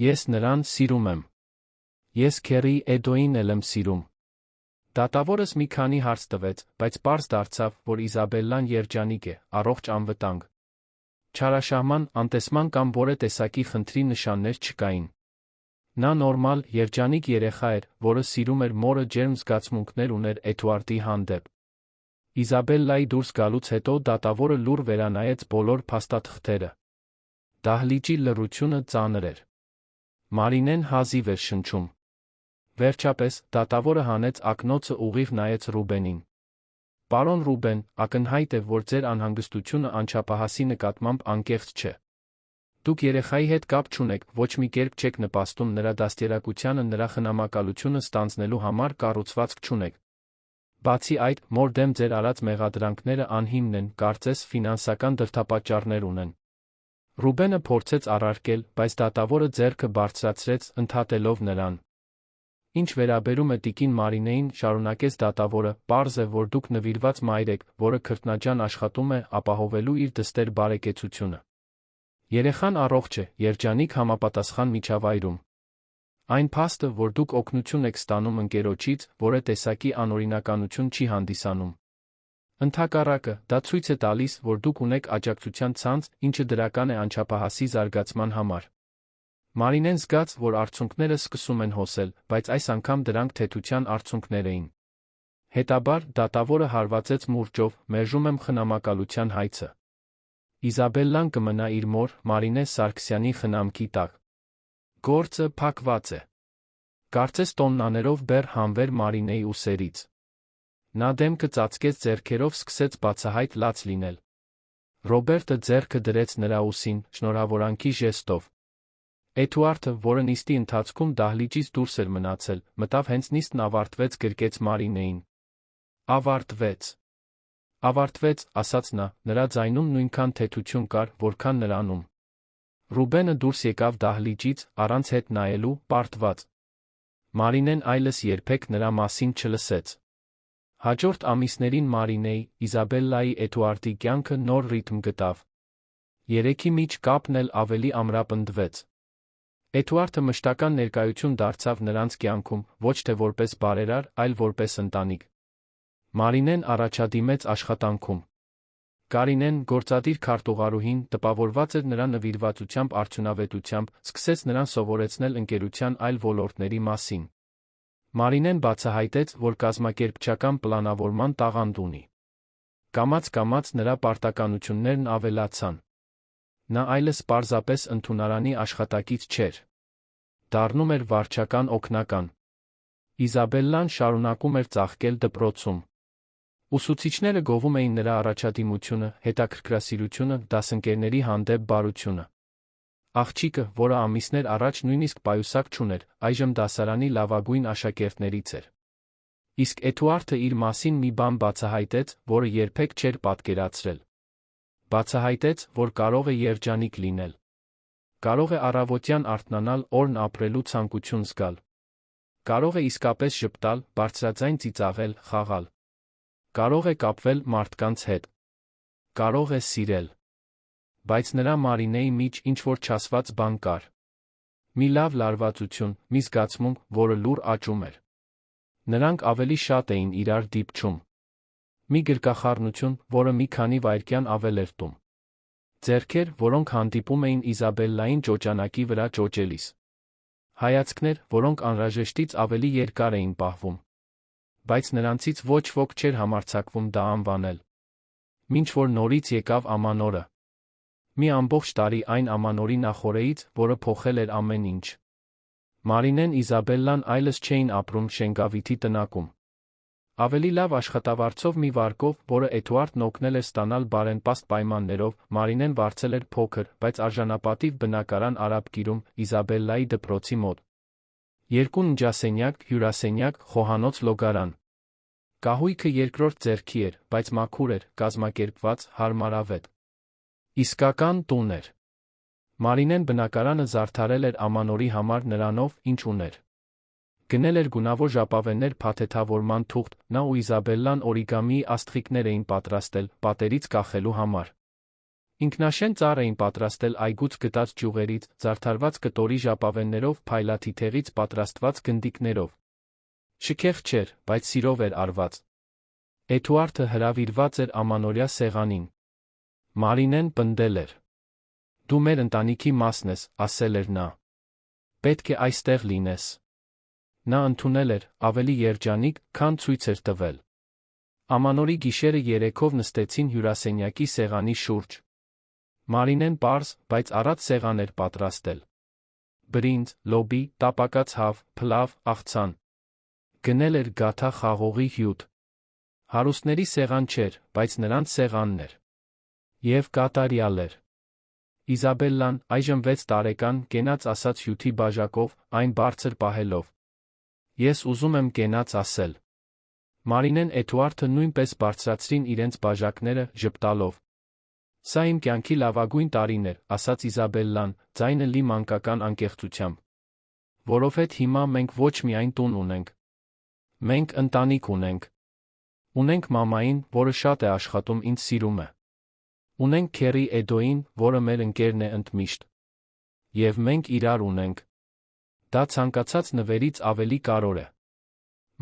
Speaker 1: Ես նրան սիրում եմ։ Ես քեռի Էդոին էլ եմ սիրում։ Դատավորս մի քանի հարց տվեց, բայց պարզ դարձավ, որ Իզաբելլան երջանիկ է, առողջ անվտանգ։ Չարաշահման, անտեսման կամ որե տեսակի խնդրի նշաններ չկային։ Նա նորմալ, երջանիկ երեխա էր, որը սիրում էր մորը, ջերմ զգացմունքներ ուներ Էդուարդի հանդեպ։ Իզաբելլայի դուրս գալուց հետո դատավորը լուռ վերանայեց բոլոր փաստաթղթերը։ Դահլիճի լռությունը ծանր էր։ Մարինեն հազիվ էր շնչում։ Վերջապես, դատավորը հանեց ակնոցը ուղիղ նայեց Ռուբենին։ Պարոն Ռուբեն, ակնհայտ է, որ ձեր անհանգստությունը անչափահասի նկատմամբ անկեղծ չէ։ Դուք երեխայի հետ կապ չունեք, ոչ մի կերպ չեք նպաստում նրա դաստիարակությանը, նրա խնամակալությունը ստանձնելու համար կառուցվածք չունեք։ Բացի այդ, մոր դեմ ձեր արած մեղադրանքները անհիմն են, կարծես ֆինանսական դրդապատճառներ ունեն։ Ռուբենը փորձեց առարկել, բայց դատավորը ձեռքը բարձրացրեց, ընդհատելով նրան։ Ինչ վերաբերում է տիկին Մարինեին, շարունակեց դատավորը, պարզ է, որ դուք նվիրված մայր եք, որը քրտնաջան աշխատում է, ապահովելու իր դստեր բարեկեցությունը։ Երեխան առողջ է, երջանիկ համապատասխան միջավայրում։ Այն փաստը, որ դուք օգնություն եք ստանում ընկերոջից, որը տեսակի անօրինականություն չի հանդիսանում։ Ընդհակառակը, դա ցույց է տալիս, որ դուք ունեք աջակցության ցանց, ինչը դրական է անչափահասի զարգացման համար։ Մարինեն զգաց, որ արցունքները սկսում են հոսել, բայց այս անգամ դրանք թեթության արցունքներ էին։ Հետաբար, դատավորը հարվածեց մուրճով, մերժում եմ խնամակալության հայցը։ Իզաբելլան կմնա իր մոր, Մարինե Սարգսյանի խնամքի տակ։ Գործը փակված է։ Կարծես տոննաներով բեռ հանվեր Մարինեի ուսերից։ Նա դեմքը ծածկեց ձեռքերով, սկսեց բացահայտ լաց լինել։ Ռոբերտը ձեռքը դրեց նրա ուսին, շնորհավորանքի ժեստով։ Էդուարդը, որը նիստի ընթացքում դահլիճից դուրս էր մնացել, մտավ հենց նիստն ավարտվեց, գրկեց Մարինեին։ Ավարտվեց։ Ավարտվեց, ասաց նա, նրա ձայնում նույնքան թեթություն կար, որքան նրանում։ Ռուբենը դուրս եկավ դահլիճից, առանց հետ նայելու, պարտված։ Մարինեն այլս երբեք նրա մասին չլսեց։ Հաջորդ ամիսներին Մարինեի, Իզաբելլայի, Էդուարդի կյանքը նոր ռիթմ գտավ։ Երեքի միջ կապն էլ ավելի ամրապնդվեց։ Էդուարդը մշտական ներկայություն դարձավ նրանց կյանքում, ոչ թե որպես բարերար, այլ որպես ընտանիք։ Մարինեն առաջադիմեց աշխատանքում։ Կարինեն, գործադիր քարտուղարուհին, տպավորված էր նրա նվիրվածությամբ, արդյունավետությամբ, սկսեց նրան սովորեցնել ընկերության այլ ոլորտների մասին։ Մարինեն բացահայտեց, որ կազմակերպչական պլանավորման տաղանդ ունի։ Կամաց-կամաց նրա պարտականություններն ավելացան։ Նա այլս պարզապես ընդունարանի աշխատակից չէր։ Դառնում էր վարչական օգնական։ Իզաբելլան շարունակում էր ծաղկել դպրոցում։ Ուսուցիչները գովում էին նրա առաջադիմությունը, հետաքրքրասիրությունը, դասընկերների հանդեպ բարությունը։ Աղջիկը, որը ամիսներ առաջ նույնիսկ պայուսակ չուներ, այժմ դասարանի լավագույն աշակերտներից էր։ Իսկ Էդուարդը իր մասին մի բան բացահայտեց, որը երբեք չէր պատկերացրել։ Բացահայտեց, որ կարող է երջանիկ լինել։ Կարող է առավոտյան արթնանալ, օրն ապրելու ցանկություն զգալ։ Կարող է իսկապես ժպտալ, բարձրաձայն ծիծաղել, խաղալ։ Կարող է կապվել մարդկանց հետ։ Կարող է սիրել։ Բայց նրա Մարինեի մեջ ինչ-որ չասված բան կար։ Մի լավ լարվածություն, մի զգացմունք, որը լուռ աճում էր։ Նրանք ավելի շատ էին իրար դիպչում։ Մի գրկախառնություն, որը մի քանի վայրկյան ավել էր տում։ Ձեռքեր, որոնք հանդիպում էին Իզաբելլային ճոճանակի վրա ճոճելիս։ Հայացքներ, որոնք անհրաժեշտից ավելի երկար էին պահվում։ Բայց նրանցից ոչ ոք չէր համարձակվում դա անվանել։ Մինչ որ նորից եկավ ամանորը։ Մի ամբողջ տարի այն ամանորի նախօրեից, որը փոխել էր ամեն ինչ։ Մարինեն, Իզաբելլան այլս չէին ապրում Շենգավիթի տնակում։ Ավելի լավ աշխատավարձով մի վարկով, որը Էդուարդն օգնել էր ստանալ բարենպաստ պայմաններով, Մարինեն վարձել էր փոքր, բայց արժանապատիվ բնակարան Արաբկիրում, Իզաբելլայի դպրոցի մոտ։ 2 ննջասենյակ, հյուրասենյակ, խոհանոց, լոգարան։ Կահույքը երկրորդ ձեռքի էր, բայց մաքուր էր, կազմակերպված, հարմարավետ։ Իսկական տուն էր։ Մարինեն բնակարանը զարդարել էր ամանորի համար նրանով, ինչ ուներ։ Գնել էր գունավոր ժապավեններ, փաթեթավորման թուղթ, նա ու Իզաբելլան օրիգամիի աստղիկներ էին պատրաստել, պատերից կախելու համար։ Ինքնաշեն ծառ էին պատրաստել այգուց գտած ճյուղերից, զարդարված կտորի ժապավեններով, փայլաթիթեղից պատրաստված գնդիկներով։ Շքեղ չէր, բայց սիրով էր արված։ Էդուարդը հրավիրված էր ամանորյա սեղանին։ Մարինեն պնդել էր։ Դու մեր ընտանիքի մասն ես, ասել էր նա։ Պետք է այստեղ լինես։ Նա ընդունել էր, ավելի երջանիկ, քան ցույց էր տվել։ Ամանորի գիշերը երեքով նստեցին հյուրասենյակի սեղանի շուրջ։ Մարինեն պարզ, բայց առատ սեղան էր պատրաստել։ Բրինձ, լոբի, տապակած հավ, փլավ, աղցան։ Գնել էր գաթա խաղողի հյութ։ Հարուստների սեղան չէր, բայց նրանց սեղանն էր։ Եվ կատարյալ էր։ Իզաբելլան, այժմ 6 տարեկան, կենաց ասաց հյութի բաժակով, այն բարձր պահելով։ Ես ուզում եմ կենաց ասել։ Մարինեն, Էդուարդը նույնպես բարձրացրին իրենց բաժակները, ժպտալով։ Սա իմ կյանքի լավագույն տարին էր, ասաց Իզաբելլան, ձայնը լի մանկական անկեղծությամբ։ Որովհետև հիմա մենք ոչ միայն տուն ունենք։ Մենք ընտանիք ունենք։ Ունենք մամային, որը շատ է աշխատում, ինձ սիրում է։ Ունենք քեռի Էդոին, որը մեր ընկերն է ընդմիշտ։ Եվ մենք իրար ունենք։ Դա ցանկացած նվերից ավելի կարևոր է։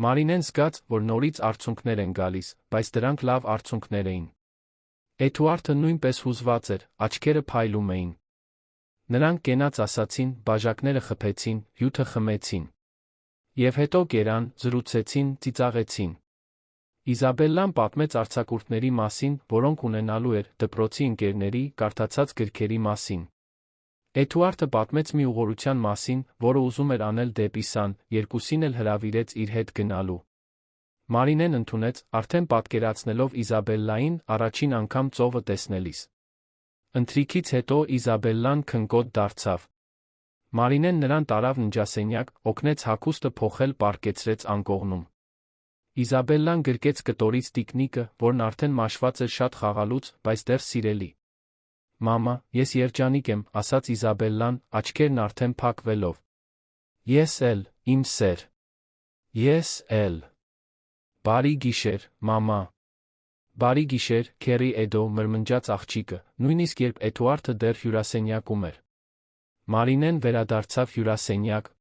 Speaker 1: Մարինեն զգաց, որ նորից արցունքներ են գալիս, բայց դրանք լավ արցունքներ էին։ Էդուարդը նույնպես հուզված էր, աչքերը փայլում էին։ Նրանք կենաց ասացին, բաժակները խփեցին, հյութը խմեցին։ Եվ հետո կերան, զրուցեցին, ծիծաղեցին։ Իզաբելլան պատմեց արձակուրդների մասին, որոնք ունենալու էր, դպրոցի ընկերների, կարդացած գրքերի մասին։ Էդուարդը պատմեց մի ուղղորության մասին, որը ուզում էր անել դեպի Սան, երկուսին էլ հրավիրեց իր հետ գնալու։ Մարինեն ընդունեց, արդեն պատկերացնելով Իզաբելլային առաջին անգամ ծովը տեսնելիս։ Ընթրիքից հետո Իզաբելլան քնկոտ դարձավ։ Մարինեն նրան տարավ ննջասենյակ, օգնեց հագուստը փոխել, պառկեցրեց անկողնում։ Իզաբելլան գրկեց կտորից տիկնիկը, որն արդեն մաշված էր շատ խաղալուց, բայց դեռ սիրելի։ «Մամա, ես երջանիկ եմ», ասաց Իզաբելլան, աչքերն արդեն փակվելով։ «Ես էլ, իմ սեր։ Ես էլ։ Բարի գիշեր, մամա»։ «Բարի գիշեր, քեռի Էդո», մրմնջաց աղջիկը, նույնիսկ երբ Էդուարդը դեռ հյուրասենյակում էր։ Մարինեն վերադարձավ հյուրասենյակ։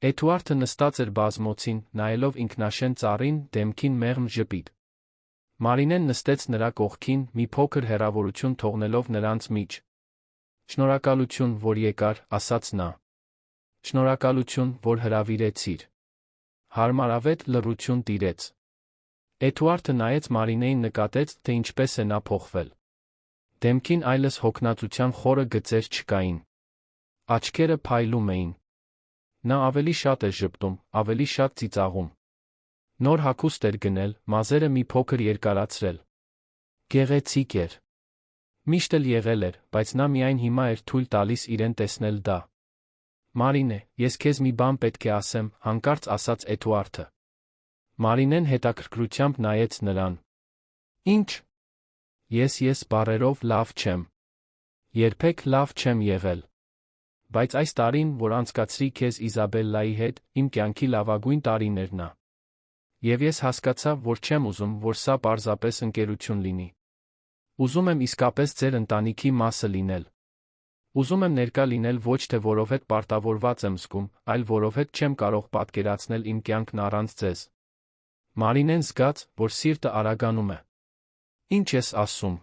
Speaker 1: Էդուարդը նստած էր բազմոցին, նայելով ինքնաշեն ծառին, դեմքին մեղմ ժպիտ։ Մարինեն նստեց նրա կողքին, մի փոքր հեռավորություն թողնելով նրանց միջ։ «Շնորհակալություն, որ եկար», ասաց նա։ «Շնորհակալություն, որ հրավիրեցիր»։ Հարմարավետ լռություն տիրեց։ Էդուարդը նայեց Մարինեին, նկատեց, թե ինչպես է նա փոխվել։ Դեմքին այլս հոգնածության խորը գծեր չկային։ Աչքերը փայլում էին։ Նա ավելի շատ էր ժպտում, ավելի շատ ծիծաղում։ Նոր հագուստ էր գնել, մազերը մի փոքր երկարացրել։ Գեղեցիկ էր։ Միշտ էլ եղել էր, բայց նա միայն հիմա էր թույլ տալիս իրեն տեսնել դա։ «Մարինե, ես քեզ մի բան պետք է ասեմ», հանկարծ ասաց Էդուարդը։ Մարինեն հետաքրքրությամբ նայեց նրան։ «Ինչ»։ Ես բառերով լավ չեմ։ Երբեք լավ չեմ եղել։ Բայց այս տարին, որ անցկացրի քեզ Իզաբելլայի հետ, իմ կյանքի լավագույն տարիներն ա։ Եվ ես հասկացա, որ չեմ ուզում, որ սա պարզապես ընկերություն լինի։ Ուզում եմ իսկապես ձեր ընտանիքի մասը լինել։ Ուզում եմ ներկա լինել ոչ թե որովհետև պարտավորված եմ զգում, այլ որովհետև չեմ կարող պատկերացնել իմ կյանքն առանց ձեզ։ Մարինեն զգաց, որ սիրտը արագանում է։ Ինչ ես ասում։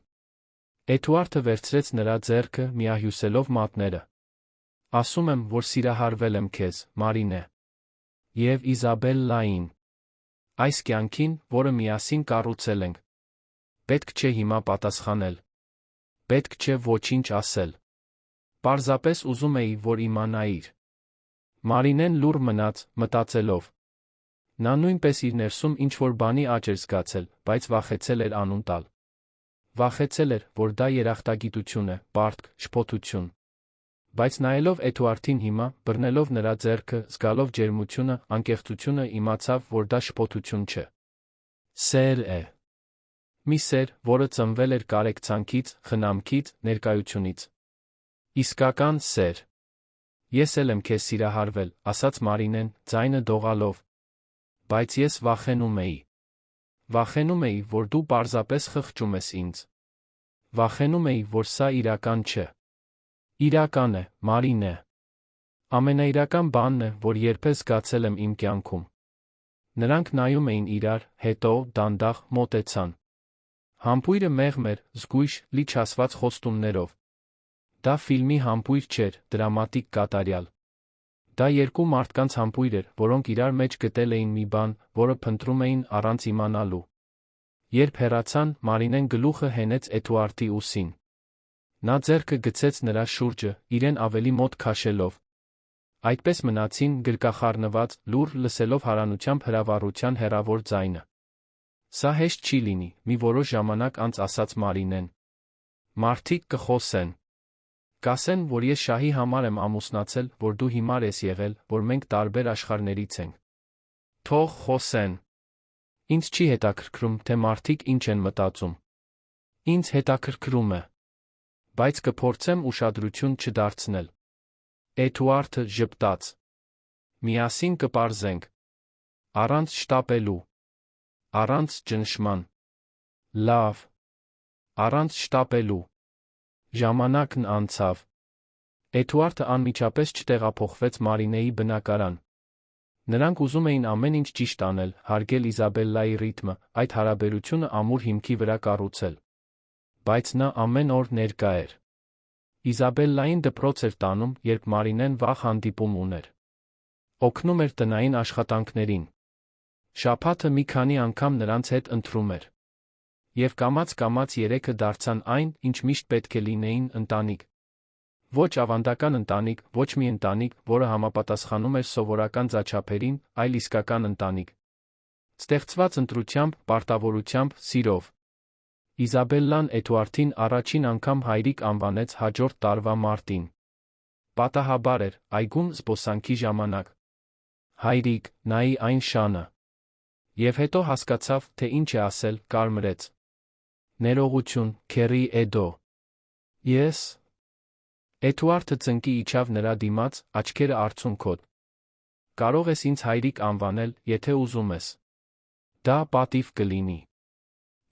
Speaker 1: Էդուարդը վերցրեց նրա ձեռքը, միահյուսելով մատները։ Ասում եմ, որ սիրահարվել եմ քեզ, Մարինե։ Եվ Իզաբելլային։ Այս կյանքին, որը միասին կառուցել ենք։ Պետք չէ հիմա պատասխանել։ Պետք չէ ոչինչ ասել։ Պարզապես ուզում էի, որ իմանայիր։ Մարինեն լուռ մնաց, մտածելով։ Նա նույնպես իր ներսում ինչ-որ բանի աճ էր զգացել, բայց վախեցել էր անուն տալ։ Վախեցել էր, որ դա երախտագիտություն է, պարտք, շփոթություն։ Բայց նայելով Էդուարդին հիմա, բռնելով նրա ձեռքը, զգալով ջերմությունը, անկեղծությունը, իմացավ, որ դա շփոթություն չէ։ Սեր է։ Մի սեր, որը ծնվել էր կարեկցանքից, խնամքից, ներկայությունից։ Իսկական սեր։ Ես էլ եմ քեզ սիրահարվել, ասաց Մարինեն, ձայնը դողալով։ Բայց ես վախենում էի։ Վախենում էի, որ դու պարզապես խղճում ես ինձ։ Վախենում էի, որ սա իրական չէ։ Իրական է, Մարինե։ Ամենաիրական բանն է, որ երբեք զգացել եմ իմ կյանքում։ Նրանք նայում էին իրար, հետո դանդաղ մոտեցան։ Համբույրը մեղմ էր, զգույշ, լի չասված խոստումներով։ Դա ֆիլմի համբույր չէր, դրամատիկ կատարյալ։ Դա երկու մարդկանց համբույր էր, որոնք իրար մեջ գտել էին մի բան, որը փնտրում էին առանց իմանալու։ Երբ հեռացան, Մարինեն գլուխը հենեց Էդուարդի ուսին։ Նա ձեռքը գցեց նրա շուրջը, իրեն ավելի մոտ քաշելով։ Այդպես մնացին, գրկախառնված, լուռ, լսելով հարանությամբ հրավառության հեռավոր ձայնը։ Սա հեշտ չի լինի, մի որոշ ժամանակ անց ասաց Մարինեն։ Մարդիկ կխոսեն։ Կասեն, որ ես շահի համար եմ ամուսնացել, որ դու հիմար ես եղել, որ մենք տարբեր աշխարհներից ենք։ Թող խոսեն։ Ինձ չի հետաքրքրում, թե մարդիկ ինչ են մտածում։ Ինձ հետաքրքրում է։ Բայց կփորձեմ ուշադրություն չդարձնել։ Էդուարդը ժպտաց։ Միասին կպարզենք։ Առանց շտապելու։ Առանց ճնշման։ Լավ։ Առանց շտապելու։ Ժամանակն անցավ։ Էդուարդը անմիջապես չտեղափոխվեց Մարինեի բնակարան։ Նրանք ուզում էին ամեն ինչ ճիշտ անել, հարգել Իզաբելլայի ռիթմը, այդ հարաբերությունը ամուր հիմքի վրա կառուցել։ Բայց նա ամեն օր ներկա էր։ Իզաբելլային դպրոց էր տանում, երբ Մարինեն վաղ հանդիպում ուներ։ Օգնում էր տնային աշխատանքներին։ Շաբաթը մի քանի անգամ նրանց հետ ընթրում էր։ Եվ կամաց-կամաց երեքը դարձան այն, ինչ միշտ պետք է լինեին՝ ընտանիք։ Ոչ ավանդական ընտանիք, ոչ մի ընտանիք, որը համապատասխանում էր սովորական ձաչափերին, այլ իսկական ընտանիք։ Ստեղծված ընտրությամբ, պարտավորությամբ, սիրով։ Իզաբելլան Էդուարդին առաջին անգամ հայրիկ անվանեց հաջորդ տարվա մարտին։ Պատահաբար էր, այգում զբոսանքի ժամանակ։ Հայրիկ, նայի այն շանը։ Եվ հետո հասկացավ, թե ինչ է ասել, կարմրեց։ Ներողություն, քեռի Էդո։ Ես։ Էդուարդը ծնկի իջավ նրա դիմաց, աչքերը արցունքոտ։ Կարող ես ինձ հայրիկ անվանել, եթե ուզում ես։ Դա պատիվ կլինի։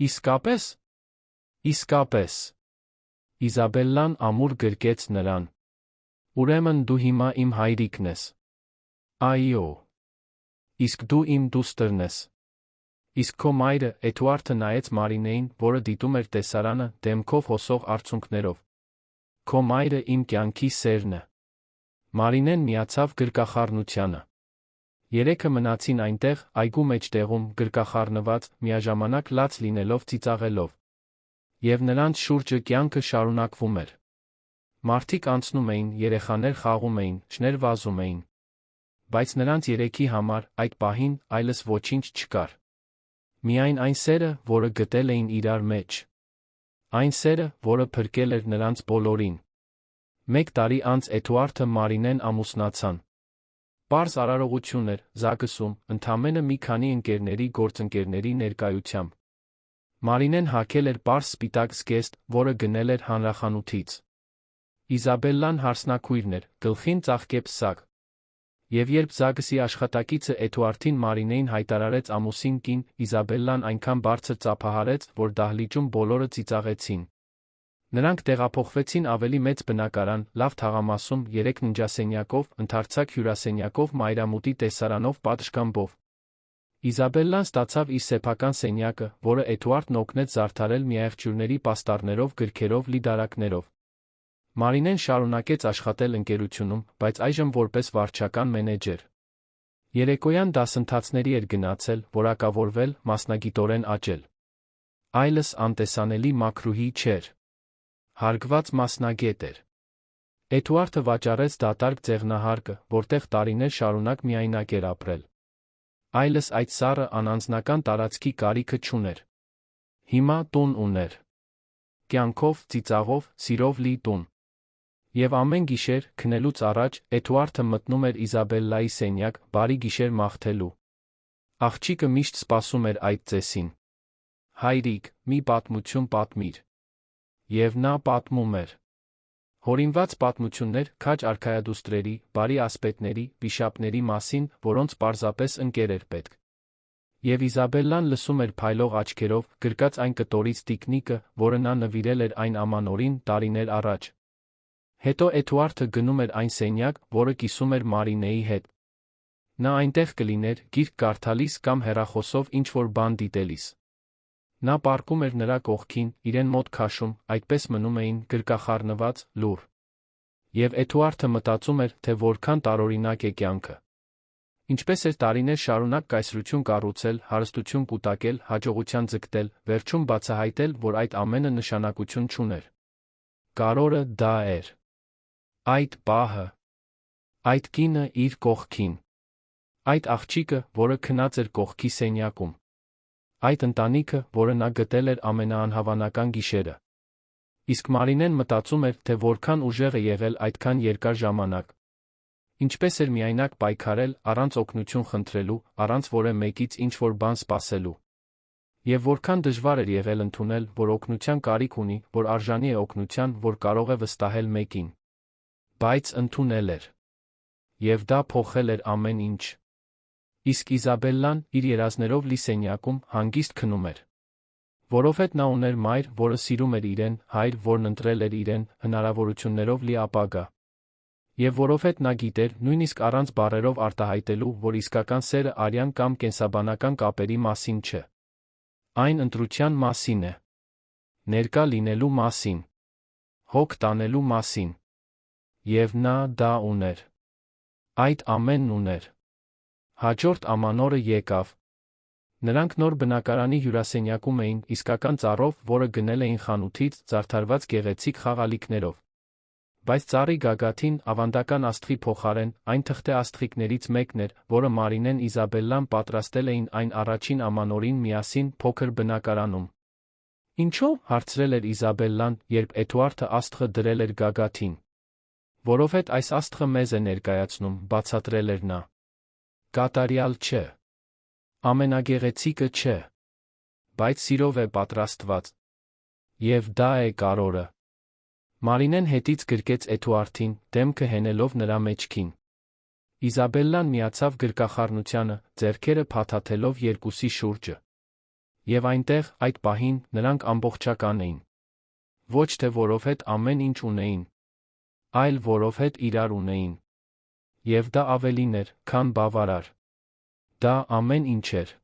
Speaker 1: Իսկապես։ Իսկապես։ Իզաբելլան ամուր գրկեց նրան։ Ուրեմն դու հիմա իմ հայրիկն ես։ Այո։ Իսկ դու իմ դուստրն ես։ Իսկ քո մայրը, Էդուարդը նայեց Մարինեին, որը դիտում էր տեսարանը, դեմքով հոսող արցունքներով։ Քո մայրը իմ կյանքի սերն է։ Մարինեն միացավ գրկախառնությանը։ Երեքը մնացին այնտեղ, այգու մեջտեղում, գրկախառնված, միաժամանակ լաց լինելով ծիծաղելով։ Եվ նրանց շուրջը կյանքը շարունակվում էր։ Մարդիկ անցնում էին, երեխաներ խաղում էին, շներ վազում էին։ Բայց նրանց երեքի համար, այդ պահին, այլս ոչինչ չկար։ Միայն այն սերը, որը գտել էին իրար մեջ։ Այն սերը, որը փրկել էր նրանց բոլորին։ 1 տարի անց Էդուարդը Մարինեն ամուսնացան։ Պարզ արարողություն էր, Զագսում, ընդամենը մի քանի ընկերների գործընկերների ներկայությամբ։ Մարինեն հագել էր պարզ սպիտակ զգեստ, որը գնել էր հանրախանութից։ Իզաբելլան հարսնաքույրն էր, գլխին ծաղկեպ սակ։ Եվ երբ Զագսի աշխատակիցը Էդուարդին Մարինեին հայտարարեց ամուսին կին, Իզաբելլան այնքան բարձր ծափահարեց, որ դահլիճում բոլորը ծիծաղեցին։ Նրանք տեղափոխվեցին ավելի մեծ բնակարան, լավ թաղամասում, 3 ննջասենյակով, ընդարձակ հյուրասենյակով, մայրամուտի տեսարանով, պատշգամբով։ Իզաբելլան ստացավ իր սեփական սենյակը, որը Էդուարդն օգնեց զարդարել միայղջյուրների պաստառներով, գրքերով լի դարակներով։ Մարինեն շարունակեց աշխատել ընկերությունում, բայց այժմ որպես վարչական մենեջեր։ Երեկոյան դասընթացների էր գնացել, որակավորվել, մասնագիտորեն աճել։ Այլս անտեսանելի մաքրուհի չէր։ Հարգված մասնագետ էր։ Էդուարդը վաճառեց դատարկ ձեղնահարկը, որտեղ տարիներ շարունակ միայնակ էր ապրել։ Այլս այդ սառը անանձնական տարածքի կարիքը չուներ։ Հիմա տուն ուներ։ Կյանքով, ծիծաղով, սիրով լի տուն։ Եվ ամեն գիշեր, քնելուց առաջ, Էդուարդը մտնում էր Իզաբելլայի սենյակ, բարի գիշեր մաղթելու։ Աղջիկը միշտ սպասում էր այդ ծեսին։ Հայրիկ, մի պատմություն պատմիր։ Եվ նա պատմում էր։ Հորինված պատմություններ, քաջ արքայադուստրերի, բարի ասպետների, վիշապների մասին, որոնց պարզապես ընկեր էր պետք։ Եվ Իզաբելլան լսում էր փայլող աչքերով, գրկած այն կտորից տիկնիկը, որը նա նվիրել էր այն ամանորին, տարիներ առաջ։ Հետո Էդուարդը գնում էր այն սենյակ, որը կիսում էր Մարինեի հետ։ Նա այնտեղ կլիներ, գիրք կարդալիս կամ հեռախոսով ինչ-որ բան դիտելիս։ Նա պառկում էր նրա կողքին, իրեն մոտ քաշում, այդպես մնում էին, գրկախառնված, լուռ։ Եվ Էդուարդը մտածում էր, թե որքան տարօրինակ է կյանքը։ Ինչպես էր տարիներ շարունակ կայսրություն կառուցել, հարստություն կուտակել, հաջողության ձգտել, վերջում բացահայտել, որ այդ ամենը նշանակություն չուներ։ Կարորը դա էր։ Այդ պահը։ Այդ կինը իր կողքին։ Այդ աղջիկը, որը քնած էր կողքի սենյակում։ Այդ ընտանիքը, որը նա գտել էր ամենաանհավանական գիշերը։ Իսկ Մարինեն մտածում էր, թե որքան ուժեղ է եղել այդքան երկար ժամանակ։ Ինչպես էր միայնակ պայքարել, առանց օգնություն խնդրելու, առանց որը մեկից ինչ-որ բան սպասելու։ Եվ որքան դժվար էր եղել ընդունել, որ օգնության կարիք ունի, որ արժանի է օգնության, որ կարող է վստահել մեկին։ Բայց ընդունել էր։ Եվ դա փոխել էր ամեն ինչ։ Իսկ Իզաբելլան, իր երազներով լի սենյակում, հանգիստ քնում էր։ Որովհետև նա ուներ մայր, որը սիրում էր իրեն, հայր, որն ընտրել էր իրեն, հնարավորություններով լի ապագա։ Եվ որովհետև նա գիտեր, նույնիսկ առանց բառերով արտահայտելու, որ իսկական սերը արյան կամ կենսաբանական կապերի մասին չէ։ Այն ընտրության մասին է։ Ներկա լինելու մասին։ Հոգ տանելու մասին։ Եվ նա դա ուներ։ Այդ ամենն ուներ։ Հաջորդ ամանորը եկավ։ Նրանք նոր բնակարանի հյուրասենյակում էին, իսկական ծառով, որը գնել էին խանութից, զարդարված գեղեցիկ խաղալիքներով։ Բայց ծառի գագաթին ավանդական աստղի փոխարեն այն թղթե աստղիկներից մեկն էր, որը Մարինեն Իզաբելլան պատրաստել էին այն առաջին ամանորին միասին փոքր բնակարանում։ Ինչո՞ւ, հարցրել էր Իզաբելլան, երբ Էդուարդը աստղը դրել էր գագաթին։ Որովհետև այս աստղը մեզ է ներկայացնում, բացատրել էր նա։ Կատարյալ չէ։ Ամենագեղեցիկը չէ։ Բայց սիրով է պատրաստված։ Եվ դա է կարևորը։ Մարինեն հետից գրկեց Էդուարդին, դեմքը հենելով նրա մեջքին։ Իզաբելլան միացավ գրկախառնությանը, ձեռքերը փաթաթելով երկուսի շուրջը։ Եվ այնտեղ, այդ պահին, նրանք ամբողջական էին։ Ոչ թե որովհետև ամեն ինչ ունեին, այլ որովհետև իրար ունեին։ Եվ դա ավելին էր, քան բավարար։ Դա ամեն ինչ էր։